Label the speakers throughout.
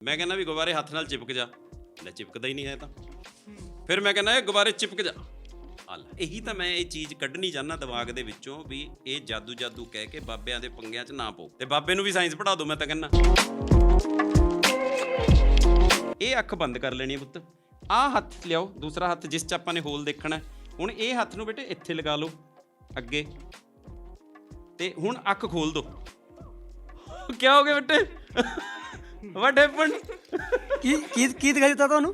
Speaker 1: मैं कहना भी गुब्बारे हथ नाल चिपक जा, ले चिपकदा ही नहीं है। फिर मैं कहना गुब्बारे चिपक जा, यही तो मैं ये चीज़ कढ़नी चाहना दिमाग दे विचों भी ये जादू जादू कह के बाबिਆਂ ਦੇ पंगिਆਂ 'ਚ ना पो ते बाबे नूं भी साइंस पढ़ा दो। मैं तो कहना ये अख बंद कर लेनी है पुत्त, आ हथ लियाओ दूसरा हथ जिस च आपां ने होल देखना हुण ये हथ नूं बेटे इत्थे लगा लो अगे ते हुण अख खोल दो। क्या हो गया बेटे? What happened?
Speaker 2: ਕੀ ਦਿਖਾਈ ਦਿੱਤਾ ਤੁਹਾਨੂੰ?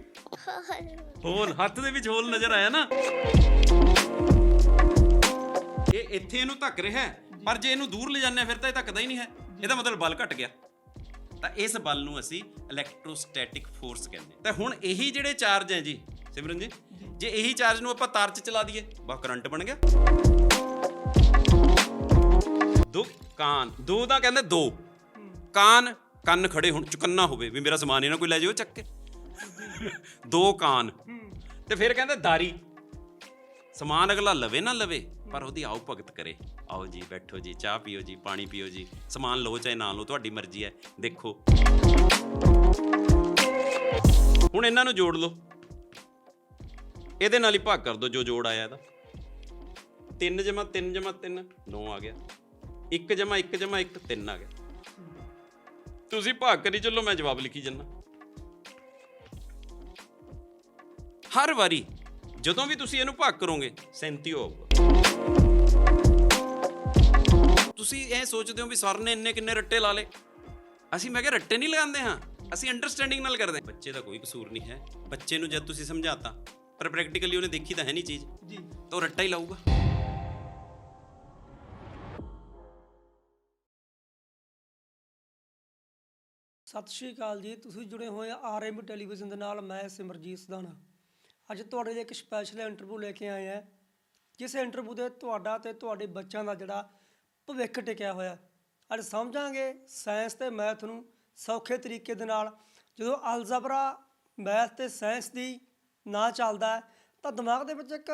Speaker 1: ਹੋਲ ਹੱਥ ਦੇ ਵਿੱਚ ਹੋਲ ਨਜ਼ਰ ਆਇਆ ਨਾ। ਇਹ ਇੱਥੇ ਇਹਨੂੰ ਧੱਕ ਰਿਹਾ ਪਰ ਜੇ ਇਹਨੂੰ ਦੂਰ ਲੈ ਜਾਂਦੇ ਫਿਰ ਤਾਂ ਇਹ ਧੱਕਦਾ ਹੀ ਨਹੀਂ ਹੈ। ਇਹਦਾ ਮਤਲਬ ਬਲ ਘਟ ਗਿਆ। ਤਾਂ ਇਸ ਬਲ ਨੂੰ ਅਸੀਂ ਇਲੈਕਟ੍ਰੋਸਟੈਟਿਕ ਫੋਰਸ ਕਹਿੰਦੇ ਹਾਂ। ਤਾਂ ਹੁਣ ਇਹੀ ਜਿਹੜੇ ਚਾਰਜ ਹੈ ਜੀ ਸਿਮਰਨ ਜੀ, ਜੇ ਇਹੀ ਚਾਰਜ ਨੂੰ ਆਪਾਂ ਤਾਰ 'ਚ ਚਲਾ ਦਈਏ ਬਾ ਕਰੰਟ ਬਣ ਗਿਆ। ਦੋ ਕਾਨ, ਦੋ ਦਾ ਕਹਿੰਦੇ ਦੋ ਕਾਨ, ਕੰਨ ਖੜੇ ਹੁਣ ਚੁਕੰਨਾ ਹੋਵੇ ਵੀ ਮੇਰਾ ਸਮਾਨ ਇਹਨਾਂ ਕੋਈ ਲੈ ਜਾਓ ਚੱਕ ਕੇ। ਦੋ ਕਾਨ ਤੇ ਫਿਰ ਕਹਿੰਦੇ ਦਾਰੀ, ਸਮਾਨ ਅਗਲਾ ਲਵੇ ਨਾ ਲਵੇ ਪਰ ਉਹਦੀ ਆਓ ਭਗਤ ਕਰੇ। ਆਓ ਜੀ ਬੈਠੋ ਜੀ, ਚਾਹ ਪੀਓ ਜੀ, ਪਾਣੀ ਪੀਓ ਜੀ, ਸਮਾਨ ਲਓ ਚਾਹੇ ਨਾ ਲਓ ਤੁਹਾਡੀ ਮਰਜ਼ੀ ਹੈ। ਦੇਖੋ ਹੁਣ ਇਹਨਾਂ ਨੂੰ ਜੋੜ ਲਓ, ਇਹਦੇ ਨਾਲ ਹੀ ਭਾਗ ਕਰ ਦਿਓ ਜੋ ਜੋੜ ਆਇਆ ਇਹਦਾ। 3 ਜਮਾ 3 ਜਮਾ 3 9 ਆ ਗਿਆ, 1 ਜਮਾ 1 ਜਮਾ 1 3 ਆ ਗਿਆ। ਤੁਸੀਂ ਭਾਗ ਕਰੀ ਚੱਲੋ, ਮੈਂ ਜਵਾਬ ਲਿਖੀ ਜਾਂਦਾ। ਹਰ ਵਾਰੀ ਜਦੋਂ ਵੀ ਤੁਸੀਂ ਇਹਨੂੰ ਭਾਗ ਕਰੋਗੇ 37 ਹੋਊਗਾ। ਤੁਸੀਂ ਇਹ ਸੋਚਦੇ ਹੋ ਵੀ ਸਰ ਨੇ ਇੰਨੇ ਕਿੰਨੇ ਰੱਟੇ ਲਾ ਲਏ। ਅਸੀਂ ਮੈਂ ਕਿਹਾ ਰੱਟੇ ਨਹੀਂ ਲਗਾਉਂਦੇ ਹਾਂ, ਅਸੀਂ ਅੰਡਰਸਟੈਂਡਿੰਗ ਨਾਲ ਕਰਦੇ ਹਾਂ। ਬੱਚੇ ਦਾ ਕੋਈ ਕਸੂਰ ਨਹੀਂ ਹੈ। ਬੱਚੇ ਨੂੰ ਜਦ ਤੁਸੀਂ ਸਮਝਾਤਾ ਪਰ ਪ੍ਰੈਕਟੀਕਲੀ ਉਹਨੇ ਦੇਖੀ ਤਾਂ ਹੈ ਨਹੀਂ ਚੀਜ਼ ਜੀ, ਤਾਂ ਉਹ ਰੱਟਾ ਹੀ ਲਾਊਗਾ।
Speaker 2: ਸਤਿ ਸ਼੍ਰੀ ਅਕਾਲ ਜੀ, ਤੁਸੀਂ ਜੁੜੇ ਹੋਏ ਆਰਐਮ ਟੈਲੀਵਿਜ਼ਨ ਦੇ ਨਾਲ। ਮੈਂ ਸਿਮਰਜੀਤ ਸਦਾਨਾ ਅੱਜ ਤੁਹਾਡੇ ਲਈ ਇੱਕ ਸਪੈਸ਼ਲ ਇੰਟਰਵਿਊ ਲੈ ਕੇ ਆਏ ਹਾਂ, ਜਿਸ ਇੰਟਰਵਿਊ ਦੇ ਤੁਹਾਡਾ ਤੇ ਤੁਹਾਡੇ ਬੱਚਿਆਂ ਦਾ ਜਿਹੜਾ ਭਵਿੱਖ ਟਿਕਿਆ ਹੋਇਆ। ਅੱਜ ਸਮਝਾਂਗੇ ਸਾਇੰਸ ਤੇ ਮੈਥ ਨੂੰ ਸੌਖੇ ਤਰੀਕੇ ਦੇ ਨਾਲ। ਜਦੋਂ ਅਲਜਬਰਾ, ਮੈਥ ਤੇ ਸਾਇੰਸ ਦੀ ਨਾ ਚੱਲਦਾ ਤਾਂ ਦਿਮਾਗ ਦੇ ਵਿੱਚ ਇੱਕ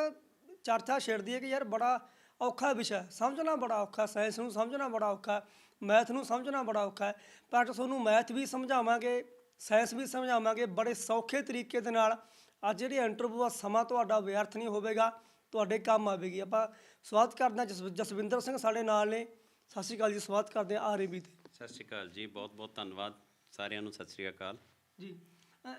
Speaker 2: ਚਰਚਾ ਛਿੜਦੀ ਹੈ ਕਿ ਯਾਰ ਬੜਾ ਔਖਾ ਵਿਸ਼ਾ, ਸਮਝਣਾ ਬੜਾ ਔਖਾ, ਸਾਇੰਸ ਨੂੰ ਸਮਝਣਾ ਬੜਾ ਔਖਾ, ਮੈਥ ਨੂੰ ਸਮਝਣਾ ਬੜਾ ਔਖਾ ਹੈ। ਪਰ ਤੁਹਾਨੂੰ ਮੈਥ ਵੀ ਸਮਝਾਵਾਂਗੇ, ਸਾਇੰਸ ਵੀ ਸਮਝਾਵਾਂਗੇ ਬੜੇ ਸੌਖੇ ਤਰੀਕੇ ਦੇ ਨਾਲ। ਅੱਜ ਜਿਹੜੀ ਇੰਟਰਵਿਊ ਆ ਸਮਾਂ ਤੁਹਾਡਾ ਵਿਅਰਥ ਨਹੀਂ ਹੋਵੇਗਾ, ਤੁਹਾਡੇ ਕੰਮ ਆਵੇਗੀ। ਆਪਾਂ ਸਵਾਗਤ ਕਰਦੇ ਹਾਂ ਜਸਵਿੰਦਰ ਸਿੰਘ ਸਾਡੇ ਨਾਲ ਨੇ। ਸਤਿ ਸ਼੍ਰੀ ਅਕਾਲ ਜੀ, ਸਵਾਗਤ ਕਰਦੇ ਹਾਂ ਆਰਏਬੀ 'ਤੇ।
Speaker 1: ਸਤਿ ਸ਼੍ਰੀ ਅਕਾਲ ਜੀ, ਬਹੁਤ ਬਹੁਤ ਧੰਨਵਾਦ ਸਾਰਿਆਂ ਨੂੰ। ਸਤਿ ਸ਼੍ਰੀ ਅਕਾਲ
Speaker 2: ਜੀ।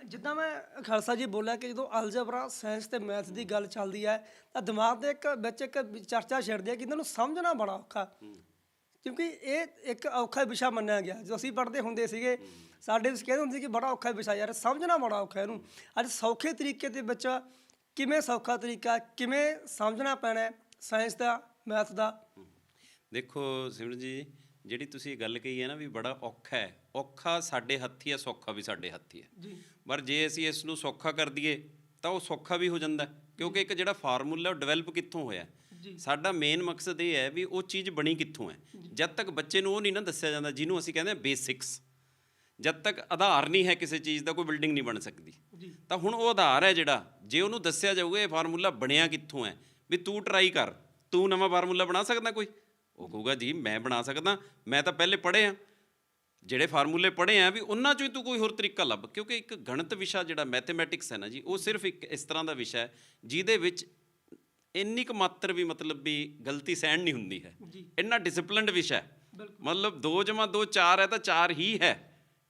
Speaker 2: ਜਿੱਦਾਂ ਮੈਂ ਖਾਲਸਾ ਜੀ ਬੋਲਿਆ ਕਿ ਜਦੋਂ ਅਲਜਬਰਾ, ਸਾਇੰਸ ਤੇ ਮੈਥ ਦੀ ਗੱਲ ਚੱਲਦੀ ਹੈ ਤਾਂ ਦਿਮਾਗ ਦੇ ਵਿੱਚ ਇੱਕ ਚਰਚਾ ਛਿੜਦੀ ਹੈ ਕਿ ਇਹਨਾਂ ਨੂੰ ਸਮਝਣਾ ਬੜਾ ਔਖਾ, ਕਿਉਂਕਿ ਇਹ ਇੱਕ ਔਖਾ ਵਿਸ਼ਾ ਮੰਨਿਆ ਗਿਆ। ਜਦੋਂ ਅਸੀਂ ਪੜ੍ਹਦੇ ਹੁੰਦੇ ਸੀਗੇ ਸਾਡੇ ਵਿੱਚ ਕਹਿੰਦੇ ਹੁੰਦੇ ਸੀ ਕਿ ਬੜਾ ਔਖਾ ਵਿਸ਼ਾ ਯਾਰ, ਸਮਝਣਾ ਬੜਾ ਔਖਾ ਇਹਨੂੰ। ਅੱਜ ਸੌਖੇ ਤਰੀਕੇ ਦੇ ਵਿੱਚ ਕਿਵੇਂ ਸੌਖਾ ਤਰੀਕਾ, ਕਿਵੇਂ ਸਮਝਣਾ ਪੈਣਾ ਸਾਇੰਸ ਦਾ, ਮੈਥ ਦਾ?
Speaker 1: ਦੇਖੋ ਸਿਮਰਨ ਜੀ, ਜਿਹੜੀ ਤੁਸੀਂ ਗੱਲ ਕਹੀ ਹੈ ਨਾ ਵੀ ਬੜਾ ਔਖਾ ਹੈ, ਔਖਾ ਸਾਡੇ ਹੱਥੀ ਹੈ, ਸੌਖਾ ਵੀ ਸਾਡੇ ਹੱਥੀ ਹੈ ਜੀ। ਪਰ ਜੇ ਅਸੀਂ ਇਸ ਨੂੰ ਸੌਖਾ ਕਰ ਦਈਏ ਤਾਂ ਉਹ ਸੌਖਾ ਵੀ ਹੋ ਜਾਂਦਾ, ਕਿਉਂਕਿ ਇੱਕ ਜਿਹੜਾ ਫਾਰਮੂਲਾ ਉਹ ਡਿਵੈਲਪ ਕਿੱਥੋਂ ਹੋਇਆ। ਸਾਡਾ ਮੇਨ ਮਕਸਦ ਇਹ ਹੈ ਵੀ ਉਹ ਚੀਜ਼ ਬਣੀ ਕਿੱਥੋਂ ਹੈ। ਜਦ ਤੱਕ ਬੱਚੇ ਨੂੰ ਉਹ ਨਹੀਂ ਨਾ ਦੱਸਿਆ ਜਾਂਦਾ, ਜਿਹਨੂੰ ਅਸੀਂ ਕਹਿੰਦੇ ਹਾਂ ਬੇਸਿਕਸ, ਜਦ ਤੱਕ ਆਧਾਰ ਨਹੀਂ ਹੈ ਕਿਸੇ ਚੀਜ਼ ਦਾ ਕੋਈ ਬਿਲਡਿੰਗ ਨਹੀਂ ਬਣ ਸਕਦੀ। ਤਾਂ ਹੁਣ ਉਹ ਆਧਾਰ ਹੈ ਜਿਹੜਾ, ਜੇ ਉਹਨੂੰ ਦੱਸਿਆ ਜਾਊਗਾ ਇਹ ਫਾਰਮੂਲਾ ਬਣਿਆ ਕਿੱਥੋਂ ਹੈ, ਵੀ ਤੂੰ ਟਰਾਈ ਕਰ, ਤੂੰ ਨਵਾਂ ਫਾਰਮੂਲਾ ਬਣਾ ਸਕਦਾ ਕੋਈ? ਉਹ ਕਹੂਗਾ ਜੀ ਮੈਂ ਬਣਾ ਸਕਦਾ, ਮੈਂ ਤਾਂ ਪਹਿਲੇ ਪੜ੍ਹੇ ਆ, ਜਿਹੜੇ ਫਾਰਮੂਲੇ ਪੜ੍ਹੇ ਆ ਵੀ ਉਹਨਾਂ 'ਚੋਂ ਹੀ ਤੂੰ ਕੋਈ ਹੋਰ ਤਰੀਕਾ ਲੱਭ। ਕਿਉਂਕਿ ਇੱਕ ਗਣਿਤ ਵਿਸ਼ਾ ਜਿਹੜਾ ਮੈਥਮੈਟਿਕਸ ਹੈ ਨਾ ਜੀ, ਉਹ ਸਿਰਫ ਇੱਕ ਇਸ ਤਰ੍ਹਾਂ ਦਾ ਵਿਸ਼ਾ ਹੈ ਜਿਹਦੇ ਵਿੱਚ ਇੰਨੀ ਕੁ ਮਾਤਰ ਵੀ ਮਤਲਬ ਵੀ ਗਲਤੀ ਸਹਿਣ ਨਹੀਂ ਹੁੰਦੀ ਹੈ। ਇੰਨਾ ਡਿਸਪਲਿਨਡ ਵਿਸ਼ਾ ਹੈ, ਮਤਲਬ 2 ਜਮਾ 2 4 ਹੈ ਤਾਂ 4 ਹੀ ਹੈ।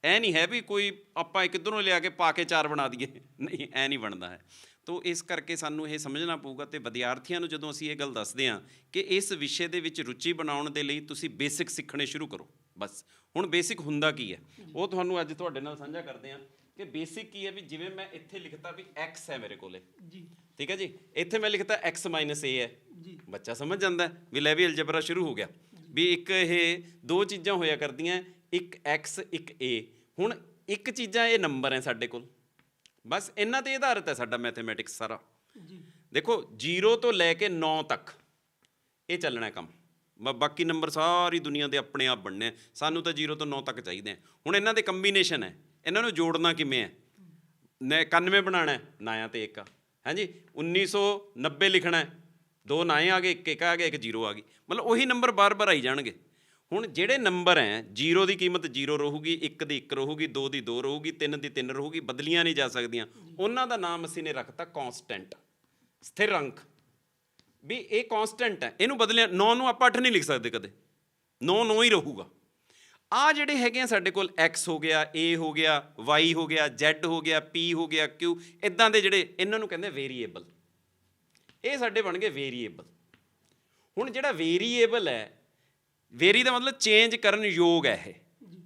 Speaker 1: ਇਹ ਨਹੀਂ ਹੈ ਵੀ ਕੋਈ ਆਪਾਂ ਕਿੱਧਰੋਂ ਲਿਆ ਕੇ ਪਾ ਕੇ 4 ਬਣਾ ਦਈਏ, ਨਹੀਂ, ਐ ਨਹੀਂ ਬਣਦਾ ਹੈ। ਤੋ ਇਸ ਕਰਕੇ ਸਾਨੂੰ ਇਹ ਸਮਝਣਾ ਪਊਗਾ। ਅਤੇ ਵਿਦਿਆਰਥੀਆਂ ਨੂੰ ਜਦੋਂ ਅਸੀਂ ਇਹ ਗੱਲ ਦੱਸਦੇ ਹਾਂ ਕਿ ਇਸ ਵਿਸ਼ੇ ਦੇ ਵਿੱਚ ਰੁਚੀ ਬਣਾਉਣ ਦੇ ਲਈ ਤੁਸੀਂ ਬੇਸਿਕ ਸਿੱਖਣੇ ਸ਼ੁਰੂ ਕਰੋ। ਬਸ ਹੁਣ ਬੇਸਿਕ ਹੁੰਦਾ ਕੀ ਹੈ ਉਹ ਤੁਹਾਨੂੰ ਅੱਜ ਤੁਹਾਡੇ ਨਾਲ ਸਾਂਝਾ ਕਰਦੇ ਹਾਂ ਕਿ ਬੇਸਿਕ ਕੀ ਹੈ। ਵੀ ਜਿਵੇਂ ਮੈਂ ਇੱਥੇ ਲਿਖਤਾ ਵੀ x ਹੈ ਮੇਰੇ ਕੋਲੇ ਜੀ, ਠੀਕ ਹੈ ਜੀ, ਇੱਥੇ ਮੈਂ ਲਿਖਤਾ x - a ਹੈ ਜੀ, ਬੱਚਾ ਸਮਝ ਜਾਂਦਾ ਵੀ ਲੈ ਵੀ ਅਲਜਬਰਾ ਸ਼ੁਰੂ ਹੋ ਗਿਆ ਵੀ ਇੱਕ ਇਹ ਦੋ ਚੀਜ਼ਾਂ ਹੋਇਆ ਕਰਦੀਆਂ, ਇੱਕ x ਇੱਕ a। ਹੁਣ ਇੱਕ ਚੀਜ਼ਾਂ ਇਹ ਨੰਬਰ ਹੈ ਸਾਡੇ ਕੋਲ, ਬਸ ਇਹਨਾਂ 'ਤੇ ਆਧਾਰਿਤ ਹੈ ਸਾਡਾ ਮੈਥਮੈਟਿਕਸ ਸਾਰਾ। ਦੇਖੋ 0 ਤੋਂ ਲੈ ਕੇ 9 ਤੱਕ ਇਹ ਚੱਲਣਾ ਕੰਮ, ਬਾਕੀ ਨੰਬਰ ਸਾਰੀ ਦੁਨੀਆ ਦੇ ਆਪਣੇ ਆਪ ਬਣਨੇ। ਸਾਨੂੰ ਤਾਂ 0 ਤੋਂ 9 ਤੱਕ ਚਾਹੀਦੇ ਆ। ਹੁਣ ਇਹਨਾਂ ਦੇ ਕੰਬੀਨੇਸ਼ਨ ਹੈ, ਇਹਨਾਂ ਨੂੰ ਜੋੜਨਾ ਕਿਵੇਂ ਹੈ? 91 ਬਣਾਉਣਾ, ਨਾਇਆਂ 'ਤੇ 1 ਆ, ਹਾਂਜੀ। 1990 ਲਿਖਣਾ, 2 ਨਾਏ ਆ ਗਏ, 1 1 ਆ ਗਿਆ, 1 0 ਆ ਗਈ, ਮਤਲਬ ਉਹੀ ਨੰਬਰ ਬਾਰ ਬਾਰ ਆਈ ਜਾਣਗੇ। ਹੁਣ ਜਿਹੜੇ ਨੰਬਰ ਹੈ 0 ਦੀ ਕੀਮਤ 0 ਰਹੂਗੀ, 1 ਦੀ 1 ਰਹੂਗੀ, 2 ਦੀ 2 ਰਹੂਗੀ, 3 ਦੀ 3 ਰਹੂਗੀ, ਬਦਲੀਆਂ ਨਹੀਂ ਜਾ ਸਕਦੀਆਂ। ਉਹਨਾਂ ਦਾ ਨਾਮ ਅਸੀਂ ਨੇ ਰੱਖਤਾ ਕੌਂਸਟੈਂਟ, ਸਥਿਰ ਅੰਕ। ਵੀ ਇਹ ਕੌਂਸਟੈਂਟ ਹੈ, ਇਹਨੂੰ ਬਦਲਿਆ 9 ਨੂੰ ਆਪਾਂ 8 ਨਹੀਂ ਲਿਖ ਸਕਦੇ ਕਦੇ, 9 9 ਹੀ ਰਹੂਗਾ। ਆ ਜਿਹੜੇ ਹੈਗੇ ਆ ਸਾਡੇ ਕੋਲ x ਹੋ ਗਿਆ, a ਹੋ ਗਿਆ, y ਹੋ ਗਿਆ, z ਹੋ ਗਿਆ, p ਹੋ ਗਿਆ, q, ਇੱਦਾਂ ਦੇ ਜਿਹੜੇ ਇਹਨਾਂ ਨੂੰ ਕਹਿੰਦੇ ਵੇਰੀਏਬਲ। ਇਹ ਸਾਡੇ ਬਣ ਗਏ ਵੇਰੀਏਬਲ। ਹੁਣ ਜਿਹੜਾ ਵੇਰੀਏਬਲ ਹੈ, ਵੇਰੀ ਦਾ ਮਤਲਬ ਚੇਂਜ ਕਰਨ ਯੋਗ ਹੈ ਇਹ।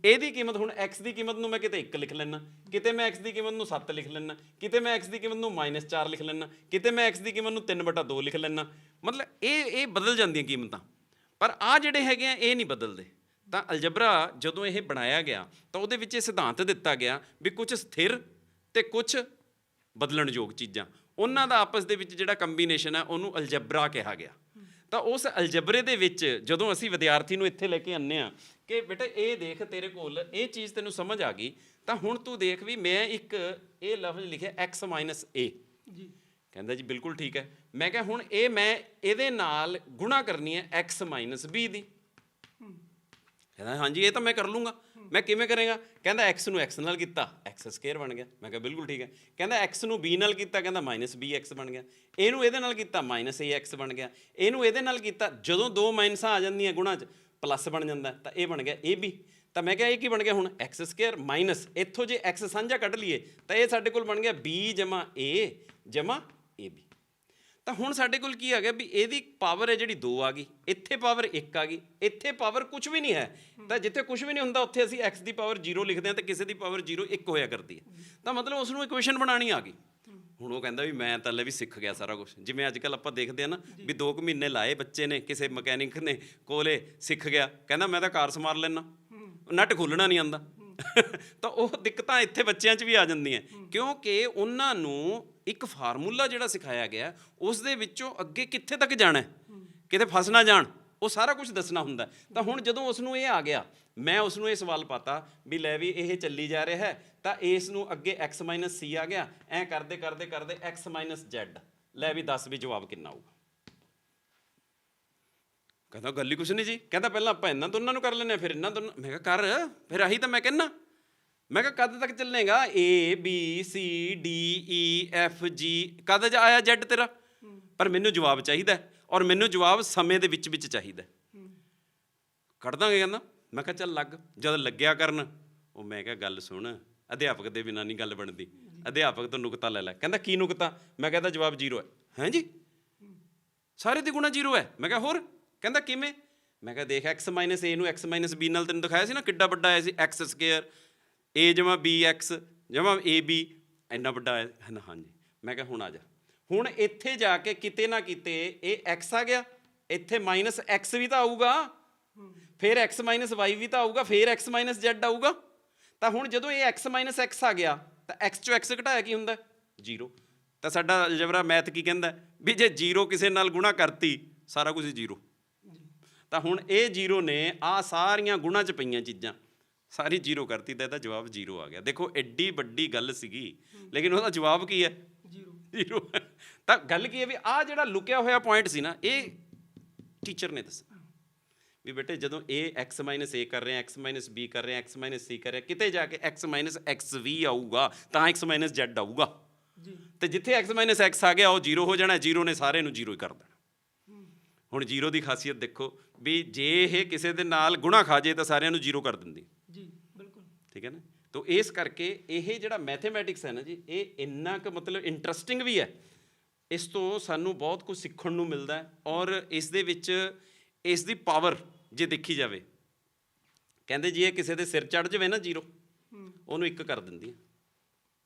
Speaker 1: ਇਹਦੀ ਕੀਮਤ ਹੁਣ x ਦੀ ਕੀਮਤ ਨੂੰ ਮੈਂ ਕਿਤੇ 1 ਲਿਖ ਲੈਣਾ, ਕਿਤੇ ਮੈਂ x ਦੀ ਕੀਮਤ ਨੂੰ 7 ਲਿਖ ਲੈਣਾ, ਕਿਤੇ ਮੈਂ x ਦੀ ਕੀਮਤ ਨੂੰ -4 ਲਿਖ ਲੈਣਾ, ਕਿਤੇ ਮੈਂ x ਦੀ ਕੀਮਤ ਨੂੰ 3/2 ਲਿਖ ਲੈਣਾ। ਮਤਲਬ ਇਹ ਬਦਲ ਜਾਂਦੀਆਂ ਕੀਮਤਾਂ। ਪਰ ਆ ਜਿਹੜੇ ਹੈਗੇ ਆ ਇਹ ਨਹੀਂ ਬਦਲਦੇ। ਤਾਂ ਅਲਜਬਰਾ ਜਦੋਂ ਇਹ ਬਣਾਇਆ ਗਿਆ ਤਾਂ ਉਹਦੇ ਵਿੱਚ ਇਹ ਸਿਧਾਂਤ ਦਿੱਤਾ ਗਿਆ ਵੀ ਕੁਝ ਸਥਿਰ ਅਤੇ ਕੁਝ ਬਦਲਣਯੋਗ ਚੀਜ਼ਾਂ, ਉਹਨਾਂ ਦਾ ਆਪਸ ਦੇ ਵਿੱਚ ਜਿਹੜਾ ਕੰਬੀਨੇਸ਼ਨ ਹੈ ਉਹਨੂੰ ਅਲਜਬਰਾ ਕਿਹਾ ਗਿਆ। ਤਾਂ ਉਸ ਅਲਜਬਰੇ ਦੇ ਵਿੱਚ ਜਦੋਂ ਅਸੀਂ ਵਿਦਿਆਰਥੀ ਨੂੰ ਇੱਥੇ ਲੈ ਕੇ ਆਉਂਦੇ ਹਾਂ ਕਿ ਬੇਟਾ ਇਹ ਦੇਖ ਤੇਰੇ ਕੋਲ ਇਹ ਚੀਜ਼ ਤੈਨੂੰ ਸਮਝ ਆ ਗਈ, ਤਾਂ ਹੁਣ ਤੂੰ ਦੇਖ ਵੀ ਮੈਂ ਇੱਕ ਇਹ ਲਫ਼ਜ਼ ਲਿਖਿਆ x - a ਜੀ। ਕਹਿੰਦਾ ਜੀ ਬਿਲਕੁਲ ਠੀਕ ਹੈ। ਮੈਂ ਕਿਹਾ ਹੁਣ ਇਹ ਮੈਂ ਇਹਦੇ ਨਾਲ ਗੁਣਾ ਕਰਨੀ ਹੈ x - b ਦੀ। ਕਹਿੰਦਾ ਹਾਂਜੀ ਇਹ ਤਾਂ ਮੈਂ ਕਰ ਲੂੰਗਾ। ਮੈਂ ਕਿਵੇਂ ਕਰੇਗਾ? ਕਹਿੰਦਾ x ਨੂੰ x ਨਾਲ ਕੀਤਾ, x² ਬਣ ਗਿਆ। ਮੈਂ ਕਿਹਾ ਬਿਲਕੁਲ ਠੀਕ ਹੈ। ਕਹਿੰਦਾ x ਨੂੰ b ਨਾਲ ਕੀਤਾ, ਕਹਿੰਦਾ -bx ਬਣ ਗਿਆ। ਇਹਨੂੰ ਇਹਦੇ ਨਾਲ ਕੀਤਾ -ax ਬਣ ਗਿਆ। ਇਹਨੂੰ ਇਹਦੇ ਨਾਲ ਕੀਤਾ, ਜਦੋਂ ਦੋ ਮਾਈਨਸਾਂ ਆ ਜਾਂਦੀਆਂ ਗੁਣਾ 'ਚ ਪਲੱਸ ਬਣ ਜਾਂਦਾ, ਤਾਂ ਇਹ ਬਣ ਗਿਆ ab। ਤਾਂ ਮੈਂ ਕਿਹਾ ਇਹ ਕੀ ਬਣ ਗਿਆ ਹੁਣ? x² ਮਾਈਨਸ, ਇੱਥੋਂ ਜੇ x ਸਾਂਝਾ ਕੱਢ ਲਈਏ ਤਾਂ ਇਹ ਸਾਡੇ ਕੋਲ ਬਣ ਗਿਆ b + a ab। ਤਾਂ ਹੁਣ ਸਾਡੇ ਕੋਲ ਕੀ ਆ ਗਿਆ ਵੀ ਇਹਦੀ ਪਾਵਰ ਹੈ ਜਿਹੜੀ 2 ਆ ਗਈ, ਇੱਥੇ ਪਾਵਰ 1 ਆ ਗਈ, ਇੱਥੇ ਪਾਵਰ ਕੁਝ ਵੀ ਨਹੀਂ ਹੈ। ਤਾਂ ਜਿੱਥੇ ਕੁਝ ਵੀ ਨਹੀਂ ਹੁੰਦਾ ਉੱਥੇ ਅਸੀਂ x ਦੀ ਪਾਵਰ 0 ਲਿਖਦੇ ਹਾਂ ਤੇ ਕਿਸੇ ਦੀ ਪਾਵਰ 0 1 ਹੋਇਆ ਕਰਦੀ ਹੈ। ਤਾਂ ਮਤਲਬ ਉਸ ਨੂੰ ਇਕੁਏਸ਼ਨ ਬਣਾਉਣੀ ਆ ਗਈ। ਹੁਣ ਉਹ ਕਹਿੰਦਾ ਵੀ ਮੈਂ ਤਾਂ ਲੈ ਵੀ ਸਿੱਖ ਗਿਆ ਸਾਰਾ ਕੁਝ। ਜਿਵੇਂ ਅੱਜ ਕੱਲ੍ਹ ਆਪਾਂ ਦੇਖਦੇ ਹਾਂ ਨਾ ਵੀ 2 ਕੁ ਮਹੀਨੇ ਲਾਏ ਬੱਚੇ ਨੇ ਕਿਸੇ ਮਕੈਨਿਕ ਨੇ ਕੋਲੇ, ਸਿੱਖ ਗਿਆ, ਕਹਿੰਦਾ ਮੈਂ ਤਾਂ ਕਾਰ ਸਮਾਰ ਲੈਣਾ, ਨਟ ਖੋਲ੍ਹਣਾ ਨਹੀਂ ਆਉਂਦਾ। ਤਾਂ ਉਹ ਦਿੱਕਤਾਂ ਇੱਥੇ ਬੱਚਿਆਂ 'ਚ ਵੀ ਆ ਜਾਂਦੀਆਂ, ਕਿਉਂਕਿ ਉਹਨਾਂ ਨੂੰ ਇੱਕ ਫਾਰਮੂਲਾ ਜਿਹੜਾ ਸਿਖਾਇਆ ਗਿਆ ਉਸ ਦੇ ਵਿੱਚੋਂ ਅੱਗੇ ਕਿੱਥੇ ਤੱਕ ਜਾਣਾ, ਕਿਤੇ ਫਸ ਨਾ ਜਾਣ, ਉਹ ਸਾਰਾ ਕੁਝ ਦੱਸਣਾ ਹੁੰਦਾ। ਤਾਂ ਹੁਣ ਜਦੋਂ ਉਸ ਨੂੰ ਇਹ ਆ ਗਿਆ, ਮੈਂ ਉਸ ਨੂੰ ਇਹ ਸਵਾਲ ਪਾਤਾ ਵੀ ਲੈ ਵੀ ਇਹ ਚੱਲੀ ਜਾ ਰਿਹਾ ਹੈ, ਤਾਂ ਇਸ ਨੂੰ ਅੱਗੇ x - c ਆ ਗਿਆ, ਐਂ ਕਰਦੇ ਕਰਦੇ ਕਰਦੇ x - z, ਲੈ ਵੀ ਦੱਸ ਵੀ ਜਵਾਬ ਕਿੰਨਾ ਆਊਗਾ। ਕਹਿੰਦਾ ਗੱਲ ਹੀ ਕੁਛ ਨਹੀਂ ਜੀ। ਕਹਿੰਦਾ ਪਹਿਲਾਂ ਆਪਾਂ ਇਹਨਾਂ ਦੋਨਾਂ ਨੂੰ ਕਰ ਲੈਂਦੇ ਹਾਂ, ਫਿਰ ਇਹਨਾਂ ਦੋਨਾਂ। ਮੈਂ ਕਿਹਾ ਕਰ, ਫਿਰ ਆਹੀ ਤਾਂ ਮੈਂ ਕਹਿੰਦਾ। ਮੈਂ ਕਿਹਾ ਕਦ ਤੱਕ ਚੱਲੇਗਾ? A B C D E F G, ਕਦ ਆਇਆ Z ਤੇਰਾ? ਪਰ ਮੈਨੂੰ ਜਵਾਬ ਚਾਹੀਦਾ, ਔਰ ਮੈਨੂੰ ਜਵਾਬ ਸਮੇਂ ਦੇ ਵਿੱਚ ਚਾਹੀਦਾ। ਕੱਢ ਦਾਂਗੇ ਕਹਿੰਦਾ। ਮੈਂ ਕਿਹਾ ਚੱਲ ਲੱਗ। ਜਦ ਲੱਗਿਆ ਕਰਨ, ਉਹ ਮੈਂ ਕਿਹਾ ਗੱਲ ਸੁਣ, ਅਧਿਆਪਕ ਦੇ ਬਿਨਾਂ ਨਹੀਂ ਗੱਲ ਬਣਦੀ, ਅਧਿਆਪਕ ਤੋਂ ਨੁਕਤਾ ਲੈ ਲੈ। ਕਹਿੰਦਾ ਕੀ ਨੁਕਤਾ? ਮੈਂ ਕਹਿੰਦਾ ਜਵਾਬ 0 ਹੈ। ਹੈਂ ਜੀ, ਸਾਰੇ ਦੀ ਗੁਣਾ 0 ਹੈ? ਮੈਂ ਕਿਹਾ ਹੋਰ? ਕਹਿੰਦਾ ਕਿਵੇਂ? ਮੈਂ ਕਿਹਾ ਦੇਖ x - a ਨੂੰ x - b ਨਾਲ ਤੈਨੂੰ ਦਿਖਾਇਆ ਸੀ ਨਾ ਕਿੱਡਾ ਵੱਡਾ ਆਇਆ ਸੀ, x² a = bx = ab, ਇੰਨਾ ਵੱਡਾ ਆਇਆ ਹੈ ਨਾ। ਹਾਂਜੀ। ਮੈਂ ਕਿਹਾ ਹੁਣ ਆ ਜਾ। ਹੁਣ ਇੱਥੇ ਜਾ ਕੇ ਕਿਤੇ ਨਾ ਕਿਤੇ ਇਹ x ਆ ਗਿਆ, ਇੱਥੇ -x ਵੀ ਤਾਂ ਆਊਗਾ, ਫਿਰ x - y ਵੀ ਤਾਂ ਆਊਗਾ, ਫਿਰ x - z ਆਊਗਾ। ਤਾਂ ਹੁਣ ਜਦੋਂ ਇਹ x - x ਆ ਗਿਆ ਤਾਂ x 'ਚੋਂ x ਘਟਾਇਆ ਕੀ ਹੁੰਦਾ? 0। ਤਾਂ ਸਾਡਾ ਅਲਜਬਰਾ ਮੈਥ ਕੀ ਕਹਿੰਦਾ ਵੀ ਜੇ 0 ਕਿਸੇ ਨਾਲ ਗੁਣਾ ਕਰਤੀ, ਸਾਰਾ ਕੁਝ 0। ਤਾਂ ਹੁਣ ਇਹ 0 ਨੇ ਆਹ ਸਾਰੀਆਂ ਗੁਣਾ 'ਚ ਪਈਆਂ ਚੀਜ਼ਾਂ ਸਾਰੀ 0 ਕਰਤੀ, ਤਾਂ ਇਹਦਾ ਜਵਾਬ 0 ਆ ਗਿਆ। ਦੇਖੋ ਐਡੀ ਵੱਡੀ ਗੱਲ ਸੀਗੀ, ਲੇਕਿਨ ਉਹਦਾ ਜਵਾਬ ਕੀ ਹੈ? 0। ਤਾਂ ਗੱਲ ਕੀ ਹੈ ਵੀ ਆਹ ਜਿਹੜਾ ਲੁਕਿਆ ਹੋਇਆ ਪੁਆਇੰਟ ਸੀ ਨਾ, ਇਹ ਟੀਚਰ ਨੇ ਦੱਸਿਆ ਵੀ ਬੇਟੇ ਜਦੋਂ ਇਹ x - a ਕਰ ਰਹੇ, x - b ਕਰ ਰਹੇ, x - c ਕਰ ਰਹੇ, ਕਿਤੇ ਜਾ ਕੇ x - x ਵੀ ਆਊਗਾ ਤਾਂ x - z ਆਊਗਾ। ਤੇ ਜਿੱਥੇ x - x ਆ ਗਿਆ ਉਹ 0 ਹੋ ਜਾਣਾ, 0 ਨੇ ਸਾਰੇ ਨੂੰ 0 ਹੀ ਕਰ ਦੇਣਾ। ਹੁਣ 0 ਦੀ ਖਾਸੀਅਤ ਦੇਖੋ ਵੀ ਜੇ ਇਹ ਕਿਸੇ ਦੇ ਨਾਲ ਗੁਣਾ ਖਾ ਜੇ ਤਾਂ ਸਾਰਿਆਂ ਨੂੰ 0 ਕਰ ਦਿੰਦੀ ਜੀ। ਬਿਲਕੁਲ ਠੀਕ ਹੈ ਨਾ। ਤਾਂ ਇਸ ਕਰਕੇ ਇਹ ਜਿਹੜਾ ਮੈਥਮੈਟਿਕਸ ਹੈ ਨਾ ਜੀ, ਇਹ ਇੰਨਾ ਕੁ ਮਤਲਬ ਇੰਟਰਸਟਿੰਗ ਵੀ ਹੈ। ਇਸ ਤੋਂ ਸਾਨੂੰ ਬਹੁਤ ਕੁਝ ਸਿੱਖਣ ਨੂੰ ਮਿਲਦਾ, ਔਰ ਇਸ ਦੇ ਵਿੱਚ ਇਸ ਦੀ ਪਾਵਰ ਜੇ ਦੇਖੀ ਜਾਵੇ, ਕਹਿੰਦੇ ਜੀ ਇਹ ਕਿਸੇ ਦੇ ਸਿਰ ਚੜ੍ਹ ਜਾਵੇ ਨਾ 0, ਉਹਨੂੰ 1 ਕਰ ਦਿੰਦੀ ਹੈ।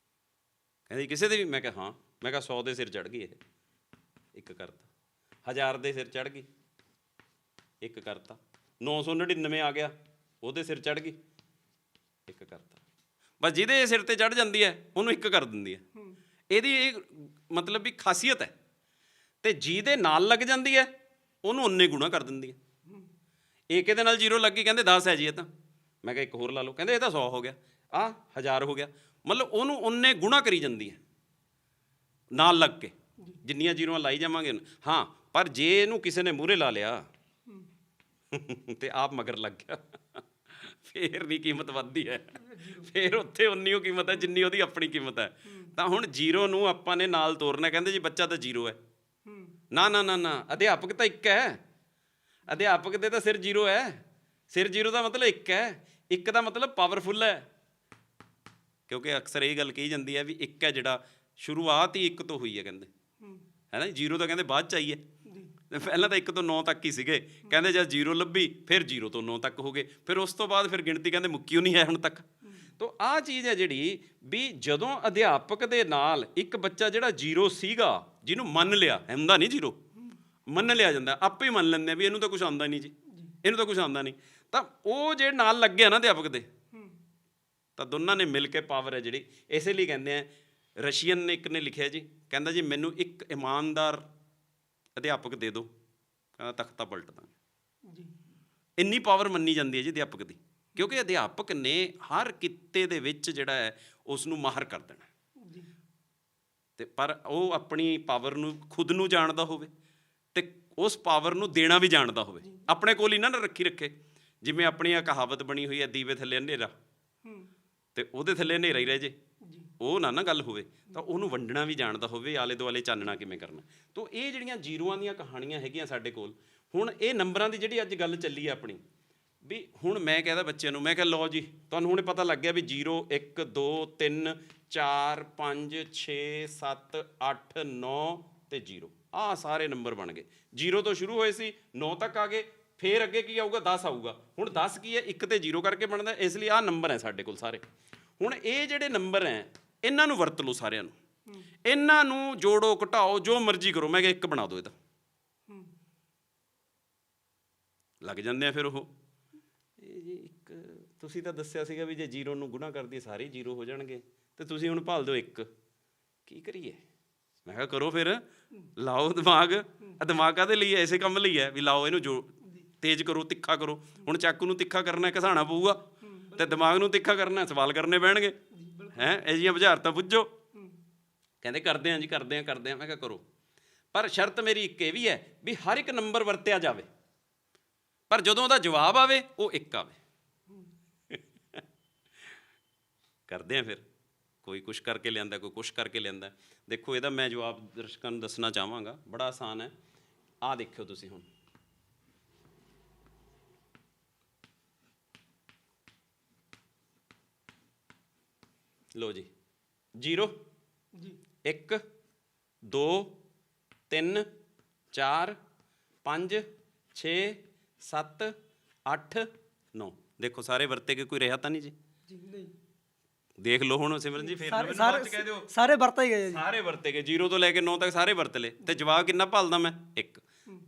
Speaker 1: ਕਹਿੰਦੇ ਕਿਸੇ ਦੇ ਵੀ? ਮੈਂ ਕਿਹਾ ਹਾਂ। ਮੈਂ ਕਿਹਾ 100 ਦੇ ਸਿਰ ਚੜ੍ਹ ਗਈ, ਇਹ 1 ਕਰਤਾ। 1000 ਦੇ ਸਿਰ ਚੜ੍ਹ ਗਈ, 1 ਕਰਤਾ। 999 ਆ ਗਿਆ, ਉਹਦੇ ਸਿਰ ਚੜ੍ਹ ਗਈ, 1 ਕਰਤਾ। ਬਸ ਜਿਹਦੇ ਸਿਰ ਤੇ ਚੜ੍ਹ ਜਾਂਦੀ ਹੈ ਉਹਨੂੰ 1 ਕਰ ਦਿੰਦੀ ਹੈ। ਇਹਦੀ ਇਹ ਮਤਲਬ ਵੀ ਖਾਸੀਅਤ ਹੈ। ਤੇ ਜਿਹਦੇ ਨਾਲ ਲੱਗ ਜਾਂਦੀ ਹੈ ਉਹਨੂੰ 19 ਗੁਣਾ ਕਰ ਦਿੰਦੀ ਹੈ। ਇਹ ਕਿਹਦੇ ਨਾਲ 0 ਲੱਗੀ? ਕਹਿੰਦੇ 10 ਹੈ ਜੀ ਇਹ ਤਾਂ। ਮੈਂ ਕਿਹਾ 1 ਹੋਰ ਲਾ ਲਓ। ਕਹਿੰਦੇ ਇਹ ਤਾਂ 100 ਹੋ ਗਿਆ, ਆਹ 1000 ਹੋ ਗਿਆ। ਮਤਲਬ ਉਹਨੂੰ 19 ਗੁਣਾ ਕਰੀ ਜਾਂਦੀ ਹੈ ਨਾਲ ਲੱਗ ਕੇ, ਜਿੰਨੀਆਂ 0 ਲਾਈ ਜਾਵਾਂਗੇ। ਹਾਂ, ਪਰ ਜੇ ਇਹਨੂੰ ਕਿਸੇ ਨੇ ਮੂਹਰੇ ਲਾ ਲਿਆ ਤੇ ਆਪ ਮਗਰ ਲੱਗ ਗਿਆ, ਫੇਰ ਨਹੀਂ ਕੀਮਤ ਵੱਧਦੀ ਹੈ, ਫੇਰ ਉੱਥੇ ਉਨੀ ਓ ਕੀਮਤ ਹੈ ਜਿੰਨੀ ਉਹਦੀ ਆਪਣੀ ਕੀਮਤ ਹੈ। ਤਾਂ ਹੁਣ ਜ਼ੀਰੋ ਨੂੰ ਆਪਾਂ ਨੇ ਨਾਲ ਤੋਰਨਾ, ਕਹਿੰਦੇ ਜੀ ਬੱਚਾ ਤਾਂ ਜ਼ੀਰੋ ਹੈ। ਨਾ ਨਾ ਨਾ ਨਾ, ਅਧਿਆਪਕ ਤਾਂ ਇੱਕ ਹੈ, ਅਧਿਆਪਕ ਦੇ ਤਾਂ ਸਿਰ ਜ਼ੀਰੋ ਹੈ। ਸਿਰ ਜ਼ੀਰੋ ਦਾ ਮਤਲਬ ਇੱਕ ਹੈ, ਇੱਕ ਦਾ ਮਤਲਬ ਪਾਵਰਫੁੱਲ ਹੈ। ਕਿਉਂਕਿ ਅਕਸਰ ਇਹ ਗੱਲ ਕਹੀ ਜਾਂਦੀ ਹੈ ਵੀ ਇੱਕ ਹੈ ਜਿਹੜਾ ਸ਼ੁਰੂਆਤ ਹੀ ਇੱਕ ਤੋਂ ਹੋਈ ਹੈ, ਕਹਿੰਦੇ ਹੈ ਨਾ। ਜ਼ੀਰੋ ਤਾਂ ਕਹਿੰਦੇ ਬਾਅਦ 'ਚ ਆਈ ਹੈ, ਪਹਿਲਾਂ ਤਾਂ 1 ਤੋਂ 9 ਤੱਕ ਹੀ ਸੀਗੇ। ਕਹਿੰਦੇ ਜਦ ਜ਼ੀਰੋ ਲੱਭੀ ਫਿਰ 0 ਤੋਂ 9 ਤੱਕ ਹੋ ਗਏ, ਫਿਰ ਉਸ ਤੋਂ ਬਾਅਦ ਫਿਰ ਗਿਣਤੀ ਕਹਿੰਦੇ ਮੁੱਕੀ ਓ ਨਹੀਂ ਹੈ ਹੁਣ ਤੱਕ। ਤਾਂ ਆਹ ਚੀਜ਼ ਹੈ ਜਿਹੜੀ ਵੀ ਜਦੋਂ ਅਧਿਆਪਕ ਦੇ ਨਾਲ ਇੱਕ ਬੱਚਾ ਜਿਹੜਾ ਜ਼ੀਰੋ ਸੀਗਾ, ਜਿਹਨੂੰ ਮੰਨ ਲਿਆ, ਹੁੰਦਾ ਨਹੀਂ ਜ਼ੀਰੋ, ਮੰਨ ਲਿਆ ਜਾਂਦਾ, ਆਪੇ ਹੀ ਮੰਨ ਲੈਂਦੇ ਆ ਵੀ ਇਹਨੂੰ ਤਾਂ ਕੁਛ ਆਉਂਦਾ ਨਹੀਂ ਜੀ, ਇਹਨੂੰ ਤਾਂ ਕੁਛ ਆਉਂਦਾ ਨਹੀਂ। ਤਾਂ ਉਹ ਜਿਹੜੇ ਨਾਲ ਲੱਗੇ ਨਾ ਅਧਿਆਪਕ ਦੇ, ਤਾਂ ਦੋਨਾਂ ਨੇ ਮਿਲ ਕੇ ਪਾਵਰ ਹੈ ਜਿਹੜੀ। ਇਸੇ ਲਈ ਕਹਿੰਦੇ ਆ, ਰਸ਼ੀਅਨ ਨੇ ਇੱਕ ਨੇ ਲਿਖਿਆ ਜੀ, ਕਹਿੰਦਾ ਜੀ ਮੈਨੂੰ ਇੱਕ ਇਮਾਨਦਾਰ ਅਧਿਆਪਕ ਦੇ ਦਿਓ, ਕਹਿੰਦਾ ਤਖਤਾ ਪਲਟ ਦਾਂਗੇ। ਇੰਨੀ ਪਾਵਰ ਮੰਨੀ ਜਾਂਦੀ ਹੈ ਜੀ ਅਧਿਆਪਕ ਦੀ, ਕਿਉਂਕਿ ਅਧਿਆਪਕ ਨੇ ਹਰ ਕਿੱਤੇ ਦੇ ਵਿੱਚ ਜਿਹੜਾ ਹੈ ਉਸ ਨੂੰ ਮਾਹਰ ਕਰ ਦੇਣਾ। ਤੇ ਪਰ ਉਹ ਆਪਣੀ ਪਾਵਰ ਨੂੰ ਖੁਦ ਨੂੰ ਜਾਣਦਾ ਹੋਵੇ ਤੇ ਉਸ ਪਾਵਰ ਨੂੰ ਦੇਣਾ ਵੀ ਜਾਣਦਾ ਹੋਵੇ, ਆਪਣੇ ਕੋਲ ਹੀ ਨਾ ਰੱਖੇ। ਜਿਵੇਂ ਆਪਣੀ ਆ ਕਹਾਵਤ ਬਣੀ ਹੋਈ ਹੈ, ਦੀਵੇ ਥੱਲੇ ਹਨੇਰਾ ਤੇ ਉਹਦੇ ਥੱਲੇ ਹਨੇਰਾ ਹੀ ਰਹਿ ਜੇ, ਉਹ ਨਾ ਗੱਲ ਹੋਵੇ। ਤਾਂ ਉਹਨੂੰ ਵੰਡਣਾ ਵੀ ਜਾਣਦਾ ਹੋਵੇ, ਆਲੇ ਦੁਆਲੇ ਚਾਨਣਾ ਕਿਵੇਂ ਕਰਨਾ। ਤਾਂ ਇਹ ਜਿਹੜੀਆਂ ਜ਼ੀਰੋਆਂ ਦੀਆਂ ਕਹਾਣੀਆਂ ਹੈਗੀਆਂ ਸਾਡੇ ਕੋਲ। ਹੁਣ ਇਹ ਨੰਬਰਾਂ ਦੀ ਜਿਹੜੀ ਅੱਜ ਗੱਲ ਚੱਲੀ ਹੈ ਆਪਣੀ, ਵੀ ਹੁਣ ਮੈਂ ਕਹਿੰਦਾ ਬੱਚਿਆਂ ਨੂੰ, ਮੈਂ ਕਿਹਾ ਲਓ ਜੀ ਤੁਹਾਨੂੰ ਹੁਣੇ ਪਤਾ ਲੱਗ ਗਿਆ ਵੀ 0 1 2 3 4 5 6 7 8 9 ਤੇ 0, ਆਹ ਸਾਰੇ ਨੰਬਰ ਬਣ ਗਏ। 0 ਤੋਂ ਸ਼ੁਰੂ ਹੋਏ ਸੀ, 9 ਤੱਕ ਆ ਗਏ, ਫਿਰ ਅੱਗੇ ਕੀ ਆਊਗਾ 10 ਆਊਗਾ। ਹੁਣ 10 ਕੀ ਹੈ, 1 ਤੇ 0 ਕਰਕੇ ਬਣਦਾ, ਇਸ ਲਈ ਆਹ ਨੰਬਰ ਹੈ ਸਾਡੇ ਕੋਲ ਸਾਰੇ। ਹੁਣ ਇਹ ਜਿਹੜੇ ਨੰਬਰ ਹੈ ਇਹਨਾਂ ਨੂੰ ਵਰਤ ਲਓ ਸਾਰਿਆਂ ਨੂੰ, ਇਹਨਾਂ ਨੂੰ ਜੋੜੋ ਘਟਾਓ ਜੋ ਮਰਜ਼ੀ ਕਰੋ। ਮੈਂ ਕਿਹਾ 1 ਬਣਾ ਦਿਓ, ਇਹਦਾ ਲੱਗ ਜਾਂਦੇ ਆ ਫਿਰ ਉਹ। ਇਹ ਜੀ ਇੱਕ ਤੁਸੀਂ ਤਾਂ ਦੱਸਿਆ ਸੀਗਾ ਵੀ ਜੇ 0 ਨੂੰ ਗੁਣਾ ਕਰਦੀ ਸਾਰੇ 0 ਹੋ ਜਾਣਗੇ, ਤੇ ਤੁਸੀਂ ਹੁਣ ਭਾਲ ਦਿਓ 1, ਕੀ ਕਰੀਏ? ਮੈਂ ਕਿਹਾ ਕਰੋ ਫਿਰ, ਲਾਓ ਦਿਮਾਗ। ਦਿਮਾਗ ਕਾਹਦੇ ਲਈ ਹੈ? ਇਸੇ ਕੰਮ ਲਈ ਹੈ ਵੀ ਲਾਓ ਇਹਨੂੰ, ਜੋ ਤੇਜ਼ ਕਰੋ, ਤਿੱਖਾ ਕਰੋ। ਹੁਣ ਚਾਕੂ ਨੂੰ ਤਿੱਖਾ ਕਰਨਾ ਘਸਾਣਾ ਪਊਗਾ, ਤੇ ਦਿਮਾਗ ਨੂੰ ਤਿੱਖਾ ਕਰਨਾ ਸਵਾਲ ਕਰਨੇ ਪੈਣਗੇ। ਹੈਂ, ਇਹ ਜਿਹੀਆਂ ਬੁਝਾਰਤਾਂ ਪੁੱਜੋ। ਕਹਿੰਦੇ ਕਰਦੇ ਹਾਂ ਜੀ, ਕਰਦੇ ਹਾਂ। ਮੈਂ ਕਿਹਾ ਕਰੋ, ਪਰ ਸ਼ਰਤ ਮੇਰੀ ਇੱਕ ਇਹ ਵੀ ਹੈ ਵੀ ਹਰ ਇੱਕ ਨੰਬਰ ਵਰਤਿਆ ਜਾਵੇ, ਪਰ ਜਦੋਂ ਉਹਦਾ ਜਵਾਬ ਆਵੇ ਉਹ 1 ਆਵੇ। ਕਰਦੇ ਹਾਂ ਫਿਰ, ਕੋਈ ਕੁਛ ਕਰਕੇ ਲਿਆਂਦਾ, ਕੋਈ ਕੁਛ ਕਰਕੇ ਲਿਆਂਦਾ। ਦੇਖੋ ਇਹਦਾ ਮੈਂ ਜਵਾਬ ਦਰਸ਼ਕਾਂ ਨੂੰ ਦੱਸਣਾ ਚਾਹਾਂਗਾ, ਬੜਾ ਆਸਾਨ ਹੈ। ਆਹ ਦੇਖਿਓ ਤੁਸੀਂ ਹੁਣ, ਲਓ ਜੀ 0 1 2 3 4 5 6 7 8 9। ਦੇਖੋ ਸਾਰੇ ਵਰਤੇ ਕੇ ਕੋਈ ਰਿਹਾ ਤਾਂ ਨਹੀਂ ਜੀ? ਦੇਖ ਲਓ ਹੁਣ ਸਿਮਰਨ ਜੀ, ਫਿਰ ਕਹਿ ਦਿਓ
Speaker 2: ਸਾਰੇ ਵਰਤੇ ਗਏ ਜੀ, ਸਾਰੇ
Speaker 1: ਵਰਤੇ ਗਏ। 0 ਤੋਂ ਲੈ ਕੇ 9 ਤੱਕ ਸਾਰੇ ਵਰਤ ਲਏ, ਤੇ ਜਵਾਬ ਕਿੰਨਾ ਭਾਲਦਾ ਮੈਂ? 1।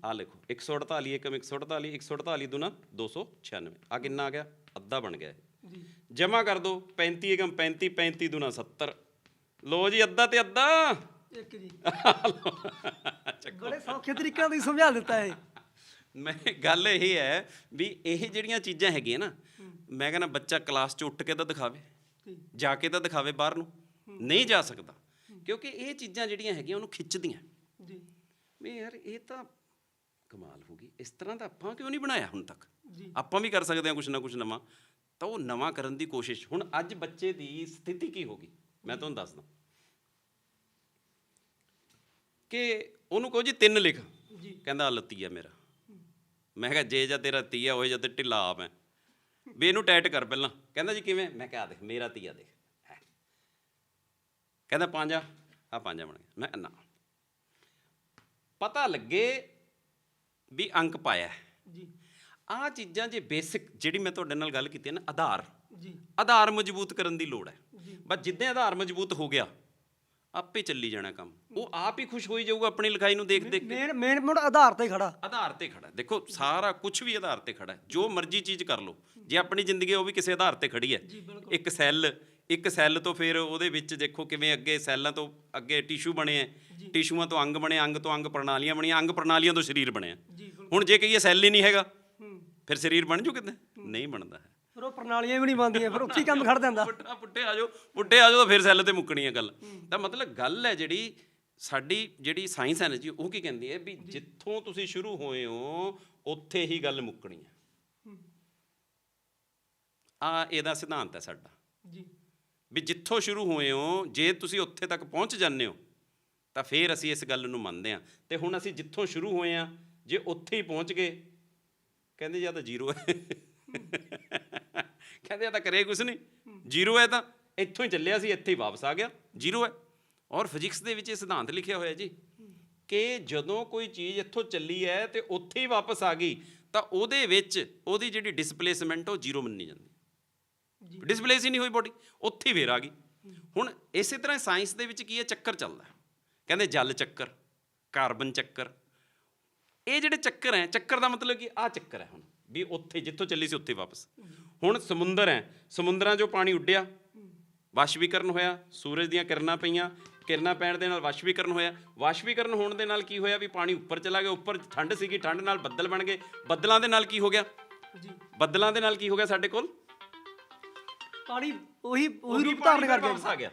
Speaker 1: ਆਹ ਲਿਖੋ 148 1 148 148 ਦੂਣਾ 296। ਆ ਕਿੰਨਾ ਆ ਗਿਆ? ਅੱਧਾ ਬਣ ਗਿਆ ਜੀ। ਜਮਾ ਕਰ ਦੋ 35 ਏਕਮ 35 35 ਦੂਣਾ 70। ਲੋ ਜੀ ਅੱਧਾ ਤੇ ਅੱਧਾ
Speaker 2: 1 ਜੀ। ਬੜੇ ਸੌਖੇ ਤਰੀਕਿਆਂ ਨਾਲ ਸਮਝਾ ਦਿੱਤਾ ਹੈ।
Speaker 1: ਮੈਂ ਗੱਲ ਇਹ ਹੈ ਵੀ ਇਹ ਜਿਹੜੀਆਂ ਚੀਜ਼ਾਂ ਹੈਗੀਆਂ ਨਾ, ਮੈਂ ਕਹਿੰਦਾ ਬੱਚਾ ਕਲਾਸ 'ਚ ਉੱਠ ਕੇ ਤਾਂ ਦਿਖਾਵੇ, ਜਾ ਕੇ ਤਾਂ ਦਿਖਾਵੇ, ਬਾਹਰ ਨੂੰ ਨਹੀਂ ਜਾ ਸਕਦਾ, ਕਿਉਂਕਿ ਇਹ ਚੀਜ਼ਾਂ ਜਿਹੜੀਆਂ ਹੈਗੀਆਂ ਉਹਨੂੰ ਖਿੱਚਦੀਆਂ ਵੀ ਯਾਰ ਇਹ ਤਾਂ ਕਮਾਲ ਹੋ ਗਈ, ਇਸ ਤਰ੍ਹਾਂ ਦਾ ਆਪਾਂ ਕਿਉਂ ਨਹੀਂ ਬਣਾਇਆ ਹੁਣ ਤੱਕ? ਆਪਾਂ ਵੀ ਕਰ ਸਕਦੇ ਹਾਂ ਕੁਛ ਨਾ ਕੁਛ ਨਵਾਂ। ਤਾਂ ਉਹ ਨਵਾਂ ਕਰਨ ਦੀ ਕੋਸ਼ਿਸ਼। ਹੁਣ ਅੱਜ ਬੱਚੇ ਦੀ ਸਥਿਤੀ ਕੀ ਹੋ ਗਈ ਮੈਂ ਤੁਹਾਨੂੰ ਦੱਸਦਾ ਕਿ ਉਹਨੂੰ ਕਹੋ ਜੀ 3 ਲਿਖ, ਕਹਿੰਦਾ ਲੱਤੀਆ ਮੇਰਾ। ਮੈਂ ਕਿਹਾ ਜੇ ਜਾਂ ਤੇਰਾ ਤੀਆ ਹੋਏ ਜਾਂ ਤੇ ਢਿੱਲਾ ਆਪ ਹੈ, ਵੀ ਇਹਨੂੰ ਟਾਈਟ ਕਰ ਪਹਿਲਾਂ। ਕਹਿੰਦਾ ਜੀ ਕਿਵੇਂ? ਮੈਂ ਕਿਹਾ ਦੇਖ ਮੇਰਾ ਤੀਆ ਦੇਖ ਹੈ। ਕਹਿੰਦਾ 5 ਆ 5 ਬਣ ਗਿਆ। ਮੈਂ ਨਾ ਪਤਾ ਲੱਗੇ ਵੀ ਅੰਕ ਪਾਇਆ ਜੀ। ਆਹ ਚੀਜ਼ਾਂ ਜੇ ਬੇਸਿਕ ਜਿਹੜੀ ਮੈਂ ਤੁਹਾਡੇ ਨਾਲ ਗੱਲ ਕੀਤੀ ਹੈ ਨਾ, ਆਧਾਰ ਮਜ਼ਬੂਤ ਕਰਨ ਦੀ ਲੋੜ ਹੈ। ਬਸ ਜਿੱਦਾਂ ਆਧਾਰ ਮਜ਼ਬੂਤ ਹੋ ਗਿਆ ਆਪੇ ਚੱਲੀ ਜਾਣਾ ਕੰਮ, ਉਹ ਆਪ ਹੀ ਖੁਸ਼ ਹੋਈ ਜਾਊਗਾ ਆਪਣੀ ਲਿਖਾਈ ਨੂੰ ਦੇਖ ਦੇਖ ਕੇ।
Speaker 2: ਮੇਨ ਮੋੜ ਆਧਾਰ ਤੇ ਖੜਾ।
Speaker 1: ਦੇਖੋ ਸਾਰਾ ਕੁਝ ਵੀ ਆਧਾਰ ਤੇ ਖੜਾ ਹੈ, ਜੋ ਮਰਜ਼ੀ ਚੀਜ਼ ਕਰ ਲਓ। ਜੇ ਆਪਣੀ ਜ਼ਿੰਦਗੀ ਉਹ ਵੀ ਕਿਸੇ ਆਧਾਰ ਤੇ ਖੜੀ ਹੈ। ਇੱਕ ਸੈੱਲ ਤੋਂ ਫਿਰ ਉਹਦੇ ਵਿੱਚ ਦੇਖੋ ਕਿਵੇਂ ਅੱਗੇ ਸੈੱਲਾਂ ਤੋਂ ਅੱਗੇ ਟਿਸ਼ੂ ਬਣੇ ਹੈ, ਟਿਸ਼ੂਆਂ ਤੋਂ ਅੰਗ ਬਣੇ, ਅੰਗ ਤੋਂ ਅੰਗ ਪ੍ਰਣਾਲੀਆਂ ਬਣੀਆਂ, ਅੰਗ ਪ੍ਰਣਾਲੀਆਂ ਤੋਂ ਸਰੀਰ ਬਣਿਆ। ਹੁਣ ਜੇ ਕਹੀਏ ਸੈੱਲ ਹੀ ਨਹੀਂ ਹੈਗਾ ਫਿਰ ਸਰੀਰ ਬਣ ਜੂ ਕਿਤੇ? ਨਹੀਂ ਬਣਦਾ ਹੈ।
Speaker 2: ਫਿਰ ਉਹ ਪ੍ਰਣਾਲੀਆਂ ਵੀ ਨਹੀਂ ਬਣਦੀਆਂ, ਫਿਰ ਉੱਥੇ ਹੀ ਕੰਮ ਖੜ ਜਾਂਦਾ।
Speaker 1: ਪੁੱਟੇ ਆ ਜਾਓ ਤਾਂ ਫਿਰ ਸੈੱਲ ਤੇ ਮੁੱਕਣੀ ਹੈ ਗੱਲ। ਤਾਂ ਮਤਲਬ ਗੱਲ ਹੈ ਜਿਹੜੀ ਸਾਡੀ ਜਿਹੜੀ ਸਾਇੰਸ ਹੈ ਨਾ ਜੀ, ਉਹ ਕੀ ਕਹਿੰਦੀ ਹੈ ਵੀ ਜਿੱਥੋਂ ਤੁਸੀਂ ਸ਼ੁਰੂ ਹੋਏ ਹੋ ਉੱਥੇ ਹੀ ਗੱਲ ਮੁੱਕਣੀ ਹੈ। ਆ ਇਹਦਾ ਸਿਧਾਂਤ ਹੈ ਸਾਡਾ
Speaker 2: ਜੀ
Speaker 1: ਵੀ ਜਿੱਥੋਂ ਸ਼ੁਰੂ ਹੋਏ ਹੋ ਜੇ ਤੁਸੀਂ ਉੱਥੇ ਤੱਕ ਪਹੁੰਚ ਜਾਂਦੇ ਹੋ ਤਾਂ ਫਿਰ ਅਸੀਂ ਇਸ ਗੱਲ ਨੂੰ ਮੰਨਦੇ ਹਾਂ। ਤੇ ਹੁਣ ਅਸੀਂ ਜਿੱਥੋਂ ਸ਼ੁਰੂ ਹੋਏ ਹਾਂ ਜੇ ਉੱਥੇ ਹੀ ਪਹੁੰਚ ਗਏ, ਕਹਿੰਦੇ ਜਾਂ ਤਾਂ ਜ਼ੀਰੋ ਹੈ ਕਹਿੰਦੇ ਜਾਂ ਤਾਂ ਕਰੇ ਕੁਛ ਨਹੀਂ, ਜ਼ੀਰੋ ਹੈ ਤਾਂ ਇੱਥੋਂ ਹੀ ਚੱਲਿਆ ਸੀ ਇੱਥੇ ਹੀ ਵਾਪਸ ਆ ਗਿਆ, ਜ਼ੀਰੋ ਹੈ। ਔਰ ਫਿਜ਼ਿਕਸ ਦੇ ਵਿੱਚ ਇਹ ਸਿਧਾਂਤ ਲਿਖਿਆ ਹੋਇਆ ਜੀ ਕਿ ਜਦੋਂ ਕੋਈ ਚੀਜ਼ ਇੱਥੋਂ ਚੱਲੀ ਹੈ ਤੇ ਉੱਥੇ ਹੀ ਵਾਪਸ ਆ ਗਈ ਤਾਂ ਉਹਦੇ ਵਿੱਚ ਉਹਦੀ ਜਿਹੜੀ ਡਿਸਪਲੇਸਮੈਂਟ ਉਹ ਜ਼ੀਰੋ ਮੰਨੀ ਜਾਂਦੀ, ਡਿਸਪਲੇਸ ਹੀ ਨਹੀਂ ਹੋਈ ਬੋਡੀ, ਉੱਥੇ ਹੀ ਫੇਰ ਆ ਗਈ। ਹੁਣ ਇਸੇ ਤਰ੍ਹਾਂ ਸਾਇੰਸ ਦੇ ਵਿੱਚ ਕੀ ਹੈ, ਚੱਕਰ ਚੱਲਦਾ, ਕਹਿੰਦੇ ਜਲ ਚੱਕਰ, ਕਾਰਬਨ ਚੱਕਰ, ਇਹ ਜਿਹੜੇ ਚੱਕਰ ਹੈ, ਚੱਕਰ ਦਾ ਮਤਲਬ ਕਿ ਆਹ ਚੱਕਰ ਹੈ ਹੁਣ ਵੀ ਉੱਥੇ ਜਿੱਥੋਂ ਚੱਲੀ ਸੀ ਉੱਥੇ ਵਾਪਸ। ਹੁਣ ਸਮੁੰਦਰ ਹੈ, ਸਮੁੰਦਰਾਂ 'ਚੋਂ ਪਾਣੀ ਉੱਡਿਆ, ਵਾਸ਼ਵੀਕਰਨ ਹੋਇਆ, ਸੂਰਜ ਦੀਆਂ ਕਿਰਨਾਂ ਪਈਆਂ, ਕਿਰਨਾਂ ਪੈਣ ਦੇ ਨਾਲ ਵਾਸ਼ਵੀਕਰਨ ਹੋਇਆ, ਵਾਸ਼ਵੀਕਰਨ ਹੋਣ ਦੇ ਨਾਲ ਕੀ ਹੋਇਆ ਵੀ ਪਾਣੀ ਉੱਪਰ ਚਲਾ ਗਿਆ, ਉੱਪਰ ਠੰਡ ਸੀਗੀ, ਠੰਡ ਨਾਲ ਬੱਦਲ ਬਣ ਗਏ, ਬੱਦਲਾਂ ਦੇ ਨਾਲ ਕੀ ਹੋ ਗਿਆ ਜੀ, ਬੱਦਲਾਂ ਦੇ ਨਾਲ ਕੀ ਹੋ ਗਿਆ, ਸਾਡੇ ਕੋਲ
Speaker 2: ਪਾਣੀ ਉਹੀ ਰੂਪ ਧਾਰਨ ਕਰ
Speaker 1: ਵਾਪਸ ਆ ਗਿਆ,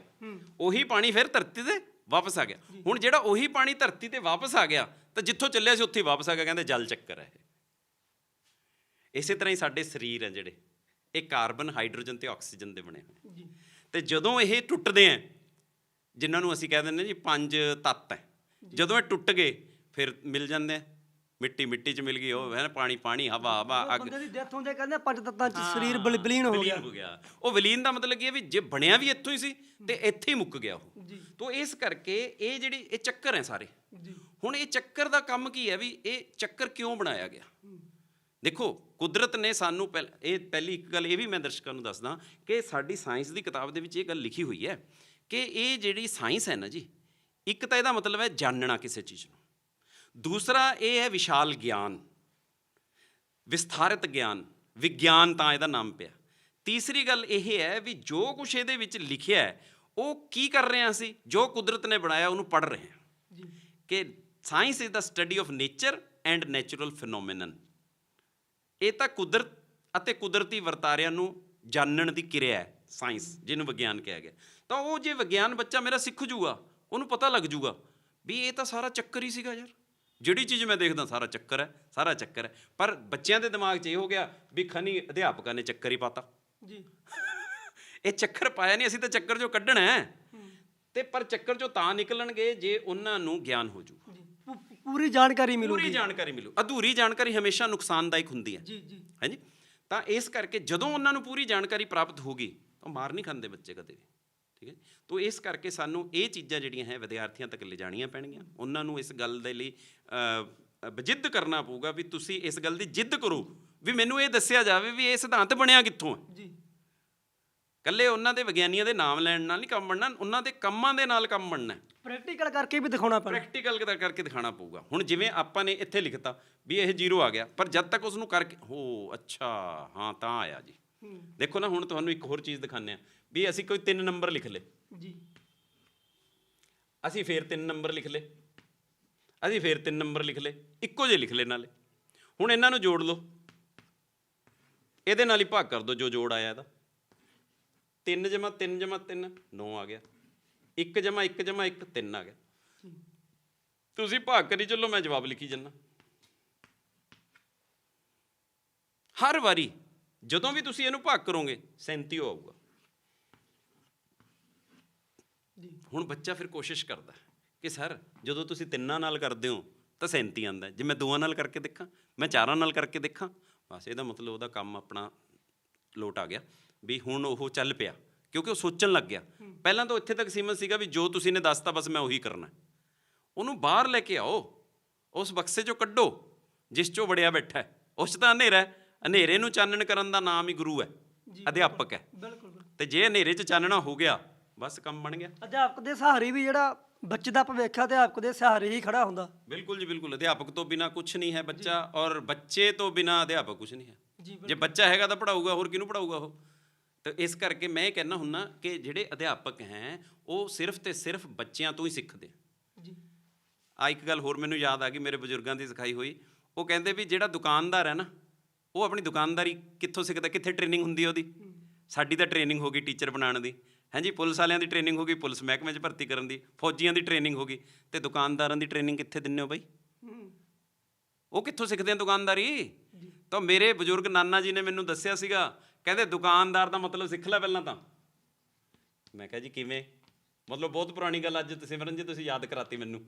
Speaker 1: ਉਹੀ ਪਾਣੀ ਫਿਰ ਧਰਤੀ ਤੇ ਵਾਪਸ ਆ ਗਿਆ। ਹੁਣ ਜਿਹੜਾ ਉਹੀ ਪਾਣੀ ਧਰਤੀ ਤੇ ਵਾਪਸ ਆ ਗਿਆ ਤਾਂ ਜਿੱਥੋਂ ਚੱਲਿਆ ਸੀ ਉੱਥੇ ਹੀ ਵਾਪਸ ਆ ਗਿਆ, ਕਹਿੰਦੇ ਜਲ ਚੱਕਰ ਹੈ ਇਹ। ਇਸੇ ਤਰ੍ਹਾਂ ਹੀ ਸਾਡੇ ਸਰੀਰ ਹੈ ਜਿਹੜੇ, ਇਹ ਕਾਰਬਨ, ਹਾਈਡਰੋਜਨ ਤੇ ਆਕਸੀਜਨ ਦੇ ਬਣੇ ਹੋਏ ਜੀ। ਤੇ ਜਦੋਂ ਇਹ ਟੁੱਟਦੇ ਆ, ਜਿਨ੍ਹਾਂ ਨੂੰ ਅਸੀਂ ਕਹਿ ਦਿੰਦੇ ਜੀ 5 ਤੱਤ ਹੈ, ਜਦੋਂ ਇਹ ਟੁੱਟ ਗਏ ਫਿਰ ਮਿਲ ਜਾਂਦੇ ਆ, ਮਿੱਟੀ ਮਿੱਟੀ 'ਚ ਮਿਲ ਗਈ, ਉਹ ਹੈ ਨਾ ਪਾਣੀ ਪਾਣੀ, ਹਵਾ ਹਵਾ, ਅੱਗ।
Speaker 2: ਬੰਦੇ ਦੀ ਡੈਥ ਹੁੰਦੇ ਕਹਿੰਦੇ 5 ਤੱਤਾਂ 'ਚ ਸਰੀਰ ਵਿਲੀਨ ਹੋ ਗਿਆ।
Speaker 1: ਉਹ ਵਿਲੀਨ ਦਾ ਮਤਲਬ ਕੀ ਹੈ ਵੀ ਜੇ ਬਣਿਆ ਵੀ ਇੱਥੋਂ ਹੀ ਸੀ ਤੇ ਇੱਥੇ ਹੀ ਮੁੱਕ ਗਿਆ ਉਹ। ਤਾਂ ਇਸ ਕਰਕੇ ਇਹ ਜਿਹੜੀ ਇਹ ਚੱਕਰ ਹੈ ਸਾਰੇ। ਹੁਣ ਇਹ ਚੱਕਰ ਦਾ ਕੰਮ ਕੀ ਹੈ ਵੀ ਇਹ ਚੱਕਰ ਕਿਉਂ ਬਣਾਇਆ ਗਿਆ? ਦੇਖੋ ਕੁਦਰਤ ਨੇ ਸਾਨੂੰ ਪਹਿਲੀ ਇੱਕ ਗੱਲ ਇਹ ਵੀ ਮੈਂ ਦਰਸ਼ਕਾਂ ਨੂੰ ਦੱਸਦਾ ਕਿ ਸਾਡੀ ਸਾਇੰਸ ਦੀ ਕਿਤਾਬ ਦੇ ਵਿੱਚ ਇਹ ਗੱਲ ਲਿਖੀ ਹੋਈ ਹੈ ਕਿ ਇਹ ਜਿਹੜੀ ਸਾਇੰਸ ਹੈ ਨਾ ਜੀ, ਇੱਕ ਤਾਂ ਇਹਦਾ ਮਤਲਬ ਹੈ ਜਾਣਨਾ ਕਿਸੇ ਚੀਜ਼ ਨੂੰ, ਦੂਸਰਾ ਇਹ ਹੈ ਵਿਸ਼ਾਲ ਗਿਆਨ, ਵਿਸਥਾਰਿਤ ਗਿਆਨ, ਵਿਗਿਆਨ ਤਾਂ ਇਹਦਾ ਨਾਮ ਪਿਆ। ਤੀਸਰੀ ਗੱਲ ਇਹ ਹੈ ਵੀ ਜੋ ਕੁਛ ਇਹਦੇ ਵਿੱਚ ਲਿਖਿਆ ਹੈ ਉਹ ਕੀ ਕਰ ਰਹੇ ਹਾਂ ਅਸੀਂ, ਜੋ ਕੁਦਰਤ ਨੇ ਬਣਾਇਆ ਉਹਨੂੰ ਪੜ੍ਹ ਰਹੇ ਹਾਂ ਕਿ science is the study of nature and natural phenomenon. ਇਹ ਤਾਂ ਕੁਦਰਤ ਅਤੇ ਕੁਦਰਤੀ ਵਰਤਾਰਿਆਂ ਨੂੰ ਜਾਣਨ ਦੀ ਕਿਰਿਆ ਹੈ ਸਾਇੰਸ, ਜਿਹਨੂੰ ਵਿਗਿਆਨ ਕਿਹਾ ਗਿਆ। ਤਾਂ ਉਹ ਜੇ ਵਿਗਿਆਨ ਬੱਚਾ ਮੇਰਾ ਸਿੱਖ ਜੂਗਾ, ਉਹਨੂੰ ਪਤਾ ਲੱਗ ਜੂਗਾ ਵੀ ਇਹ ਤਾਂ ਸਾਰਾ ਚੱਕਰ ਹੀ ਸੀਗਾ ਯਾਰ, ਜਿਹੜੀ ਚੀਜ਼ ਮੈਂ ਦੇਖਦਾ ਸਾਰਾ ਚੱਕਰ ਹੈ, ਸਾਰਾ ਚੱਕਰ ਹੈ। ਪਰ ਬੱਚਿਆਂ ਦੇ ਦਿਮਾਗ 'ਚ ਇਹ ਹੋ ਗਿਆ ਵੀ ਖਨੀ ਅਧਿਆਪਕਾਂ ਨੇ ਚੱਕਰ ਹੀ ਪਾਤਾ ਜੀ ਇਹ ਚੱਕਰ ਪਾਇਆ ਨਹੀਂ, ਅਸੀਂ ਤਾਂ ਚੱਕਰ 'ਚੋਂ ਕੱਢਣਾ ਹੈ। ਤੇ ਪਰ ਚੱਕਰ 'ਚੋਂ ਤਾਂ ਨਿਕਲਣਗੇ ਜੇ ਉਹਨਾਂ ਨੂੰ ਗਿਆਨ ਹੋ ਜੂਗਾ,
Speaker 2: ਪੂਰੀ ਜਾਣਕਾਰੀ ਮਿਲੂ,
Speaker 1: ਪੂਰੀ ਜਾਣਕਾਰੀ ਮਿਲੂ। ਅਧੂਰੀ ਜਾਣਕਾਰੀ ਹਮੇਸ਼ਾ ਨੁਕਸਾਨਦਾਇਕ ਹੁੰਦੀ ਹੈ ਜੀ ਹਾਂਜੀ। ਤਾਂ ਇਸ ਕਰਕੇ ਜਦੋਂ ਉਹਨਾਂ ਨੂੰ ਪੂਰੀ ਜਾਣਕਾਰੀ ਪ੍ਰਾਪਤ ਹੋਗੀ ਤਾਂ ਮਾਰ ਨਹੀਂ ਖਾਂਦੇ ਬੱਚੇ ਕਦੇ ਵੀ, ਠੀਕ ਹੈ। ਤਾਂ ਇਸ ਕਰਕੇ ਸਾਨੂੰ ਇਹ ਚੀਜ਼ਾਂ ਜਿਹੜੀਆਂ ਹੈ ਵਿਦਿਆਰਥੀਆਂ ਤੱਕ ਲਿਜਾਣੀਆਂ ਪੈਣਗੀਆਂ, ਉਹਨਾਂ ਨੂੰ ਇਸ ਗੱਲ ਦੇ ਲਈ ਜਿੱਦ ਕਰਨਾ ਪਊਗਾ ਵੀ ਤੁਸੀਂ ਇਸ ਗੱਲ ਦੀ ਜਿੱਦ ਕਰੋ ਵੀ ਮੈਨੂੰ ਇਹ ਦੱਸਿਆ ਜਾਵੇ ਵੀ ਇਹ ਸਿਧਾਂਤ ਬਣਿਆ ਕਿੱਥੋਂ ਹੈ ਜੀ। ਇਕੱਲੇ ਉਹਨਾਂ ਦੇ ਵਿਗਿਆਨੀਆਂ ਦੇ ਨਾਮ ਲੈਣ ਨਾਲ ਨਹੀਂ ਕੰਮ ਬਣਨਾ, ਉਹਨਾਂ ਦੇ ਕੰਮਾਂ ਦੇ ਨਾਲ ਕੰਮ ਬਣਨਾ,
Speaker 2: ਪ੍ਰੈਕਟੀਕਲ ਕਰਕੇ ਵੀ ਦਿਖਾਉਣਾ ਪੈਣਾ, ਪ੍ਰੈਕਟੀਕਲ
Speaker 1: ਕਰਕੇ ਦਿਖਾਉਣਾ ਪਊਗਾ। ਹੁਣ ਜਿਵੇਂ ਆਪਾਂ ਨੇ ਇੱਥੇ ਲਿਖਤਾ ਵੀ ਇਹ 0 ਆ ਗਿਆ, ਪਰ ਜਦ ਤੱਕ ਉਸ ਨੂੰ ਕਰਕੇ ਹੋ ਅੱਛਾ ਹਾਂ ਤਾਂ ਆਇਆ ਜੀ। ਦੇਖੋ ਨਾ ਹੁਣ ਤੁਹਾਨੂੰ ਇੱਕ ਹੋਰ ਚੀਜ਼ ਦਿਖਾਉਂਦੇ ਹਾਂ ਵੀ ਅਸੀਂ ਕੋਈ 3 ਨੰਬਰ ਲਿਖ ਲਏ ਜੀ, ਅਸੀਂ ਫੇਰ 3 ਨੰਬਰ ਲਿਖ ਲਏ, ਅਸੀਂ ਫੇਰ 3 ਨੰਬਰ ਲਿਖ ਲਏ, ਇੱਕੋ ਜਿਹੇ ਲਿਖ ਲਏ ਨਾਲੇ। ਹੁਣ ਇਹਨਾਂ ਨੂੰ ਜੋੜ ਲਓ, ਇਹਦੇ ਨਾਲ ਹੀ ਭਾਗ ਕਰ ਦਿਓ ਜੋ ਜੋੜ ਆਇਆ ਇਹਦਾ। 3 ਜਮਾ 3 ਜਮਾ 3 9 ਆ ਗਿਆ, 1 ਜਮਾ 1 ਜਮਾ 1 3 ਆ ਗਿਆ। ਤੁਸੀਂ ਭਾਗ ਕਰੀ ਚੱਲੋ, ਮੈਂ ਜਵਾਬ ਲਿਖੀ ਜਾਂਦਾ। ਹਰ ਵਾਰੀ ਜਦੋਂ ਵੀ ਤੁਸੀਂ ਇਹਨੂੰ ਭਾਗ ਕਰੋਗੇ 37 ਆਊਗਾ। ਹੁਣ ਬੱਚਾ ਫਿਰ ਕੋਸ਼ਿਸ਼ ਕਰਦਾ ਕਿ ਸਰ ਜਦੋਂ ਤੁਸੀਂ 3 ਨਾਲ ਕਰਦੇ ਹੋ ਤਾਂ 37 ਆਉਂਦਾ, ਜੇ ਮੈਂ 2 ਨਾਲ ਕਰਕੇ ਦੇਖਾਂ, ਮੈਂ 4 ਨਾਲ ਕਰਕੇ ਦੇਖਾਂ, ਬਸ ਇਹਦਾ ਮਤਲਬ ਉਹਦਾ ਕੰਮ ਆਪਣਾ ਲੋਟ ਆ ਗਿਆ ਵੀ ਹੁਣ ਉਹ ਚੱਲ ਪਿਆ, ਕਿਉਂਕਿ ਉਹ ਸੋਚਣ ਲੱਗ ਗਿਆ। ਪਹਿਲਾਂ ਤਾਂ ਇੱਥੇ ਤੱਕ ਸੀਮਤ ਸੀਗਾ ਵੀ ਜੋ ਤੁਸੀਂ ਨੇ ਦੱਸਤਾ ਬਸ ਮੈਂ ਉਹੀ ਕਰਨਾ। ਉਹਨੂੰ ਬਾਹਰ ਲੈ ਕੇ ਆਓ, ਉਸ ਬਕਸੇ 'ਚੋਂ ਕੱਢੋ ਜਿਸ 'ਚੋਂ ਵੜਿਆ ਬੈਠਾ ਹੈ। ਉਸ 'ਚ ਤਾਂ ਹਨੇਰਾ ਹੈ, ਹਨੇਰੇ ਨੂੰ ਚਾਨਣ ਕਰਨ ਦਾ ਨਾਮ ਹੀ ਗੁਰੂ ਹੈ, ਅਧਿਆਪਕ ਹੈ। ਤੇ ਜੇ ਹਨੇਰੇ 'ਚ ਚਾਨਣਾ ਹੋ ਗਿਆ ਬਸ ਕੰਮ ਬਣ ਗਿਆ।
Speaker 2: ਅਧਿਆਪਕ ਦੇ ਸਹਾਰੇ ਵੀ ਜਿਹੜਾ ਬੱਚੇ ਦਾ ਭਵਿੱਖ ਹੈ ਅਧਿਆਪਕ ਦੇ ਸਹਾਰੇ ਹੀ ਖੜਾ ਹੁੰਦਾ।
Speaker 1: ਬਿਲਕੁਲ ਜੀ ਬਿਲਕੁਲ, ਅਧਿਆਪਕ ਤੋਂ ਬਿਨਾਂ ਕੁਛ ਨਹੀਂ ਹੈ ਬੱਚਾ, ਔਰ ਬੱਚੇ ਤੋਂ ਬਿਨਾਂ ਅਧਿਆਪਕ ਕੁਛ ਨਹੀਂ ਹੈ। ਜੇ ਬੱਚਾ ਹੈਗਾ ਤਾਂ ਪੜ੍ਹਾਊਗਾ, ਹੋਰ ਕਿਹਨੂੰ ਪੜ੍ਹਾਊਗਾ ਉਹ। ਤਾਂ ਇਸ ਕਰਕੇ ਮੈਂ ਇਹ ਕਹਿੰਦਾ ਹੁੰਦਾ ਕਿ ਜਿਹੜੇ ਅਧਿਆਪਕ ਹੈ ਉਹ ਸਿਰਫ ਤੇ ਸਿਰਫ ਬੱਚਿਆਂ ਤੋਂ ਹੀ ਸਿੱਖਦੇ ਜੀ। ਇੱਕ ਗੱਲ ਹੋਰ ਮੈਨੂੰ ਯਾਦ ਆ ਗਈ, ਮੇਰੇ ਬਜ਼ੁਰਗਾਂ ਦੀ ਸਿਖਾਈ ਹੋਈ। ਉਹ ਕਹਿੰਦੇ ਵੀ ਜਿਹੜਾ ਦੁਕਾਨਦਾਰ ਹੈ ਨਾ ਉਹ ਆਪਣੀ ਦੁਕਾਨਦਾਰੀ ਕਿੱਥੋਂ ਸਿੱਖਦਾ, ਕਿੱਥੇ ਟ੍ਰੇਨਿੰਗ ਹੁੰਦੀ ਉਹਦੀ। ਸਾਡੀ ਤਾਂ ਟ੍ਰੇਨਿੰਗ ਹੋ ਗਈ ਟੀਚਰ ਬਣਾਉਣ ਦੀ, ਹਾਂਜੀ, ਪੁਲਿਸ ਵਾਲਿਆਂ ਦੀ ਟ੍ਰੇਨਿੰਗ ਹੋ ਗਈ ਪੁਲਿਸ ਮਹਿਕਮੇ 'ਚ ਭਰਤੀ ਕਰਨ ਦੀ, ਫੌਜੀਆਂ ਦੀ ਟ੍ਰੇਨਿੰਗ ਹੋ ਗਈ, ਅਤੇ ਦੁਕਾਨਦਾਰਾਂ ਦੀ ਟ੍ਰੇਨਿੰਗ ਕਿੱਥੇ ਦਿੰਦੇ ਹੋ ਬਾਈ? ਉਹ ਕਿੱਥੋਂ ਸਿੱਖਦੇ ਆ ਦੁਕਾਨਦਾਰੀ? ਤਾਂ ਮੇਰੇ ਬਜ਼ੁਰਗ ਨਾਨਾ ਜੀ ਨੇ ਮੈਨੂੰ ਦੱਸਿਆ ਸੀਗਾ ਕਹਿੰਦੇ ਦੁਕਾਨਦਾਰ ਦਾ ਮਤਲਬ ਸਿੱਖ ਲੈ ਪਹਿਲਾਂ ਤਾਂ। ਮੈਂ ਕਿਹਾ ਜੀ ਕਿਵੇਂ? ਮਤਲਬ ਬਹੁਤ ਪੁਰਾਣੀ ਗੱਲ ਅੱਜ ਸਿਮਰਨ ਜੀ ਤੁਸੀਂ ਯਾਦ ਕਰਾਤੀ ਮੈਨੂੰ।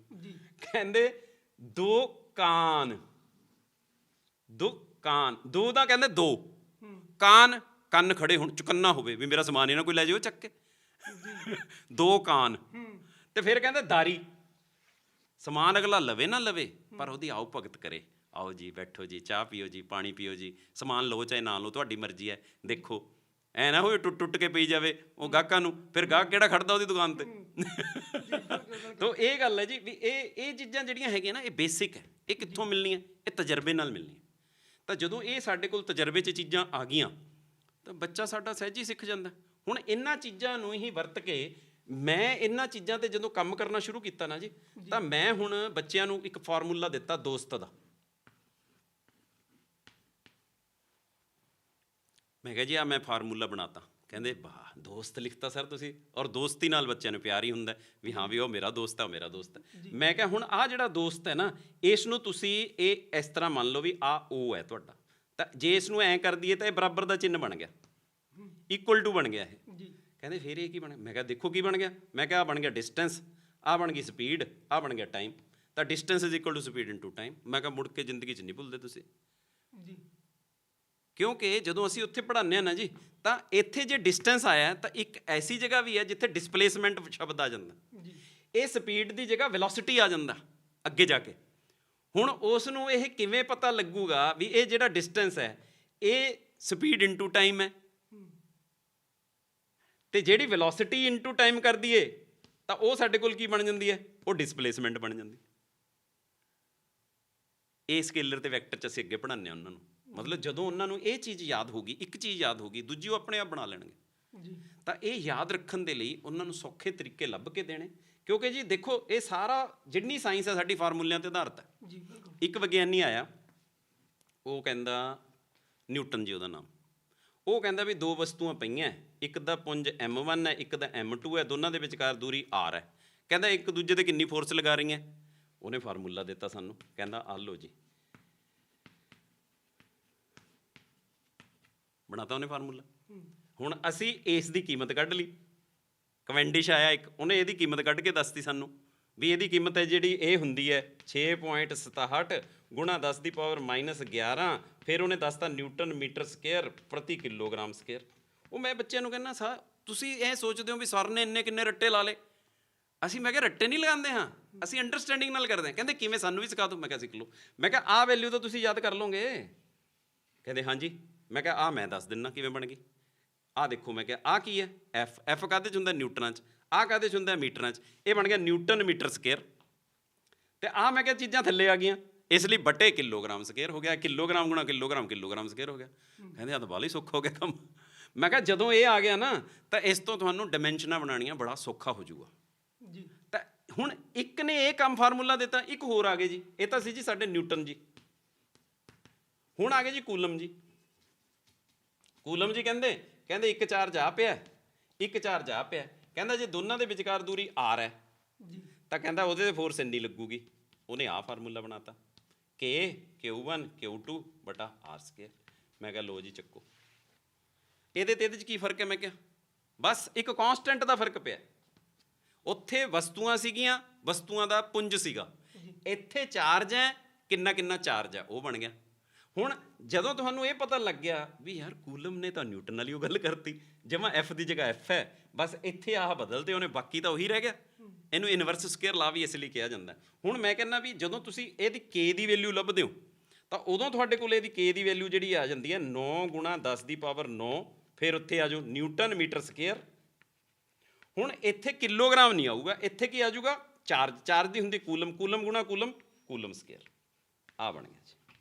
Speaker 1: ਕਹਿੰਦੇ ਦੁਕਾਨ, ਦੁਕਾਨ, ਦੋ ਦਾ ਕਹਿੰਦੇ ਦੋ, ਕਾਨ ਕੰਨ ਖੜੇ ਹੋਣ, ਚੁਕੰਨਾ ਹੋਵੇ ਵੀ ਮੇਰਾ ਸਮਾਨ ਇਹਨਾਂ ਕੋਈ ਲੈ ਜਾਓ ਚੱਕ ਕੇ, ਦੋ ਕਾਨ। ਤੇ ਫਿਰ ਕਹਿੰਦੇ ਦਾਰੀ, ਸਮਾਨ ਅਗਲਾ ਲਵੇ ਨਾ ਲਵੇ ਪਰ ਉਹਦੀ ਆਓ ਭਗਤ ਕਰੇ। ਆਓ ਜੀ ਬੈਠੋ ਜੀ, ਚਾਹ ਪੀਓ ਜੀ, ਪਾਣੀ ਪੀਓ ਜੀ, ਸਮਾਨ ਲਓ ਚਾਹੇ ਨਾ ਲਓ ਤੁਹਾਡੀ ਮਰਜ਼ੀ ਹੈ। ਦੇਖੋ ਐ ਨਾ ਹੋਏ ਟੁੱਟ ਟੁੱਟ ਕੇ ਪਈ ਜਾਵੇ ਉਹ ਗਾਹਕਾਂ ਨੂੰ, ਫਿਰ ਗਾਹਕ ਕਿਹੜਾ ਖੜਦਾ ਉਹਦੀ ਦੁਕਾਨ ਤੇ। ਤੋ ਇਹ ਗੱਲ ਹੈ ਜੀ ਵੀ ਇਹ ਚੀਜ਼ਾਂ ਜਿਹੜੀਆਂ ਹੈਗੀਆਂ ਨਾ ਇਹ ਬੇਸਿਕ ਹੈ। ਇਹ ਕਿੱਥੋਂ ਮਿਲਣੀਆਂ? ਇਹ ਤਜਰਬੇ ਨਾਲ ਮਿਲਣੀਆਂ। ਤਾਂ ਜਦੋਂ ਇਹ ਸਾਡੇ ਕੋਲ ਤਜਰਬੇ 'ਚ ਚੀਜ਼ਾਂ ਆ ਗਈਆਂ ਤਾਂ ਬੱਚਾ ਸਾਡਾ ਸਹਿਜ ਹੀ ਸਿੱਖ ਜਾਂਦਾ। ਹੁਣ ਇਹਨਾਂ ਚੀਜ਼ਾਂ ਨੂੰ ਹੀ ਵਰਤ ਕੇ ਮੈਂ ਇਹਨਾਂ ਚੀਜ਼ਾਂ 'ਤੇ ਜਦੋਂ ਕੰਮ ਕਰਨਾ ਸ਼ੁਰੂ ਕੀਤਾ ਨਾ ਜੀ, ਤਾਂ ਮੈਂ ਹੁਣ ਬੱਚਿਆਂ ਨੂੰ ਇੱਕ ਫਾਰਮੂਲਾ ਦਿੱਤਾ ਦੋਸਤ ਦਾ। ਮੈਂ ਕਿਹਾ ਜੀ ਆ ਮੈਂ ਫਾਰਮੂਲਾ ਬਣਾਤਾ। ਕਹਿੰਦੇ ਵਾਹ ਦੋਸਤ ਲਿਖਤਾ ਸਰ ਤੁਸੀਂ, ਔਰ ਦੋਸਤੀ ਨਾਲ ਬੱਚਿਆਂ ਨੂੰ ਪਿਆਰ ਹੀ ਹੁੰਦਾ ਵੀ ਹਾਂ ਵੀ ਉਹ ਮੇਰਾ ਦੋਸਤ ਹੈ, ਉਹ ਮੇਰਾ ਦੋਸਤ ਹੈ। ਮੈਂ ਕਿਹਾ ਹੁਣ ਆਹ ਜਿਹੜਾ ਦੋਸਤ ਹੈ ਨਾ ਇਸ ਨੂੰ ਤੁਸੀਂ ਇਹ ਇਸ ਤਰ੍ਹਾਂ ਮੰਨ ਲਓ ਵੀ ਆ ਉਹ ਹੈ ਤੁਹਾਡਾ, ਤਾਂ ਜੇ ਇਸ ਨੂੰ ਐਂ ਕਰ ਦਈਏ ਤਾਂ ਇਹ ਬਰਾਬਰ ਦਾ ਚਿੰਨ੍ਹ ਬਣ ਗਿਆ, ਇਕੁਅਲ ਟੂ ਬਣ ਗਿਆ ਇਹ। ਕਹਿੰਦੇ ਫਿਰ ਇਹ ਕੀ ਬਣਿਆ? ਮੈਂ ਕਿਹਾ ਦੇਖੋ ਕੀ ਬਣ ਗਿਆ। ਮੈਂ ਕਿਹਾ ਆ ਬਣ ਗਿਆ ਡਿਸਟੈਂਸ, ਆ ਬਣ ਗਈ ਸਪੀਡ, ਆ ਬਣ ਗਿਆ ਟਾਈਮ। ਤਾਂ distance is equal to speed into time. ਮੈਂ ਕਿਹਾ ਮੁੜ ਕੇ ਜ਼ਿੰਦਗੀ 'ਚ ਨਹੀਂ ਭੁੱਲਦੇ ਤੁਸੀਂ, ਕਿਉਂਕਿ ਜਦੋਂ ਅਸੀਂ ਉੱਥੇ ਪੜ੍ਹਾਉਂਦੇ ਹਾਂ ਨਾ ਜੀ, ਤਾਂ ਇੱਥੇ ਜੇ ਡਿਸਟੈਂਸ ਆਇਆ ਤਾਂ ਇੱਕ ਐਸੀ ਜਗ੍ਹਾ ਵੀ ਹੈ ਜਿੱਥੇ ਡਿਸਪਲੇਸਮੈਂਟ ਸ਼ਬਦ ਆ ਜਾਂਦਾ, ਇਹ ਸਪੀਡ ਦੀ ਜਗ੍ਹਾ ਵੈਲੋਸਿਟੀ ਆ ਜਾਂਦਾ ਅੱਗੇ ਜਾ ਕੇ। ਹੁਣ ਉਸ ਨੂੰ ਇਹ ਕਿਵੇਂ ਪਤਾ ਲੱਗੂਗਾ ਵੀ ਇਹ ਜਿਹੜਾ ਡਿਸਟੈਂਸ ਹੈ ਇਹ ਸਪੀਡ ਇਨਟੂ ਟਾਈਮ ਹੈ, ਤੇ ਜਿਹੜੀ ਵੈਲੋਸਿਟੀ ਇਨਟੂ ਟਾਈਮ ਕਰ ਦਈਏ ਤਾਂ ਉਹ ਸਾਡੇ ਕੋਲ ਕੀ ਬਣ ਜਾਂਦੀ ਹੈ? ਉਹ ਡਿਸਪਲੇਸਮੈਂਟ ਬਣ ਜਾਂਦੀ। ਇਹ ਸਕੇਲਰ ਤੇ ਵੈਕਟਰ 'ਚ ਅਸੀਂ ਅੱਗੇ ਪੜ੍ਹਾਉਂਦੇ ਹਾਂ ਉਹਨਾਂ ਨੂੰ। ਮਤਲਬ ਜਦੋਂ ਉਹਨਾਂ ਨੂੰ ਇਹ ਚੀਜ਼ ਯਾਦ ਹੋ ਗਈ, ਇੱਕ ਚੀਜ਼ ਯਾਦ ਹੋ ਗਈ, ਦੂਜੀ ਉਹ ਆਪਣੇ ਆਪ ਬਣਾ ਲੈਣਗੇ। ਤਾਂ ਇਹ ਯਾਦ ਰੱਖਣ ਦੇ ਲਈ ਉਹਨਾਂ ਨੂੰ ਸੌਖੇ ਤਰੀਕੇ ਲੱਭ ਕੇ ਦੇਣੇ, ਕਿਉਂਕਿ ਜੀ ਦੇਖੋ ਇਹ ਸਾਰਾ ਜਿੰਨੀ ਸਾਇੰਸ ਹੈ ਸਾਡੀ ਫਾਰਮੂਲਿਆਂ 'ਤੇ ਆਧਾਰਿਤ ਹੈ। ਇੱਕ ਵਿਗਿਆਨੀ ਆਇਆ, ਉਹ ਕਹਿੰਦਾ ਨਿਊਟਨ ਜੀ ਉਹਦਾ ਨਾਮ, ਉਹ ਕਹਿੰਦਾ ਵੀ ਦੋ ਵਸਤੂਆਂ ਪਈਆਂ, ਇੱਕ ਦਾ ਪੁੰਜ m1 ਹੈ, ਇੱਕ ਦਾ m2 ਹੈ, ਦੋਨਾਂ ਦੇ ਵਿਚਕਾਰ ਦੂਰੀ r ਹੈ। ਕਹਿੰਦਾ ਇੱਕ ਦੂਜੇ 'ਤੇ ਕਿੰਨੀ ਫੋਰਸ ਲਗਾ ਰਹੀਆਂ? ਉਹਨੇ ਫਾਰਮੂਲਾ ਦਿੱਤਾ ਸਾਨੂੰ, ਕਹਿੰਦਾ ਆ ਲਓ ਜੀ, ਬਣਾਤਾ ਉਹਨੇ ਫਾਰਮੂਲਾ। ਹੁਣ ਅਸੀਂ ਇਸ ਦੀ ਕੀਮਤ ਕੱਢ ਲਈ, ਕਵੈਂਡਿਸ਼ ਆਇਆ ਇੱਕ, ਉਹਨੇ ਇਹਦੀ ਕੀਮਤ ਕੱਢ ਕੇ ਦੱਸਤੀ ਸਾਨੂੰ ਵੀ ਇਹਦੀ ਕੀਮਤ ਹੈ ਜਿਹੜੀ ਇਹ ਹੁੰਦੀ ਹੈ 6.67 ਗੁਣਾ 10 ਦੀ ਪਾਵਰ -11, ਫਿਰ ਉਹਨੇ ਦੱਸਤਾ ਨਿਊਟਨ ਮੀਟਰ ਸਕੇਅਰ ਪ੍ਰਤੀ ਕਿਲੋਗ੍ਰਾਮ ਸਕੇਅਰ। ਉਹ ਮੈਂ ਬੱਚਿਆਂ ਨੂੰ ਕਹਿੰਦਾ ਸਰ ਤੁਸੀਂ ਇਹ ਸੋਚਦੇ ਹੋ ਵੀ ਸਰ ਨੇ ਇੰਨੇ ਕਿੰਨੇ ਰੱਟੇ ਲਾ ਲਏ। ਅਸੀਂ ਮੈਂ ਕਿਹਾ ਰੱਟੇ ਨਹੀਂ ਲਗਾਉਂਦੇ ਹਾਂ, ਅਸੀਂ ਅੰਡਰਸਟੈਂਡਿੰਗ ਨਾਲ ਕਰਦੇ ਹਾਂ। ਕਹਿੰਦੇ ਕਿਵੇਂ? ਸਾਨੂੰ ਵੀ ਸਿਖਾ ਦਿਓ। ਮੈਂ ਕਿਹਾ ਸਿੱਖ ਲਓ। ਮੈਂ ਕਿਹਾ ਆਹ ਵੈਲਿਊ ਤਾਂ ਤੁਸੀਂ ਯਾਦ ਕਰ ਲਓਗੇ? ਕਹਿੰਦੇ ਹਾਂਜੀ। ਮੈਂ ਕਿਹਾ ਆਹ ਮੈਂ ਦੱਸ ਦਿੰਦਾ ਕਿਵੇਂ ਬਣ ਗਈ। ਆਹ ਦੇਖੋ, ਮੈਂ ਕਿਹਾ ਆਹ ਕੀ ਹੈ? ਐਫ ਕਾਹਦੇ 'ਚ ਹੁੰਦਾ? ਨਿਊਟਨਾਂ 'ਚ। ਆਹ ਕਾਹਦੇ 'ਚ ਹੁੰਦਾ? ਮੀਟਰਾਂ 'ਚ। ਇਹ ਬਣ ਗਿਆ ਨਿਊਟਨ ਮੀਟਰ ਸਕੇਅਰ। ਤੇ ਆਹ ਮੈਂ ਕਿਹਾ ਚੀਜ਼ਾਂ ਥੱਲੇ ਆ ਗਈਆਂ, ਇਸ ਲਈ ਬਟੇ ਕਿਲੋਗ੍ਰਾਮ ਸਕੇਅਰ ਹੋ ਗਿਆ, ਕਿਲੋਗ੍ਰਾਮ ਗੁਣਾ ਕਿਲੋਗ੍ਰਾਮ, ਕਿਲੋਗ੍ਰਾਮ ਸਕੇਅਰ ਹੋ ਗਿਆ। ਕਹਿੰਦੇ ਆ ਤਾਂ ਬਾਹਲਾ ਹੀ ਸੌਖਾ ਹੋ ਗਿਆ ਕੰਮ। ਮੈਂ ਕਿਹਾ ਜਦੋਂ ਇਹ ਆ ਗਿਆ ਨਾ ਤਾਂ ਇਸ ਤੋਂ ਤੁਹਾਨੂੰ ਡਾਇਮੈਂਸ਼ਨਾਂ ਬਣਾਉਣੀਆਂ ਬੜਾ ਸੌਖਾ ਹੋ ਜਾਊਗਾ। ਤਾਂ ਹੁਣ ਇੱਕ ਨੇ ਇਹ ਕੰਮ ਫਾਰਮੂਲਾ ਦਿੱਤਾ, ਇੱਕ ਹੋਰ ਆ ਗਏ ਜੀ। ਇਹ ਤਾਂ ਸੀ ਜੀ ਸਾਡੇ ਨਿਊਟਨ ਜੀ। ਹੁਣ ਆ ਗਏ ਜੀ ਕੂਲਮ ਜੀ। ਕੂਲਮ ਜੀ ਕਹਿੰਦੇ ਇੱਕ ਚਾਰਜ ਆ ਪਿਆ, ਇੱਕ ਚਾਰਜ ਆ ਪਿਆ। ਕਹਿੰਦਾ ਜੇ ਦੋਨਾਂ ਦੇ ਵਿਚਕਾਰ ਦੂਰੀ r ਹੈ ਤਾਂ ਕਹਿੰਦਾ ਉਹਦੇ 'ਤੇ ਫੋਰਸ ਇੰਨੀ ਲੱਗੂਗੀ। ਉਹਨੇ ਆਹ ਫਾਰਮੂਲਾ ਬਣਾਤਾ Q1 Q2 ਬਟਾ r ਸਕੇਅਰ। ਮੈਂ ਕਿਹਾ ਲਓ ਜੀ ਚੱਕੋ। ਇਹਦੇ 'ਚ ਕੀ ਫਰਕ ਹੈ? ਮੈਂ ਕਿਹਾ ਬਸ ਇੱਕ ਕਾਂਸਟੈਂਟ ਦਾ ਫਰਕ ਪਿਆ। ਉੱਥੇ ਵਸਤੂਆਂ ਸੀਗੀਆਂ, ਵਸਤੂਆਂ ਦਾ ਪੁੰਜ ਸੀਗਾ, ਇੱਥੇ ਚਾਰਜ ਹੈ, ਕਿੰਨਾ ਕਿੰਨਾ ਚਾਰਜ ਹੈ, ਉਹ ਬਣ ਗਿਆ। ਹੁਣ ਜਦੋਂ ਤੁਹਾਨੂੰ ਇਹ ਪਤਾ ਲੱਗ ਗਿਆ ਵੀ ਯਾਰ ਕੂਲਮ ਨੇ ਤਾਂ ਨਿਊਟਨ ਵਾਲੀ ਉਹ ਗੱਲ ਕਰਤੀ, ਜਮਾਂ ਐਫ ਦੀ ਜਗ੍ਹਾ ਐਫ ਹੈ, ਬਸ ਇੱਥੇ ਆਹ ਬਦਲਤੇ ਉਹਨੇ, ਬਾਕੀ ਤਾਂ ਉਹੀ ਰਹਿ ਗਿਆ। ਇਹਨੂੰ ਇਨਵਰਸ ਸਕੇਅਰ ਲਾ ਵੀ ਇਸ ਲਈ ਕਿਹਾ ਜਾਂਦਾ। ਹੁਣ ਮੈਂ ਕਹਿੰਦਾ ਵੀ ਜਦੋਂ ਤੁਸੀਂ ਇਹਦੀ ਕੇ ਦੀ ਵੈਲਿਊ ਲੱਭਦੇ ਹੋ ਤਾਂ ਉਦੋਂ ਤੁਹਾਡੇ ਕੋਲ ਇਹਦੀ ਕੇ ਦੀ ਵੈਲਿਊ ਜਿਹੜੀ ਆ ਜਾਂਦੀ ਹੈ 9 ਗੁਣਾ 10 ਦੀ ਪਾਵਰ 9, ਫਿਰ ਉੱਥੇ ਆ ਜਾਓ ਨਿਊਟਨ ਮੀਟਰ ਸਕੇਅਰ। ਹੁਣ ਇੱਥੇ ਕਿਲੋਗ੍ਰਾਮ ਨਹੀਂ ਆਊਗਾ, ਇੱਥੇ ਕੀ ਆ ਜਾਊਗਾ? ਚਾਰਜ। ਚਾਰਜ ਦੀ ਹੁੰਦੀ ਕੂਲਮ, ਕੂਲਮ ਗੁਣਾ ਕੂਲਮ, ਕੂਲਮ ਸਕੇਅਰ। ਆ ਬਣ ਗਿਆ ਜੀ।